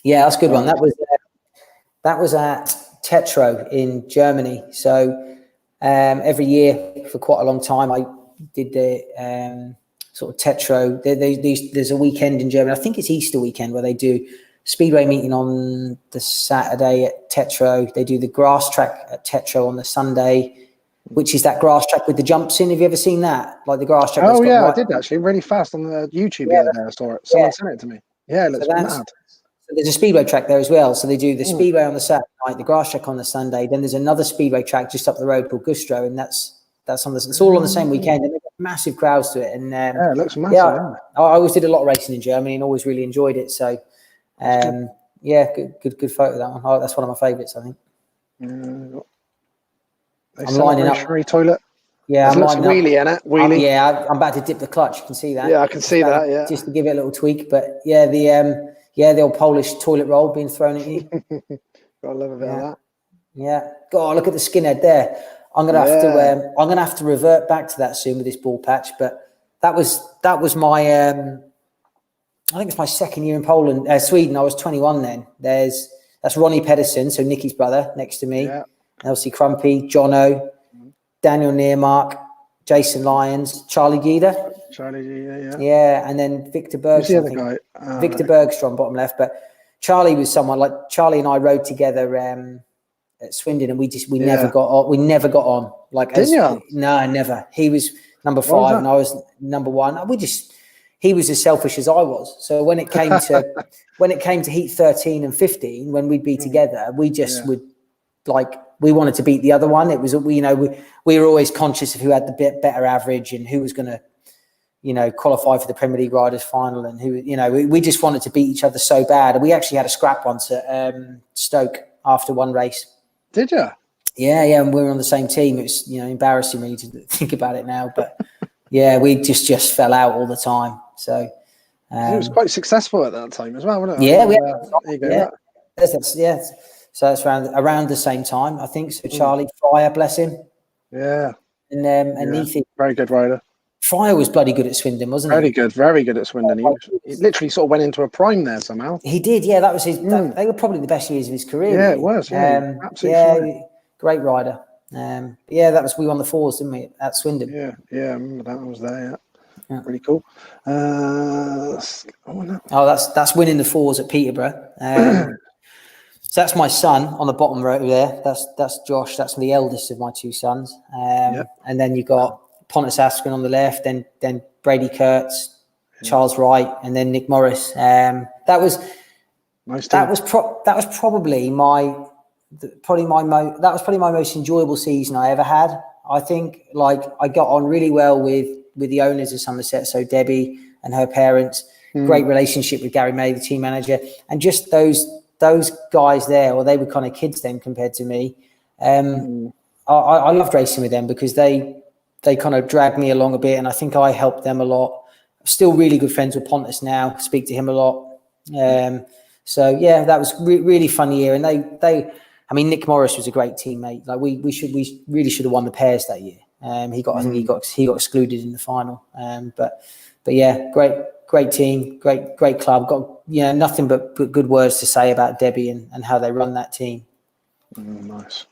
Yeah, that's a good one. That was at Tetro in Germany. So every year for quite a long time, I did the sort of Tetro. There's a weekend in Germany. I think it's Easter weekend, where they do Speedway meeting on the Saturday at Tetro. They do the grass track at Tetro on the Sunday, which is that grass track with the jumps in. Have you ever seen that? Like the grass track. Oh yeah, I did actually. Really fast on the YouTube the other day. I saw it. Someone sent it to me. Yeah, it looks mad. So there's a speedway track there as well. So they do the speedway on the Saturday night, the grass track on the Sunday. Then there's another speedway track just up the road called Gustro, and that's on the. It's all on the same weekend, and they've got massive crowds to it. And it looks massive. Yeah, I always did a lot of racing in Germany and always really enjoyed it. So, good photo that one. Oh, that's one of my favourites, I think. I'm lining up. Toilet. Yeah, I'm lining wheelie in it. Wheelie. I'm about to dip the clutch. You can see that. Yeah, I can see that. Yeah, just to give it a little tweak. But yeah, Yeah, the old Polish toilet roll being thrown at you. Gotta love a bit of that. Yeah. God, look at the skinhead there. I'm gonna have to revert back to that soon with this ball patch. But that was my I think it's my second year in Sweden. I was 21 then. That's Ronnie Pedersen, so Nicky's brother, next to me. Yeah. Elsie Crumpy, Jono, Daniel Nearmark, Jason Lyons, Charlie Guida. Yeah, and then Victor Bergstrom. Who's the other guy? Victor Bergstrom, bottom left. But Charlie was someone like Charlie and I rode together at Swindon, and we never got on. We never got on. Like, didn't you? No, never. He was number 5, and I was number 1. He was as selfish as I was. So when it came to heat 13 and 15, when we'd be together, we just would we wanted to beat the other one. It was we were always conscious of who had the bit better average and who was going to qualify for the Premier League Riders Final, and who we just wanted to beat each other so bad. And we actually had a scrap once at Stoke after one race. Did you? Yeah, and we were on the same team. It was embarrassing when you think about it now, but yeah, we just fell out all the time. So it was quite successful at that time as well, wasn't it? Yeah, there you go. Yeah. So it's around the same time, I think. So Charlie Fryer, bless him. Yeah. And Neathy. Very good rider. Fryer was bloody good at Swindon, wasn't he? Very good at Swindon. He literally sort of went into a prime there somehow. He did, yeah. That was his. They were probably the best years of his career. Yeah, it was. Yeah, absolutely. Great rider. That was, we won the 4s, didn't we, at Swindon? Yeah, I remember that. I was there. Yeah. Pretty cool. That's winning the 4s at Peterborough. So that's my son on the bottom row there. That's Josh. That's the eldest of my 2 sons. And then you got Pontus Askren on the left, then Brady Kurtz, Charles Wright, and then Nick Morris. That was probably my most enjoyable season I ever had. I think I got on really well with the owners of Somerset, so Debbie and her parents. Great relationship with Gary May, the team manager, and just those guys there. Well, they were kind of kids then compared to me. I loved racing with them because they kind of dragged me along a bit, and I think I helped them a lot. Still really good friends with Pontus now. Speak to him a lot. So yeah, that was really fun year. And I mean, Nick Morris was a great teammate. Like we really should have won the pairs that year. He got excluded in the final. But yeah, great team, great club. Got nothing but good words to say about Debbie and how they run that team. Nice.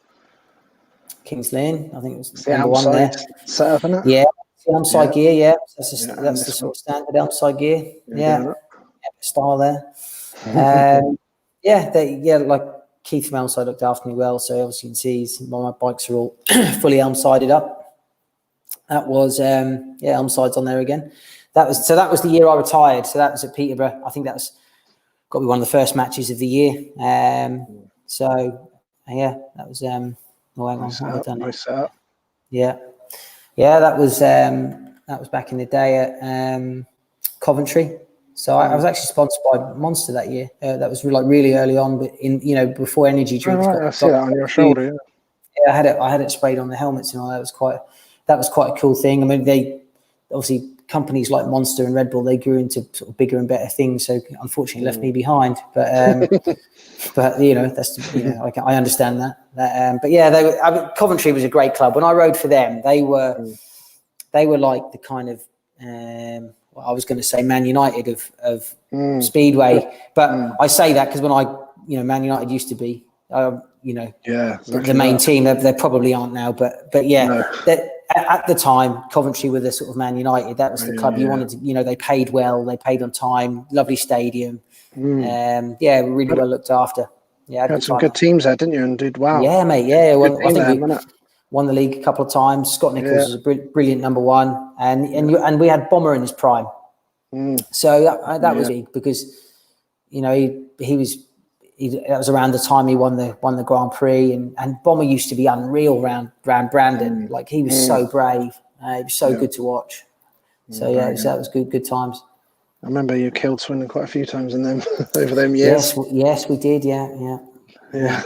Kings Lynn, I think it was the number 1 there. Set up, isn't it? Yeah, the Elmside gear. Yeah, that's the sort of standard Elmside gear. Yeah, style there. Like Keith from Elmside looked after me well, so obviously you can see my bikes are all fully Elmsided up. That was Elmside's on there again. That was the year I retired. So that was at Peterborough. I think that's got to be one of the first matches of the year. So yeah, that was Nice setup. Yeah, that was back in the day at Coventry. So I was actually sponsored by Monster that year. That was really early on, but before energy drinks. I see that on your shoulder. Yeah, I had it sprayed on the helmets and all. That was quite a cool thing. I mean, they obviously, companies like Monster and Red Bull, they grew into sort of bigger and better things. So unfortunately, left me behind. But that's I understand that. But yeah, Coventry was a great club. When I rode for them, they were like the kind of I was going to say Man United of Speedway, but I say that because when Man United used to be, the main team. They probably aren't now, but yeah. No. At the time, Coventry were the sort of Man United. That was the club you wanted to. They paid well, they paid on time, lovely stadium. Really well looked after. Yeah, had some good teams there, didn't you? And did well. Yeah, mate. Yeah, well, I think we won the league a couple of times. Scott Nichols was a brilliant number 1, and we had Bomber in his prime. So that was big because that was around the time he won the Grand Prix, and Bomber used to be unreal around Brandon. Like he was so brave. It was so good to watch. So that was good times. I remember you killed Swindle quite a few times in them over them years. Yes, we did. Yeah. Here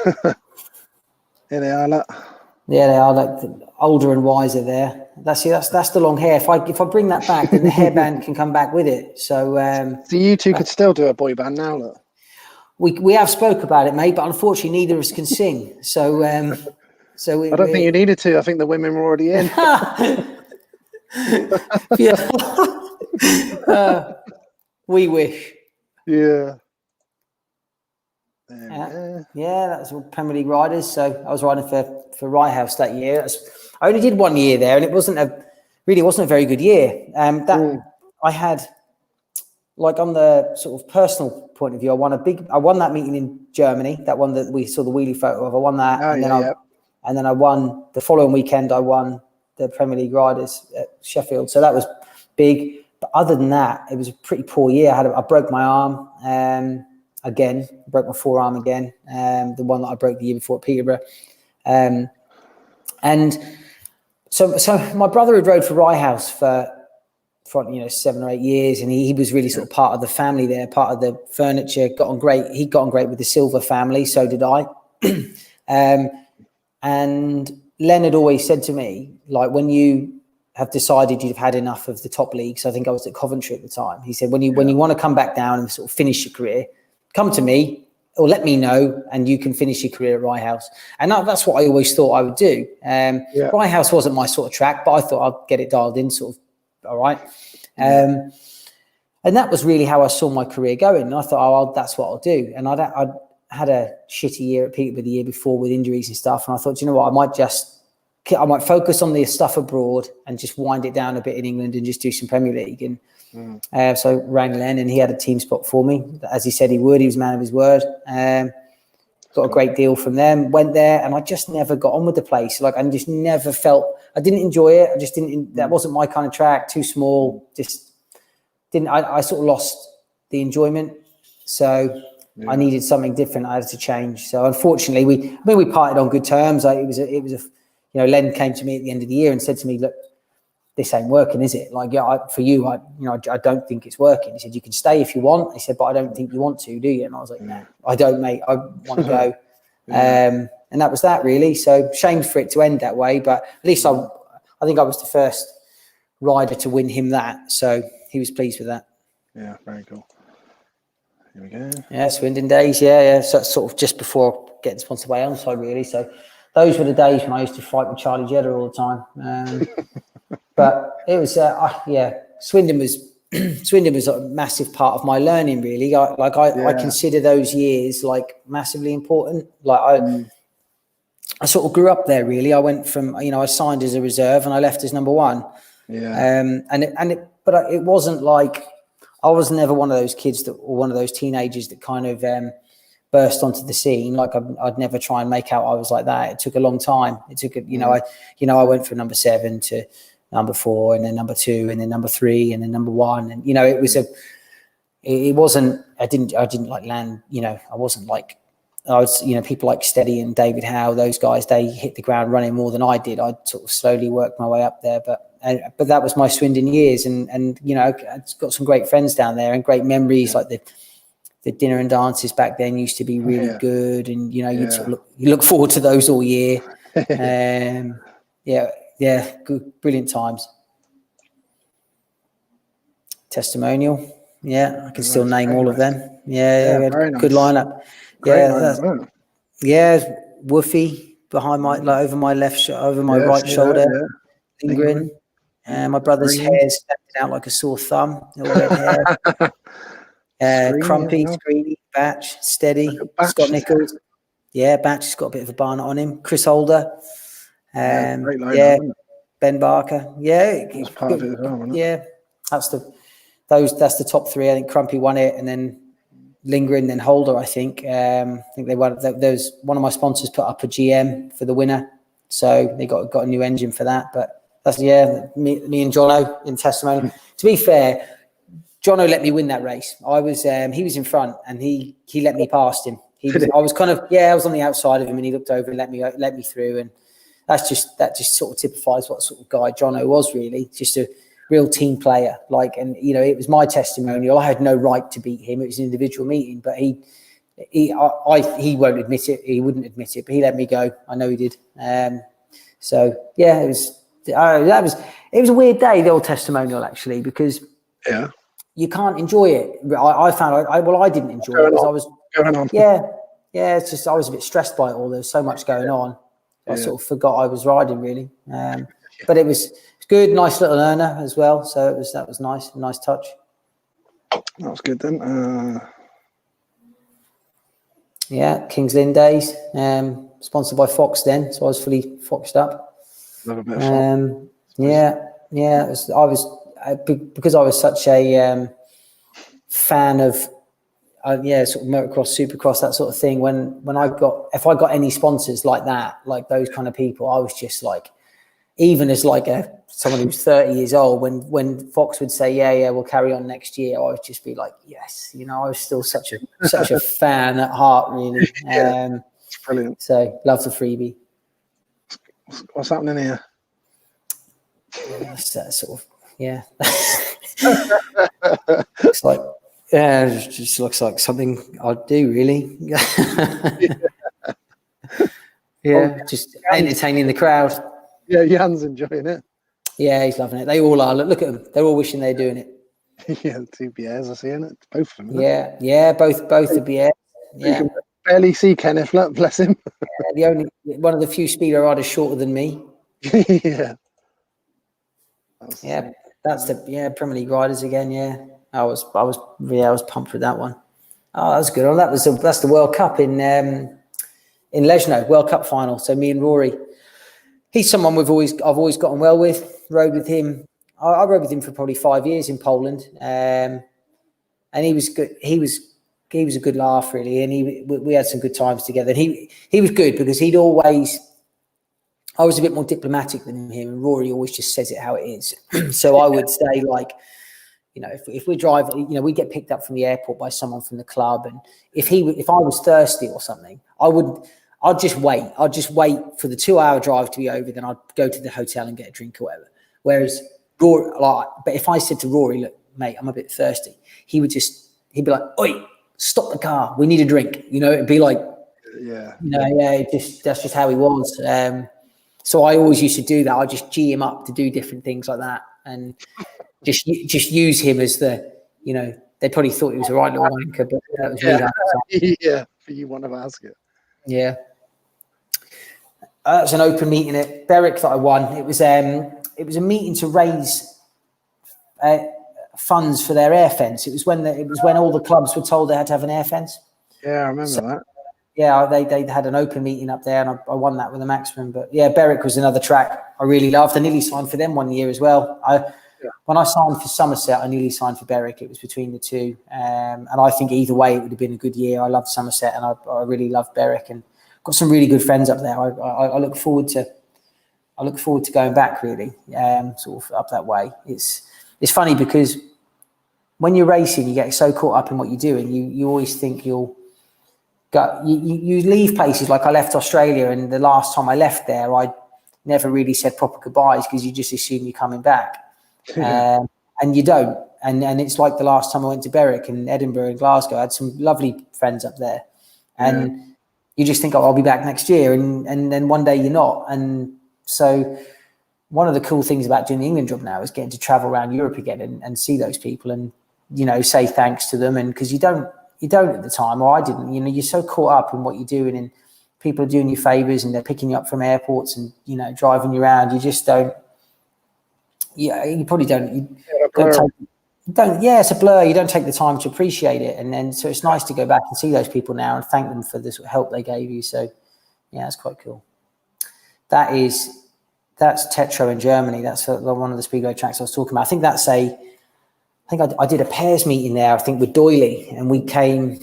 they are. Look. Yeah, they are like older and wiser there. That's the long hair. If I bring that back, then the hairband can come back with it. So you two could still do a boy band now, look. We have spoke about it, mate, but unfortunately neither of us can sing. So I don't think you needed to. I think the women were already in. We wish. Yeah. Yeah, that's all Premier League riders. So I was riding for Rye House that year. I only did 1 year there, and it wasn't a very good year. I had, like, on the sort of personal point of view, I won that meeting in Germany, that one that we saw the wheelie photo of. I won that, and then I won the following weekend. I won the Premier League riders at Sheffield, so that was big. But other than that, it was a pretty poor year. I broke my arm again, broke my forearm again, the one that I broke the year before at Peterborough, and so my brother had rode for Rye House for 7 or 8 years, and he was really sort of part of the family there, part of the furniture. He got on great with the Silver family. So did I. And Len had always said to me, like, when you have decided you've had enough of the top leagues, I think I was at Coventry at the time. He said, when you want to come back down and sort of finish your career, come to me or let me know, and you can finish your career at Rye House. And that's what I always thought I would do. Rye House wasn't my sort of track, but I thought I'd get it dialed in, sort of. All right. And that was really how I saw my career going. And I thought, that's what I'll do. And I'd had a shitty year at Peterborough the year before with injuries and stuff. And I thought, you know what, I might focus on the stuff abroad and just wind it down a bit in England and just do some Premier League. And so I rang Len, and he had a team spot for me. As he said he would. He was a man of his word. Got a great deal from them, went there, and I just never got on with the place. Like, I just never felt, I didn't enjoy it. I just didn't, that wasn't my kind of track, too small, just didn't, I sort of lost the enjoyment. So I needed something different. I had to change. So unfortunately, we parted on good terms. It was Len came to me at the end of the year and said to me, look, this ain't working, is it? Like, for you, I don't think it's working. He said, you can stay if you want. He said, but I don't think you want to, do you? And I was like, no, I don't, mate. I want to go. And that was that, really. So shame for it to end that way. But at least I think I was the first rider to win him that. So he was pleased with that. Yeah, very cool. Here we go. Yeah, Swindon days. Yeah. So that's sort of just before getting sponsored by Elmside, really. So those were the days when I used to fight with Charlie Jeddah all the time. But it was, Swindon was a massive part of my learning, really. I consider those years like massively important. Like I sort of grew up there, really. I went from, I signed as a reserve and I left as number one. Yeah. But it wasn't like, I was never one of those kids or one of those teenagers that kind of burst onto the scene. Like I'd never try and make out I was like that. It took a long time. It took, I went from number 7 to number 4, and then number 2, and then number 3, and then number 1. And, it wasn't, I didn't like land, I wasn't like, I was, people like Steady and David Howe, those guys, they hit the ground running more than I did. I'd sort of slowly worked my way up there, but that was my Swindon years. And I've got some great friends down there and great memories. Like the dinner and dances back then used to be really good. And, you'd sort of look forward to those all year. Yeah, good, brilliant times. Testimonial, I can still name all of them. Yeah, good lineup. Woofy behind my, over my left, over my right shoulder. Lingering. My brother's hair standing out like a sore thumb. Red hair. Crumpy, Screeny, Batch, Steady, Scott Nichols. Yeah, Batch has got a bit of a barnet on him. Chris Holder. Ben Barker. Yeah, that's part of it as well, wasn't it? Yeah, that's the top 3. I think Crumpy won it, and then Lingering, then Holder. I think they won. There's one of my sponsors put up a GM for the winner, so they got a new engine for that. But that's me and Jono in testimony. To be fair, Jono let me win that race. I was he was in front, and he let me past him. I was on the outside of him, and he looked over and let me through. And that just sort of typifies what sort of guy Jono was, really. Just a real team player. It was my testimonial. I had no right to beat him. It was an individual meeting, but he won't admit it. He wouldn't admit it, but he let me go. I know he did. It was a weird day, the old testimonial, actually, because you can't enjoy it. I found I didn't enjoy it because going on. Yeah. It's just I was a bit stressed by it all. There was so much going on. I sort of forgot I was riding really. But it was good, nice little earner as well. So that was nice, nice touch. That was good then. Kings Lynn days, sponsored by Fox then, so I was fully foxed up. Love a bit of fun. Because I was such a fan of sort of motocross, supercross, that sort of thing. If I got any sponsors like that, like those kind of people, I was just like, even as like someone who's 30 years old, when Fox would say, we'll carry on next year, I would just be like, yes, I was still such a fan at heart, really. It's brilliant. So love the freebie. What's happening here? It's that sort of, looks like, it just looks like something I'd do, really. Just entertaining the crowd. Yeah, Jan's enjoying it. Yeah, he's loving it. They all are. Look at them. They're all wishing they're doing it. Yeah, the two BAs are seeing it. Both of them. Both the BAs. Yeah. You can barely see Kenneth, bless him. The only one of the few speedo riders shorter than me. Yeah. That's the Premier League riders again. Yeah, I was pumped with that one. Oh, that was good. That's the World Cup in Lejno, World Cup final. So me and Rory. He's someone I've always gotten well with. Rode with him. I rode with him for probably 5 years in Poland, and he was good. He was a good laugh, really, and we had some good times together. And he was good because he'd always. I was a bit more diplomatic than him, and Rory always just says it how it is. So I would say, like, if we're driving, we get picked up from the airport by someone from the club, and if I was thirsty or something, I'd just wait. I'd just wait for the 2-hour drive to be over. Then I'd go to the hotel and get a drink or whatever. Whereas Rory, but if I said to Rory, look, mate, I'm a bit thirsty, he'd be like, oi, stop the car. We need a drink. It'd be like, that's just how he was. So I always used to do that. I just G him up to do different things like that, and just use him as the, they probably thought he was a right little wanker, but that was me. Yeah, for you one of us. Yeah. It was an open meeting at Berwick that I won. It was a meeting to raise funds for their air fence. It was when all the clubs were told they had to have an air fence. Yeah, I remember that. Yeah, they had an open meeting up there, and I won that with a maximum. But yeah, Berwick was another track I really loved. I nearly signed for them one year as well. When I signed for Somerset, I nearly signed for Berwick. It was between the two, and I think either way it would have been a good year. I loved Somerset, and I really loved Berwick, and got some really good friends up there. I look forward to going back, really, sort of up that way. It's funny because when you're racing, you get so caught up in what you do, and you always think you'll go. You leave places, like I left Australia, and the last time I left there, I never really said proper goodbyes because you just assume you're coming back, and you don't. And it's like the last time I went to Berwick and Edinburgh and Glasgow. I had some lovely friends up there, and you just think, I'll be back next year, and then one day you're not. And so one of the cool things about doing the England job now is getting to travel around Europe again and see those people and, say thanks to them. And because you don't at the time, or I didn't, you're so caught up in what you're doing, and people are doing you favors and they're picking you up from airports and, driving you around. You just don't, you probably don't, it's a blur. You don't take the time to appreciate it. And then, so it's nice to go back and see those people now and thank them for the help they gave you. So yeah, it's quite cool. That's Tetro in Germany. That's one of the Speedway tracks I was talking about. I think I did a pairs meeting there, I think with Doyley, and we came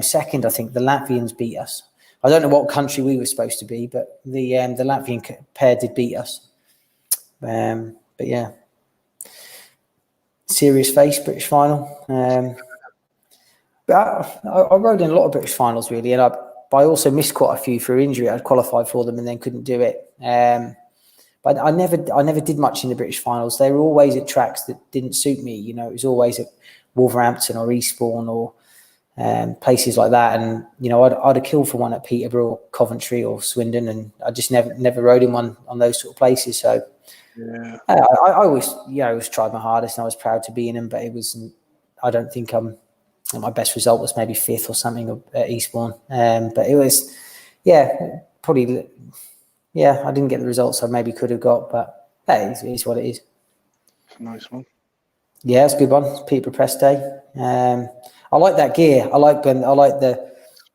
second. I think the Latvians beat us. I don't know what country we were supposed to be, but the Latvian pair did beat us. But yeah. Serious face British final. But I rode in a lot of British finals, really, and I also missed quite a few through injury. I'd qualified for them and then couldn't do it. But I never did much in the British finals. They were always at tracks that didn't suit me. It was always at Wolverhampton or Eastbourne or places like that. And I'd have killed for one at Peterborough or Coventry or Swindon, and I just never rode in one on those sort of places. So. Yeah, I always tried my hardest, and I was proud to be in them. But it was, I don't think I'm And my best result was maybe 5th or something at Eastbourne. But it was, probably, I didn't get the results I maybe could have got, but hey, it is what it is. Nice one. Yeah, it's a good one. It's Peterborough Press Day. I like that gear. I like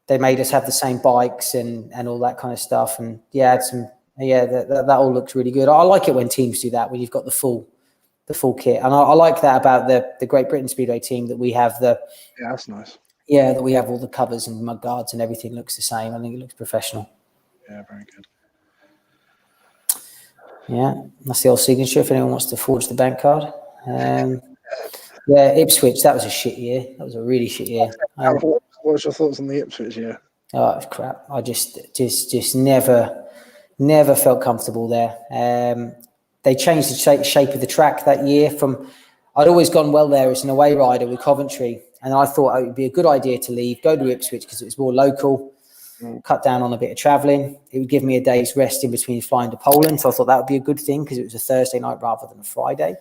they made us have the same bikes and all that kind of stuff. And that all looks really good. I like it when teams do that, when you've got the full kit. And I like that about the Great Britain Speedway team, that we have that's nice. Yeah, that we have all the covers and mud guards and everything looks the same. I think it looks professional. Yeah, very good. Yeah, that's the old signature if anyone wants to forge the bank card. Ipswich, that was a shit year. That was a really shit year. What's your thoughts on the Ipswich year? Oh, it was crap. I just never felt comfortable there. They changed the shape of the track that year I'd always gone well there as an away rider with Coventry, and I thought it would be a good idea to leave, go to Ipswich because it was more local, cut down on a bit of travelling. It would give me a day's rest in between flying to Poland, so I thought that would be a good thing because it was a Thursday night rather than a Friday.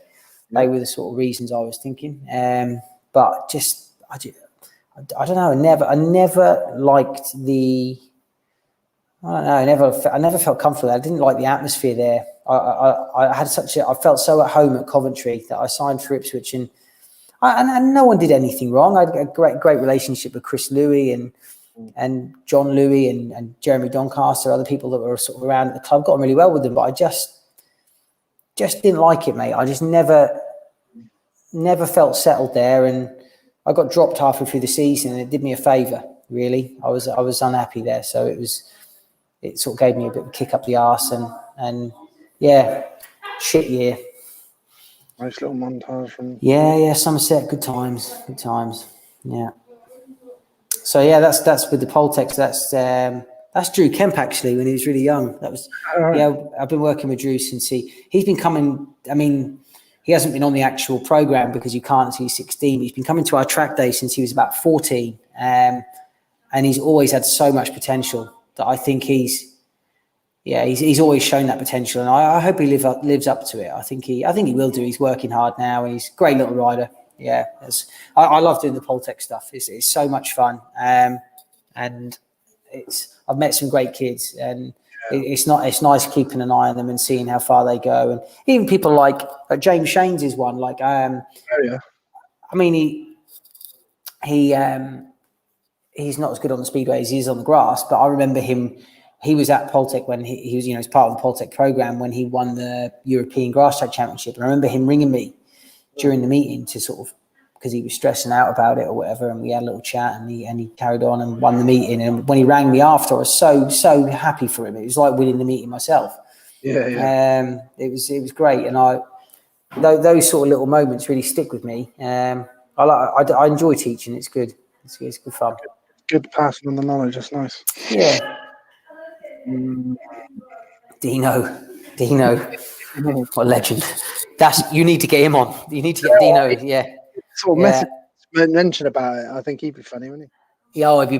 They were the sort of reasons I was thinking. But just, I don't know. I never liked I never felt comfortable. I didn't like the atmosphere there. I felt so at home at Coventry that I signed for Ipswich, and no one did anything wrong. I had a great relationship with Chris Louis and John Louis and Jeremy Doncaster, other people that were sort of around at the club. Got on really well with them, but I just didn't like it, mate. I just never felt settled there, and I got dropped halfway through the season, and it did me a favour. Really, I was unhappy there, so it sort of gave me a bit of a kick up the arse, and shit year. Nice little montage from. Yeah, Somerset, good times. Yeah. So yeah, that's with the Poltex. That's Drew Kemp actually when he was really young. That was I've been working with Drew since he's been coming. I mean, he hasn't been on the actual program because you can't until he's 16. He's been coming to our track day since he was about 14, and he's always had so much potential that I think he's always shown that potential, and I hope he lives up to it. I think he will do. He's working hard now, and he's a great little rider. Yeah, I love doing the Poltex stuff. It's so much fun, and I've met some great kids, and it's nice keeping an eye on them and seeing how far they go, and even people like James Shanes is one. Like, I mean, he's not as good on the speedway as he is on the grass, but I remember him. He was at Poltec when he was, as part of the Poltec program when he won the European Grass Track Championship. And I remember him ringing me during the meeting to sort of, because he was stressing out about it or whatever, and we had a little chat, and he carried on and won the meeting. And when he rang me after, I was so happy for him. It was like winning the meeting myself. Yeah. It was great, and those sort of little moments really stick with me. I enjoy teaching. It's good. It's good fun. Good passing on the knowledge. That's nice. Yeah. Dino, what a legend! You need to get him on. You need to get Dino. Yeah. Sort of mention about it. I think he'd be funny, wouldn't he? Yeah, he'd be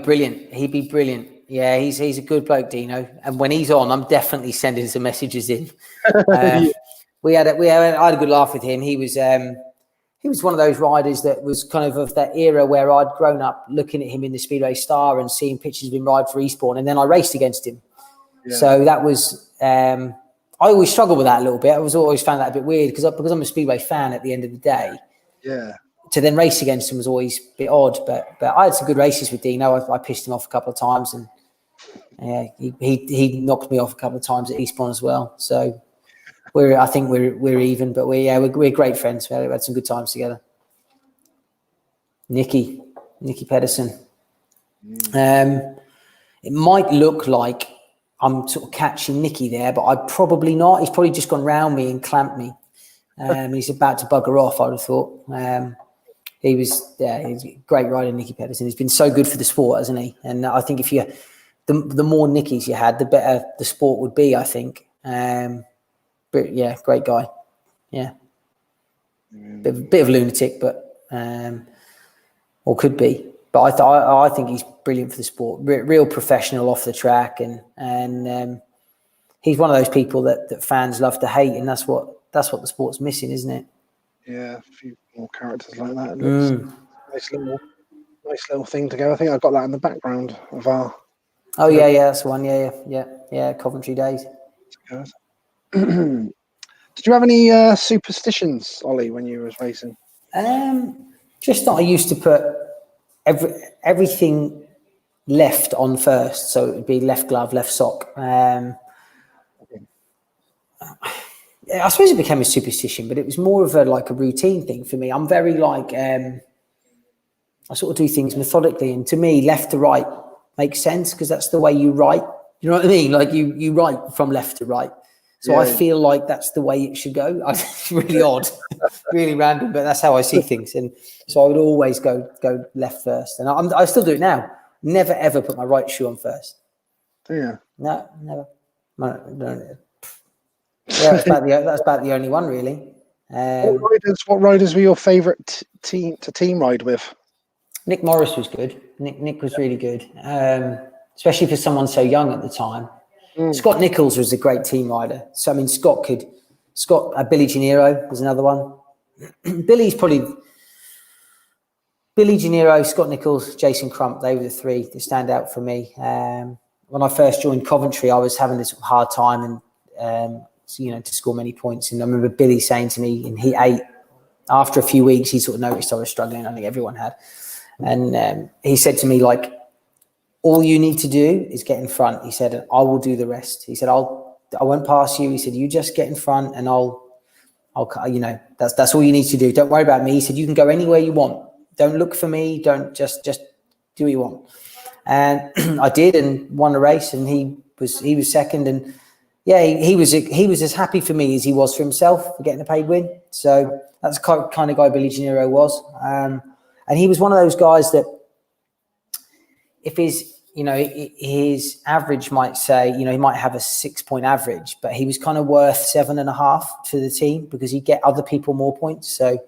brilliant. Yeah, he's a good bloke, Dino. And when he's on, I'm definitely sending some messages in. I had a good laugh with him. He was one of those riders that was kind of that era where I'd grown up looking at him in the Speedway Star and seeing pictures of him ride for Eastbourne, and then I raced against him. Yeah. So that was I always struggled with that a little bit. I was always found that a bit weird because I'm a Speedway fan at the end of the day. Yeah. To then race against him was always a bit odd, but I had some good races with Dino. I pissed him off a couple of times, and he knocked me off a couple of times at Eastbourne as well. So I think we're even, but we're great friends. We had some good times together. Nicky Pedersen. It might look like I'm sort of catching Nicky there, but I'm probably not. He's probably just gone round me and clamped me. He's about to bugger off, I would have thought. He's a great rider, Nicky Pedersen. He's been so good for the sport, hasn't he? And I think the more Nickies you had, the better the sport would be, I think. But yeah, great guy. Yeah. Bit of lunatic, but or could be. But I think he's brilliant for the sport. Real professional off the track, and he's one of those people that fans love to hate, and that's what the sport's missing, isn't it? Yeah, a few more characters like that. Nice Nice little thing to go. I think I've got that in the background of our. Oh yeah, that's the one. Yeah. Coventry days. Did you have any superstitions, Ollie, when you was racing? Just that I used to put everything left on first, so it would be left glove, left sock. I suppose it became a superstition, but it was more of a routine thing for me. I'm very I sort of do things methodically, and to me, left to right makes sense because that's the way you write. You know what I mean? Like you write from left to right. So I feel like that's the way it should go. It's really odd, really random, but that's how I see things. And so I would always go left first, and I still do it now. Never ever put my right shoe on first. Yeah. No, never. No. Yeah, that's about the only one really. What riders were your favourite team ride with? Nick Morris was good. Nick was really good, especially for someone so young at the time. Scott Nichols was a great team rider. So I mean, Billy Gennaro was another one. Billy Gennaro, Scott Nichols, Jason Crump. They were the three that stand out for me. When I first joined Coventry, I was having this hard time and to score many points. And I remember Billy saying to me, and he ate after a few weeks. He sort of noticed I was struggling. I think everyone had, and he said to me all you need to do is get in front. He said, I will do the rest. He said, I won't pass you. He said, you just get in front and I'll that's all you need to do. Don't worry about me. He said, you can go anywhere you want. Don't look for me. Don't just do what you want. And I did and won the race, and he was second. And yeah, he was as happy for me as he was for himself for getting a paid win. So that's the kind of guy Billy Gennaro was. And he was one of those guys that, if his average might say, he might have a 6-point average, but he was kind of worth 7.5 to the team because he'd get other people more points. So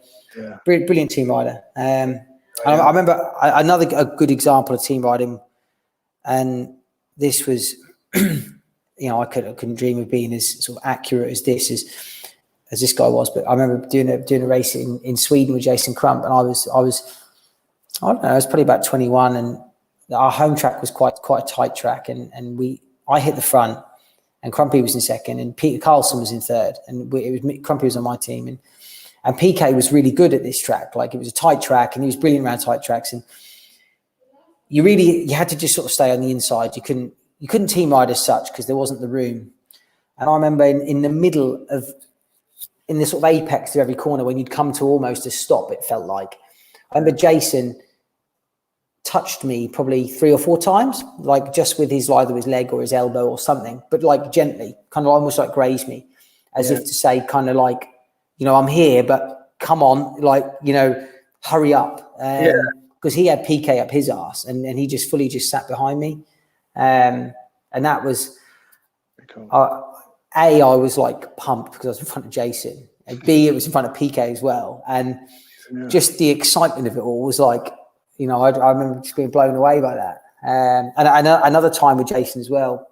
brilliant team rider. I remember a good example of team riding, and this was, I couldn't dream of being as sort of accurate as this guy was, but I remember doing a race in Sweden with Jason Crump, and I was probably about 21, and our home track was quite a tight track, and I hit the front, and Crumpy was in second, and Peter Carlson was in third, and Crumpy was on my team, and PK was really good at this track. Like, it was a tight track, and he was brilliant around tight tracks, and you had to just sort of stay on the inside. You couldn't team ride as such because there wasn't the room. And I remember in the middle in the sort of apex of every corner, when you'd come to almost a stop, it felt like. I remember Jason touched me probably 3 or 4 times, like just with either his leg or his elbow or something, but like gently, kind of almost like grazed me, as if to say, kind of like, I'm here, but come on, hurry up. Because he had PK up his arse, and he just fully sat behind me. And that was, cool. I was like pumped because I was in front of Jason, and B, it was in front of PK as well. And just the excitement of it all was like, I remember just being blown away by that. And another time with Jason as well,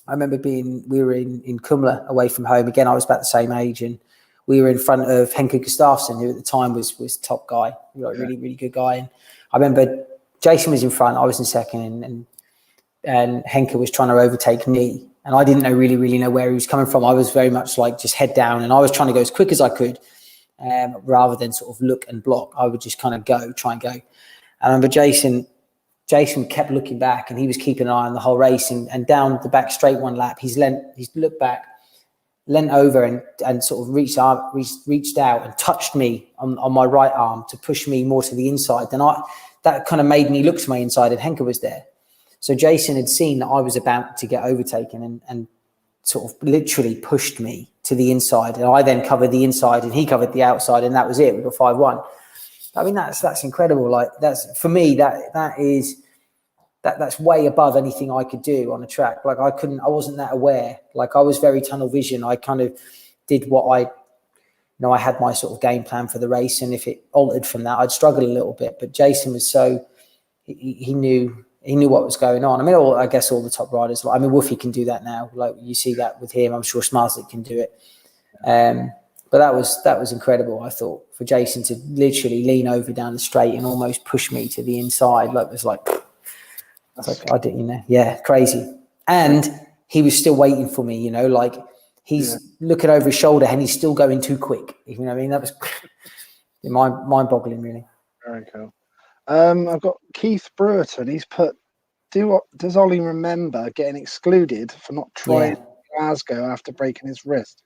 I remember we were in Kumla away from home. Again, I was about the same age, and we were in front of Henke Gustafsson, who at the time was top guy, really, really good guy. And I remember Jason was in front, I was in second, and Henke was trying to overtake me. And I didn't really know where he was coming from. I was very much like just head down, and I was trying to go as quick as I could, rather than sort of look and block. I would just kind of try and go. And I remember Jason kept looking back, and he was keeping an eye on the whole race. And down the back straight one lap, he's looked back, leant over, and sort of reached out and touched me on my right arm to push me more to the inside. Then that kind of made me look to my inside, and Henke was there. So Jason had seen that I was about to get overtaken, and sort of literally pushed me to the inside. And I then covered the inside, and he covered the outside, and that was it. We got 5-1. I mean, that's incredible. Like, that's, for me, that's way above anything I could do on a track. Like, I wasn't that aware. Like, I was very tunnel vision. I kind of did what I had my sort of game plan for the race. And if it altered from that, I'd struggle a little bit. But Jason was he knew what was going on. I mean, I guess all the top riders, I mean, Woofy can do that now. Like, you see that with him. I'm sure Smarslick can do it. But that was incredible. I thought for Jason to literally lean over down the straight and almost push me to the inside, like it was like I didn't, crazy. And he was still waiting for me, like he's looking over his shoulder and he's still going too quick. You know what I mean? That was mind-boggling, really. Very cool. I've got Keith Brewerton. He's put, does Ollie remember getting excluded for not trying Glasgow after breaking his wrist?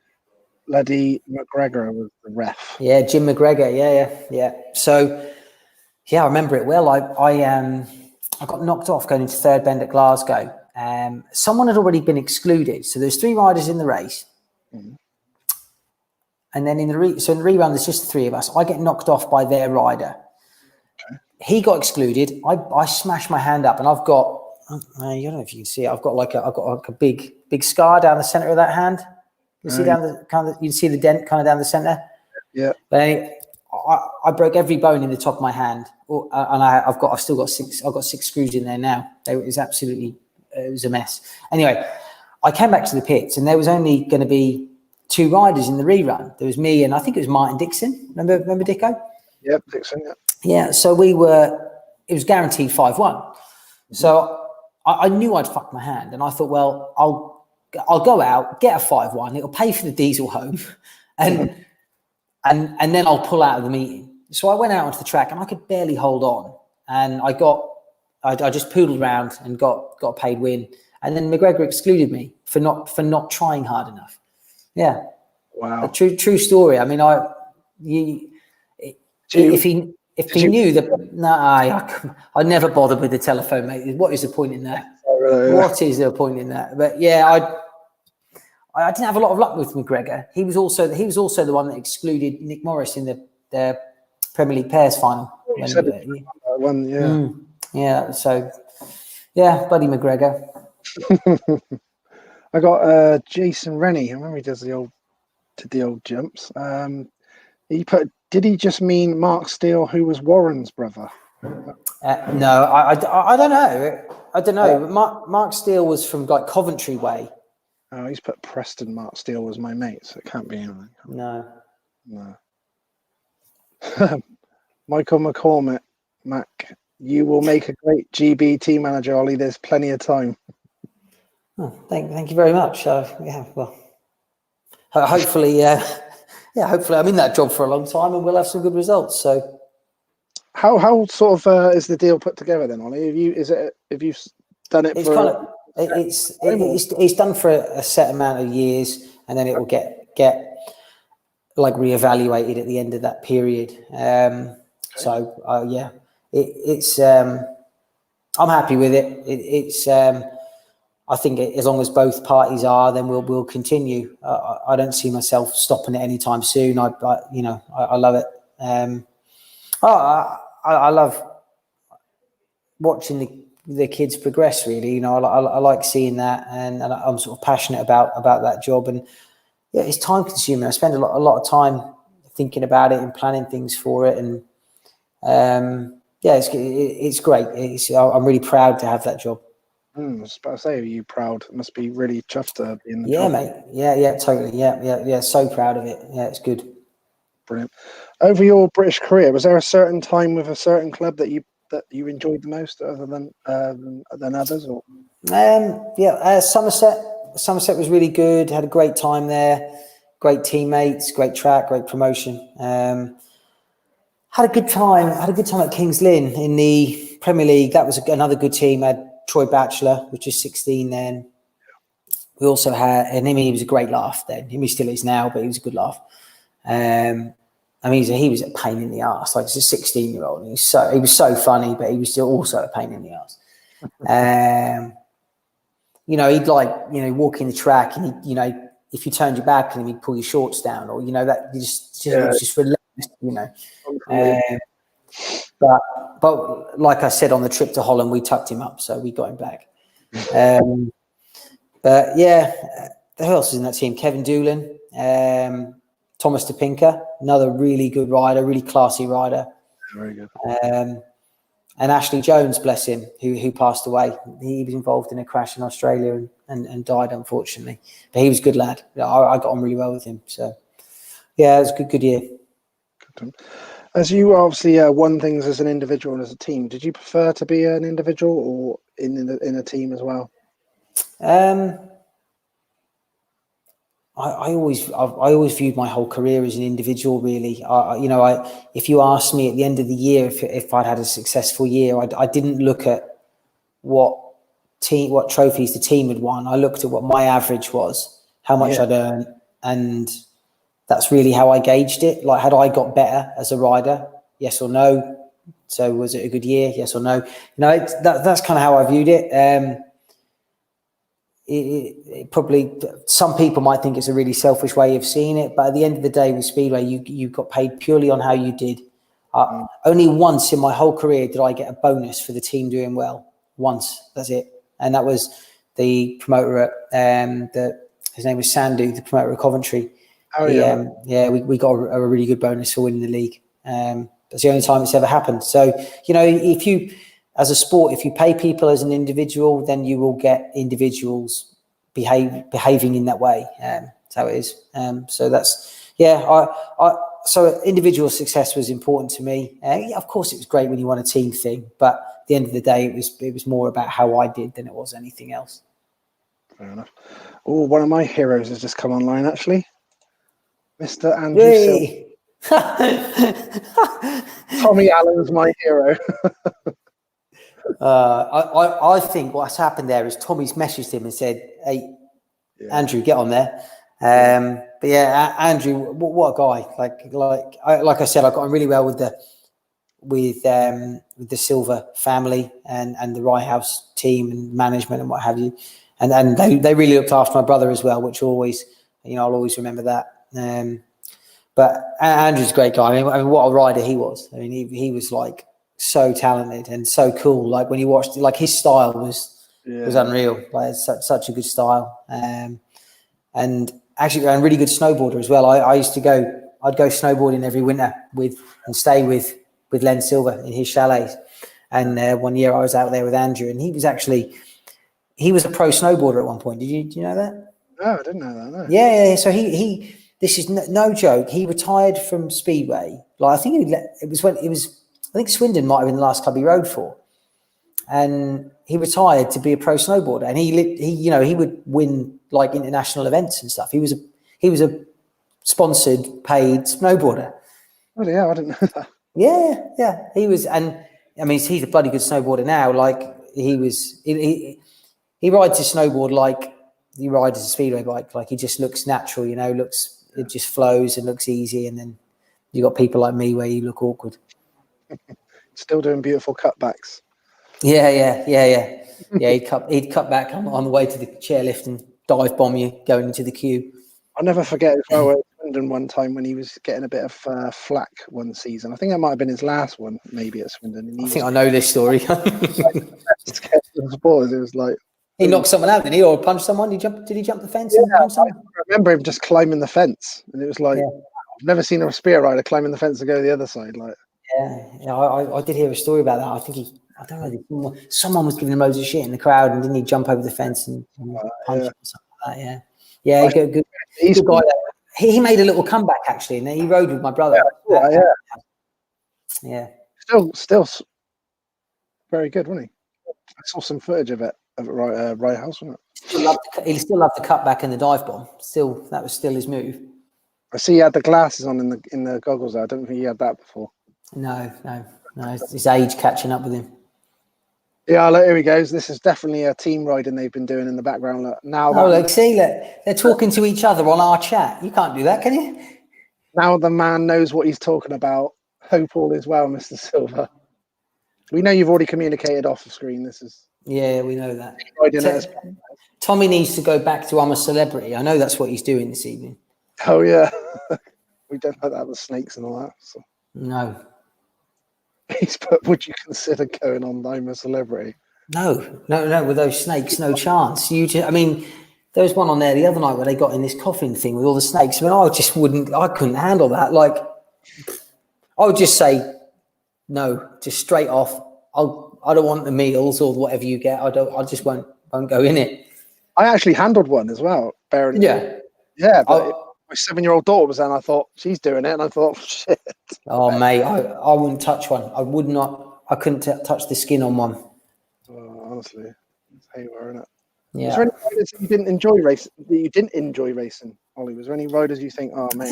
Bloody McGregor was the ref. Yeah, Jim McGregor. Yeah. So, I remember it well. I got knocked off going into third bend at Glasgow. Someone had already been excluded. So there's 3 riders in the race. Mm-hmm. And then in the rerun, there's just 3 of us. I get knocked off by their rider. Okay. He got excluded. I smashed my hand up, and I've got, I don't know if you can see it. I've got like a big scar down the center of that hand. You see you can see the dent kind of down the center. Yeah. But anyway, I broke every bone in the top of my hand, and I've still got 6. I've got 6 screws in there now. It was a mess. Anyway, I came back to the pits, and there was only going to be 2 riders in the rerun. There was me and I think it was Martin Dixon. Remember Dicko? Yep, Dixon. Yeah. Yeah. So it was guaranteed 5-1. Mm-hmm. So I knew I'd fucked my hand, and I thought, well, I'll go out, get a 5-1. It'll pay for the diesel home, and then I'll pull out of the meeting. So I went out onto the track, and I could barely hold on, and I just poodled around and got a paid win. And then McGregor excluded me for not trying hard enough. Yeah. Wow. A true story. I mean, if he knew that, I never bothered with the telephone, mate. What is the point in that? What is the point in that? But I didn't have a lot of luck with McGregor. He was also the one that excluded Nick Morris in the Premier League pairs final. So buddy McGregor. I got Jason Rennie. I remember he does the old jumps. Did he just mean Mark Steele, who was Warren's brother? No, I don't know. I don't know. Mark Steele was from like Coventry way. Oh, he's put Preston Mark Steele was my mate, so it can't be anything. No. Michael McCormick, Mac, you will make a great GB team manager, Ollie. There's plenty of time. Oh, thank you very much. Hopefully, hopefully I'm in that job for a long time, and we'll have some good results. So, how sort of is the deal put together then, Ollie? Have you done it? It's done for a set amount of years, and then it will get like reevaluated at the end of that period. It's I'm happy with it. It's I think as long as both parties are, then we'll continue. I don't see myself stopping it anytime soon. I love it. I love watching the kids progress. Really, I like seeing that, and I'm sort of passionate about that job. And it's time consuming. I spend a lot of time thinking about it and planning things for it. And it's great. I'm really proud to have that job. I was about to say, are you proud? It must be really chuffed to be in the job. Mate. Yeah, totally. Yeah. So proud of it. Yeah, it's good. Brilliant. Over your British career, was there a certain time with a certain club that you enjoyed the most, other than others? Or Somerset was really good. Had a great time there. Great teammates. Great track. Great promotion. Had a good time. At Kings Lynn in the Premier League. That was another good team. Had Troy Batchelor, which is 16 then. We also had, and he was a great laugh then. He still is now, but he was a good laugh. He was a pain in the arse. Like, it's a 16-year-old. He was so funny, but he was still also a pain in the arse. He'd walk in the track, and if you turned your back, and he'd pull your shorts down, or it was just relentless, But like I said, on the trip to Holland, we tucked him up, so we got him back. Who else is in that team? Kevin Doolan, Thomas Topinka, another really good rider, really classy rider. Very good. And Ashley Jones, bless him, who passed away. He was involved in a crash in Australia and died, unfortunately. But he was a good lad. I got on really well with him. So, Yeah, it was a good year. As you obviously won things as an individual and as a team, did you prefer to be an individual or in a team as well? I always viewed my whole career as an individual. Really, if you asked me at the end of the year if I'd had a successful year, I didn't look at what trophies the team had won. I looked at what my average was, how much I'd earned, and that's really how I gauged it. Like, had I got better as a rider? Yes or no? So was it a good year? Yes or no? That's kind of how I viewed it. It probably, some people might think it's a really selfish way of seeing it, but at the end of the day with Speedway, you got paid purely on how you did. Only once in my whole career did I get a bonus for the team doing well. Once, that's it. And that was the promoter at his name was Sandu, the promoter at Coventry. We got a really good bonus for winning the league. That's the only time it's ever happened. So, if you, as a sport, if you pay people as an individual, then you will get individuals behaving in that way. That's how it is. So that's, so individual success was important to me. Of course, it was great when you won a team thing, but at the end of the day, it was more about how I did than it was anything else. Fair enough. Oh, one of my heroes has just come online, actually. Mr. Andrew Silver. Tommy Allen's my hero. I think what's happened there is Tommy's messaged him and said, "Hey, Andrew, get on there." But yeah, Andrew, what a guy! Like I said, I got on really well with the Silver family and the Rye House team and management and what have you, and they really looked after my brother as well, which always, I'll always remember that. But Andrew's a great guy. I mean, what a rider he was. I mean, he was like so talented and so cool. Like when you watched, like his style was unreal. Like such a good style. And actually, a really good snowboarder as well. I'd go snowboarding every winter and stay with Len Silver in his chalets. And one year I was out there with Andrew, and he was a pro snowboarder at one point. Do you know that? No, I didn't know that. No. Yeah. So he this is no joke. He retired from Speedway. Like I think I think Swindle might have been the last club he rode for, and he retired to be a pro snowboarder. And he would win like international events and stuff. He was a sponsored, paid snowboarder. Oh yeah, I didn't know that. Yeah. He was, and I mean he's a bloody good snowboarder now. Like he rides his snowboard like he rides a Speedway bike. Like he just looks natural, it just flows and looks easy. And then you got people like me where you look awkward. Still doing beautiful cutbacks. Yeah. He'd cut back on the way to the chairlift and dive bomb you going into the queue. I'll never forget as well at Swindon one time when he was getting a bit of flack one season. I think that might have been his last one, maybe at Swindon. I think I know this story. It was like he knocked someone out, didn't he, or punched someone? Did he jump the fence? Yeah, and punch someone? I remember him just climbing the fence, and it was like I've never seen a spear rider climbing the fence and go the other side. Like, I did hear a story about that. I think I don't know, someone was giving him loads of shit in the crowd, and didn't he jump over the fence and punch him or something like that? Yeah, good guy. He made a little comeback actually, and he rode with my brother. Yeah. Still very good, wasn't he? I saw some footage of it at Rye House, wasn't it? He still loved the cutback and the dive bomb. That was still his move. I see he had the glasses on in the goggles. I don't think he had that before. No. His age catching up with him. Yeah, look, here he goes. This is definitely a team riding they've been doing in the background. Look, now, they're talking to each other on our chat. You can't do that, can you? Now the man knows what he's talking about. Hope all is well, Mr. Silver. We know you've already communicated off the screen. This is we know that. Tommy needs to go back to I'm a Celebrity. I know that's what he's doing this evening. Oh yeah, we don't know that with snakes and all that. So. No. He's put, would you consider going on I'm a Celebrity? No, with those snakes, no chance. I mean, there was one on there the other night where they got in this coffin thing with all the snakes. I mean, I couldn't handle that. Like, I would just say, no, just straight off. I don't want the meals or whatever you get. I just won't go in it. I actually handled one as well. Yeah. Yeah, but My 7-year-old daughter was there, and I thought, she's doing it. And I thought, shit. Oh, mate, I wouldn't touch one. I would not. I couldn't touch the skin on one. Honestly, it's haywire, isn't it? Yeah. Was there any riders that you didn't enjoy racing, Ollie? Was there any riders you think, oh, mate?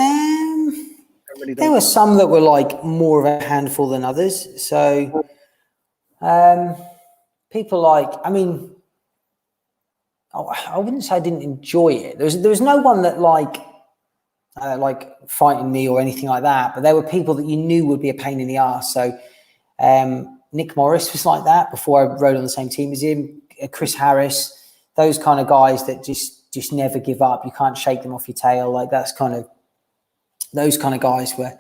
Really There were some that were like more of a handful than others. So people like, I mean, I wouldn't say I didn't enjoy it. There was no one that like fighting me or anything like that. But there were people that you knew would be a pain in the arse. So Nick Morris was like that before I rode on the same team as him. Chris Harris, those kind of guys that just never give up. You can't shake them off your tail. Like those kind of guys were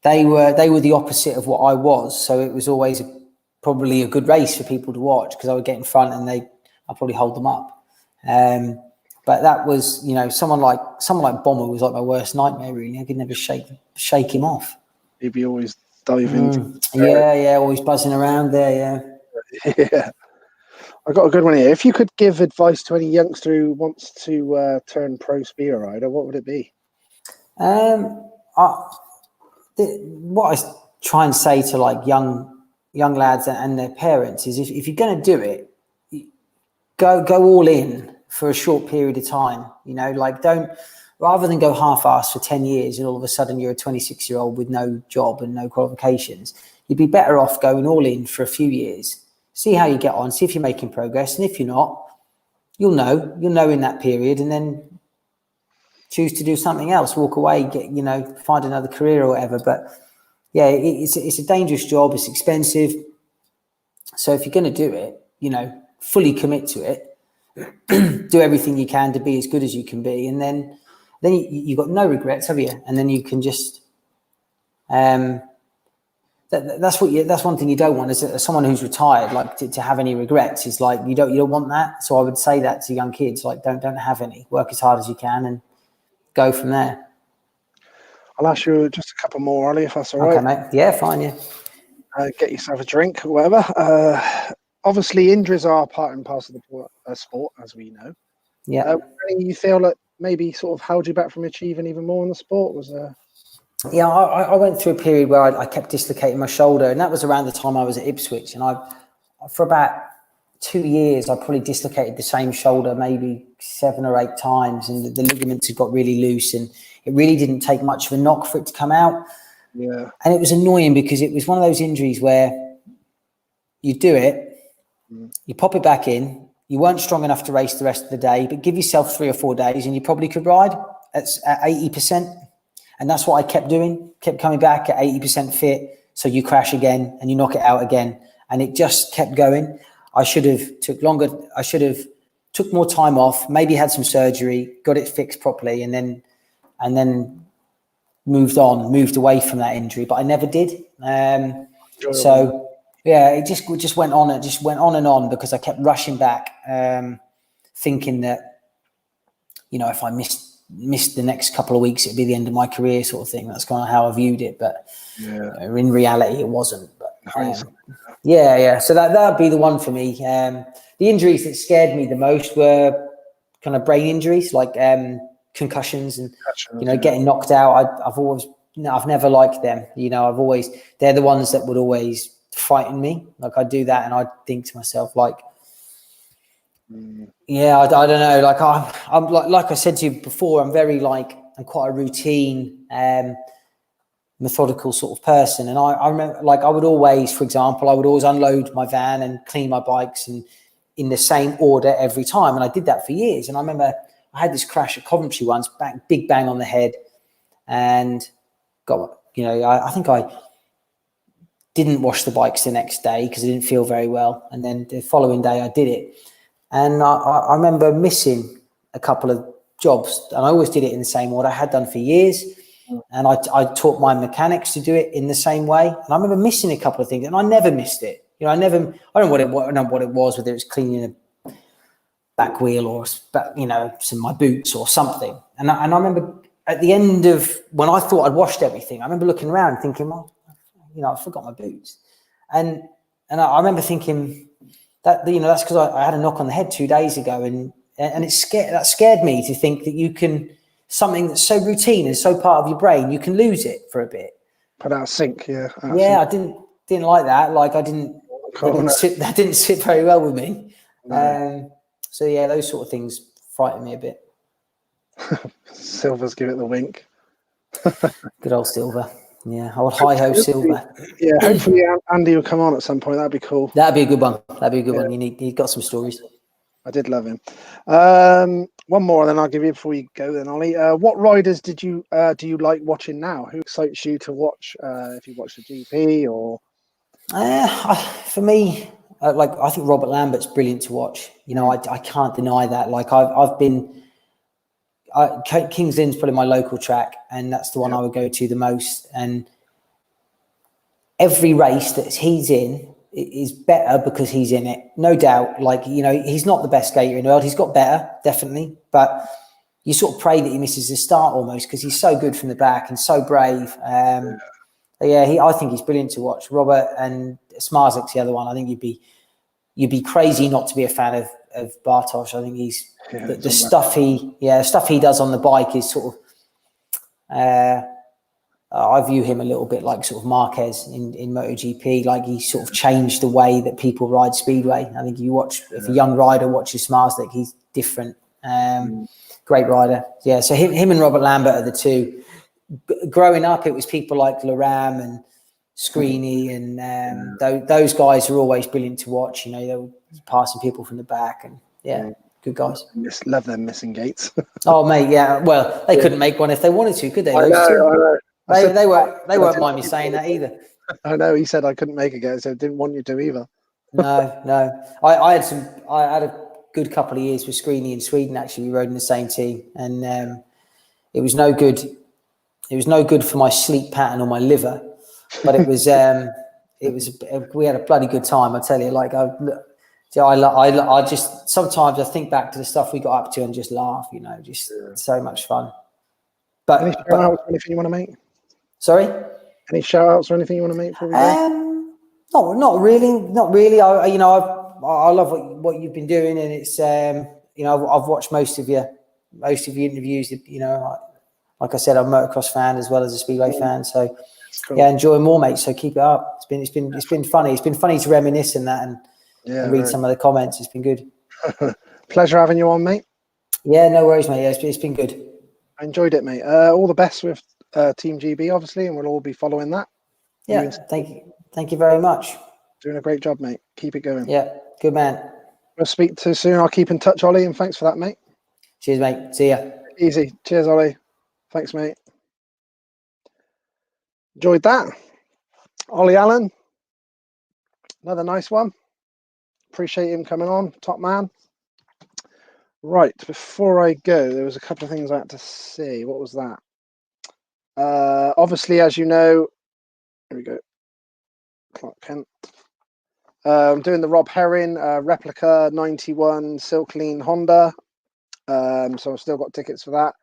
the opposite of what I was. So it was always probably a good race for people to watch because I would get in front and I'd probably hold them up. But that was, someone like Bomber was like my worst nightmare. Really, I could never shake him off. He'd be always diving. Always buzzing around there. Yeah. I got a good one here. If you could give advice to any youngster who wants to turn pro speeder rider, what would it be? What I try and say to like young lads and their parents is if you're going to do it, go all in for a short period of time. Don't, rather than go half-assed for 10 years and all of a sudden you're a 26-year-old with no job and no qualifications. You'd be better off going all in for a few years. See how you get on, see if you're making progress. And if you're not, you'll know in that period and then choose to do something else, walk away, find another career or whatever. But yeah, it's a dangerous job. It's expensive. So if you're going to do it, fully commit to it, do everything you can to be as good as you can be. And then you've got no regrets, have you? And then you can just, that's one thing you don't want is someone who's retired, like to have any regrets is like, you don't want that. So I would say that to young kids, like don't have any, work as hard as you can and go from there. I'll ask you just a couple more, Ollie, if that's all right. Okay, mate. Yeah, fine, yeah. Get yourself a drink or whatever. Obviously, injuries are part and parcel of the sport, as we know. Yeah. You feel like maybe sort of held you back from achieving even more in the sport? Was there? Yeah, I went through a period where I kept dislocating my shoulder, and that was around the time I was at Ipswich. And for about 2 years, I probably dislocated the same shoulder maybe 7 or 8 times, and the ligaments had got really loose, and it really didn't take much of a knock for it to come out. Yeah. And it was annoying because it was one of those injuries where you do it, you pop it back in, you weren't strong enough to race the rest of the day, but give yourself 3 or 4 days and you probably could ride at 80%. And that's what I kept doing, kept coming back at 80% fit. So you crash again and you knock it out again. And it just kept going. I should have took longer. I should have took more time off, maybe had some surgery, got it fixed properly, and then moved away from that injury. But I never did. So yeah, it just went on. It just went on and on because I kept rushing back, thinking that, if I missed the next couple of weeks, it'd be the end of my career, sort of thing. That's kind of how I viewed it. But in reality, it wasn't. But yeah. So that'd be the one for me. The injuries that scared me the most were kind of brain injuries, like concussions and getting knocked out. I've never liked them. They're the ones that would always frighten me. Like I do that, and I think to myself, like, yeah, I don't know. Like I'm like I said to you before, I'm quite a routine, methodical sort of person. And I remember, like, I would always, for example, unload my van and clean my bikes and in the same order every time. And I did that for years. And I remember I had this crash at Coventry once, big bang on the head, and I think I didn't wash the bikes the next day because I didn't feel very well. And then the following day I did it. And I remember missing a couple of jobs, and I always did it in the same order. I had done for years, and I taught my mechanics to do it in the some way. And I remember missing a couple of things, and I never missed it. I don't know what it was, whether it was cleaning a back wheel or some of my boots or something. And I remember at the end of when I thought I'd washed everything, I remember looking around thinking, well, I forgot my boots, and I remember thinking that that's because I had a knock on the head 2 days ago, and that scared me to think that you can something that's so routine and so part of your brain, you can lose it for a bit. Put out of sync, yeah. Absolutely. Yeah, I didn't like that. Like that didn't sit very well with me. No. So yeah, those sort of things frighten me a bit. Silver's give it the wink. Good old Silver. Yeah, old hi-ho Silver. Yeah, hopefully Andy will come on at some point. That'd be cool. That'd be a good one. He got some stories. I did love him. One more, then I'll give you before you go. Then Ollie, what riders do you like watching now? Who excites you to watch? If you watch the GP or for me, I think Robert Lambert's brilliant to watch. I can't deny that. Like I've been. King's Lynn's probably my local track, and that's the one I would go to the most. And every race that he's in is better because he's in it, no doubt. Like, he's not the best skater in the world. He's got better, definitely, but you sort of pray that he misses the start almost because he's so good from the back and so brave. I think he's brilliant to watch. Robert, and Smarzek's the other one. I think you'd be crazy not to be a fan of Bartosz. I think he's the stuff he does on the bike is sort of. I view him a little bit like sort of Marquez in MotoGP. Like he sort of changed the way that people ride Speedway. I think if a young rider watches Smarzek, he's different. Great rider. Yeah. So him and Robert Lambert are the two. Growing up, it was people like Laram and Screeny, and those guys are always brilliant to watch. They were passing people from the back, and good guys. Love them missing gates. Oh mate, yeah. Well, they couldn't make one if they wanted to, could they? I know. They weren't mind me saying that either. I know. He said I couldn't make a gate, so didn't want you to either. No. I had a good couple of years with Screeny in Sweden. Actually, we rode in the same team, and it was no good. It was no good for my sleep pattern or my liver, but it was. We had a bloody good time. I tell you, like I just sometimes I think back to the stuff we got up to and just laugh. So much fun. But any shout outs or anything you want to make? Sorry? Any shout outs or anything you want to make for me? No, not really. I love what you've been doing, and it's I've watched most of your interviews. Like I said, I'm a motocross fan as well as a Speedway fan. So cool. Enjoy more, mate. So keep it up. It's been funny. It's been funny to reminisce and read some of the comments. It's been good. Pleasure having you on, mate. Yeah, no worries, mate. It's been good. I enjoyed it, mate. All the best with Team GB, obviously, and we'll all be following that. Yeah, thank you very much. Doing a great job, mate. Keep it going. Yeah, good man. We'll speak to you soon. I'll keep in touch, Ollie, and thanks for that, mate. Cheers, mate. See ya. Easy. Cheers, Ollie. Thanks, mate. Enjoyed that. Olly Allen. Another nice one. Appreciate him coming on. Top man. Right, before I go, there was a couple of things I had to say. What was that? Obviously, as you know, here we go. Clark Kent. I'm doing the Rob Herring replica 91 Silklean Honda. So I've still got tickets for that.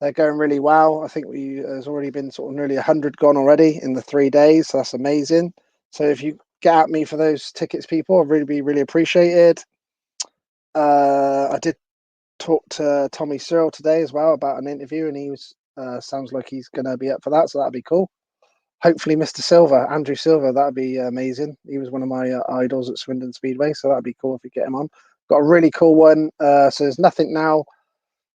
They're going really well. I think there's already been sort of nearly 100 gone already in the 3 days. So that's amazing. So if you get at me for those tickets, people, I'd really be really appreciated. I did talk to Tommy Searle today as well about an interview, and he was sounds like he's going to be up for that. So that'd be cool. Hopefully, Mr. Silver, Andrew Silver, that'd be amazing. He was one of my idols at Swindle Speedway, so that'd be cool if we get him on. Got a really cool one. So there's nothing now.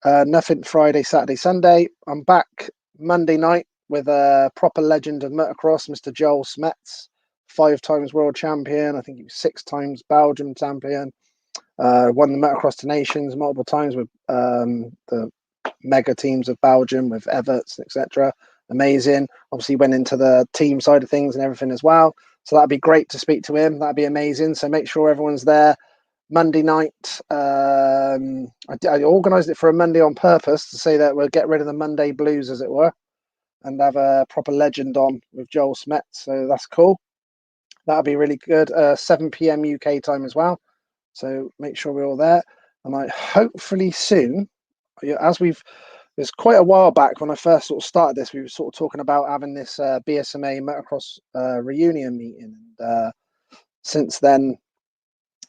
Nothing Friday, Saturday, Sunday. I'm back Monday night with a proper legend of motocross, Mr. Joel Smets, 5 times world champion. I think he was 6 times Belgium champion. Won the Motocross to Nations multiple times with the mega teams of Belgium with Everts, etc. Amazing. Obviously went into the team side of things and everything as well. So that'd be great to speak to him. That'd be amazing. So make sure everyone's there. Monday night, I organised it for a Monday on purpose to say that we'll get rid of the Monday blues, as it were, and have a proper legend on with Joel Smet. So that's cool. That'll be really good. 7 p.m. UK time as well. So make sure we're all there. And I hopefully soon, it's quite a while back when I first sort of started this, we were sort of talking about having this BSMA motocross reunion meeting. And since then,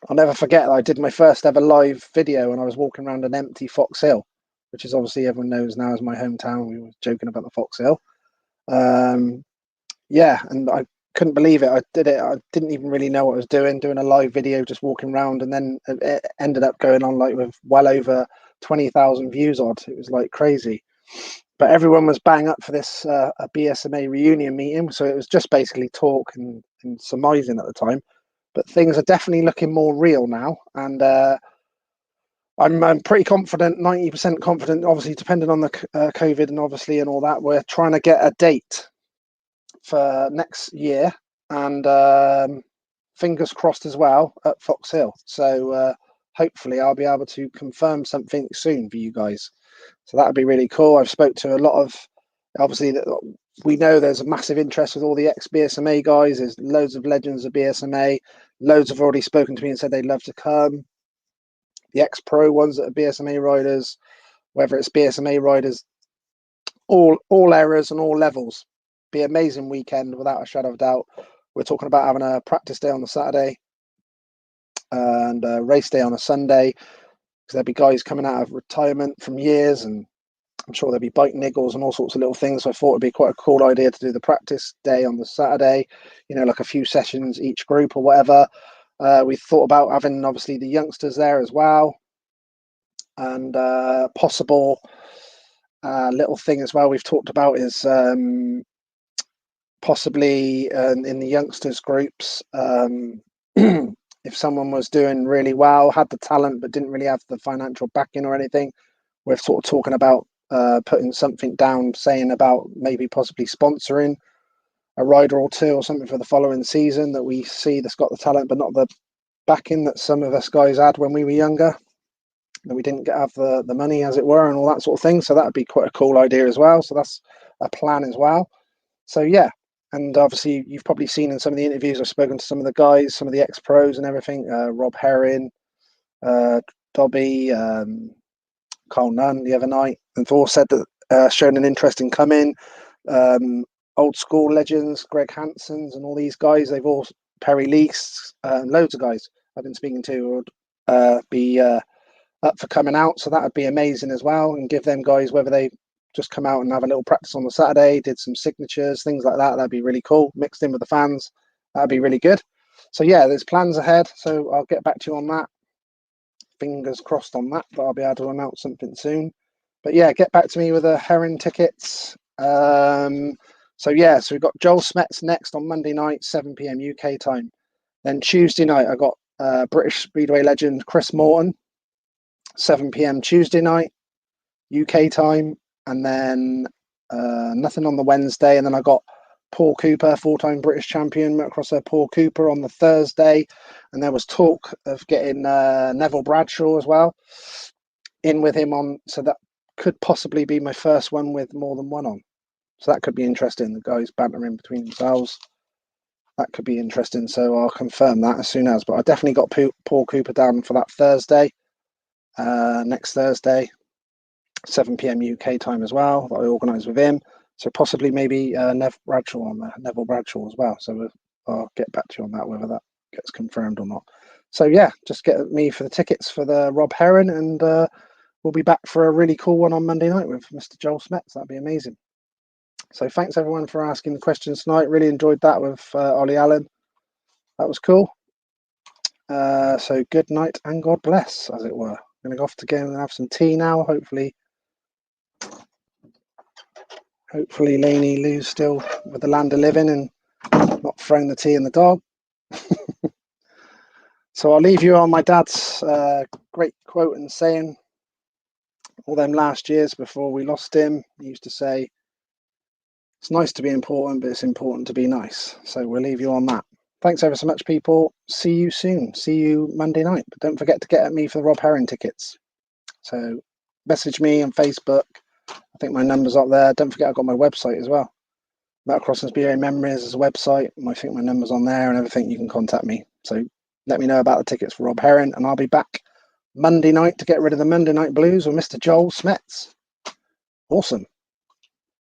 I'll never forget that I did my first ever live video and I was walking around an empty Fox Hill. which is obviously everyone knows now as my hometown. We were joking about the Fox Hill. Yeah, and I couldn't believe it. I did it. I didn't even really know what I was doing a live video, just walking around, and then it ended up going on like with well over 20,000 views odd. It was like crazy. But everyone was bang up for this a BSMA reunion meeting, so it was just basically talk and surmising at the time. But things are definitely looking more real now, and I'm pretty confident, 90% confident. Obviously, depending on the COVID and obviously and all that, we're trying to get a date for next year, and fingers crossed as well at Fox Hill. So hopefully, I'll be able to confirm something soon for you guys. So that would be really cool. I've spoke to a lot of, obviously, we know there's a massive interest with all the ex-BSMA guys. There's loads of legends of BSMA. Loads have already spoken to me and said they'd love to come. The ex-pro ones that are BSMA riders, whether it's BSMA riders, all errors and all levels. Be an amazing weekend without a shadow of doubt. We're talking about having a practice day on the Saturday and a race day on a Sunday, because there'll be guys coming out of retirement from years, and I'm sure there'll be bike niggles and all sorts of little things. So I thought it'd be quite a cool idea to do the practice day on the Saturday, you know, like a few sessions each group or whatever. We thought about having obviously the youngsters there as well, and possible little thing as well we've talked about is possibly in the youngsters groups, if someone was doing really well, had the talent but didn't really have the financial backing or anything, we're sort of talking about putting something down, saying about maybe possibly sponsoring a rider or two or something for the following season that we see that's got the talent but not the backing that some of us guys had when we were younger, that we didn't have the money, as it were, and all that sort of thing. So that would be quite a cool idea as well. So that's a plan as well. So yeah, and obviously you've probably seen in some of the interviews, I've spoken to some of the guys, some of the ex-pros and everything, Rob Herring, Dobby, Carl Nunn the other night, and they've all said that shown an interest in coming. Old school legends, Greg Hansons and all these guys, they've all, Perry Leaks, loads of guys I've been speaking to would be up for coming out. So that would be amazing as well, and give them guys, whether they just come out and have a little practice on the Saturday, did some signatures, things like that, that'd be really cool, mixed in with the fans, that'd be really good. So yeah, there's plans ahead, so I'll get back to you on that. Fingers crossed on that, but I'll be able to announce something soon. But yeah, get back to me with the Heron tickets. So yeah, so we've got Joel Smets next on Monday night, 7 p.m. UK time. Then Tuesday night, I got British Speedway legend Chris Morton, 7 p.m. Tuesday night, UK time. And then nothing on the Wednesday. And then I got Paul Cooper, four-time British champion, motocrosser Paul Cooper on the Thursday. And there was talk of getting Neville Bradshaw as well in with him on. So that could possibly be my first one with more than one on. So that could be interesting. The guys bantering between themselves. That could be interesting. So I'll confirm that as soon as. But I definitely got Paul Cooper down for that Thursday. Next Thursday, 7 p.m. UK time as well, that I organised with him. So possibly maybe Neville Bradshaw on there, Neville Bradshaw as well. So I'll get back to you on that, whether that gets confirmed or not. So yeah, just get me for the tickets for the Rob Herring, and we'll be back for a really cool one on Monday night with Mr. Joel Smets. That'd be amazing. So thanks everyone for asking the questions tonight. Really enjoyed that with Olly Allen. That was cool. So good night and God bless, as it were. I'm going to go off to go and have some tea now. Hopefully Lainey Lou's still with the land of living and not throwing the tea in the dog. So I'll leave you on my dad's great quote and saying, all them last years before we lost him, he used to say, it's nice to be important, but it's important to be nice. So we'll leave you on that. Thanks ever so much, people. See you soon. See you Monday night. But don't forget to get at me for the Rob Herring tickets. So message me on Facebook. I think my number's up there. Don't forget I've got my website as well. Motocross and Speedway Memories is a website. I think my number's on there and everything. You can contact me. So let me know about the tickets for Rob Herring, and I'll be back Monday night to get rid of the Monday night blues with Mr. Joel Smets. Awesome.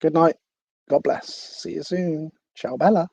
Good night. God bless. See you soon. Ciao, Bella.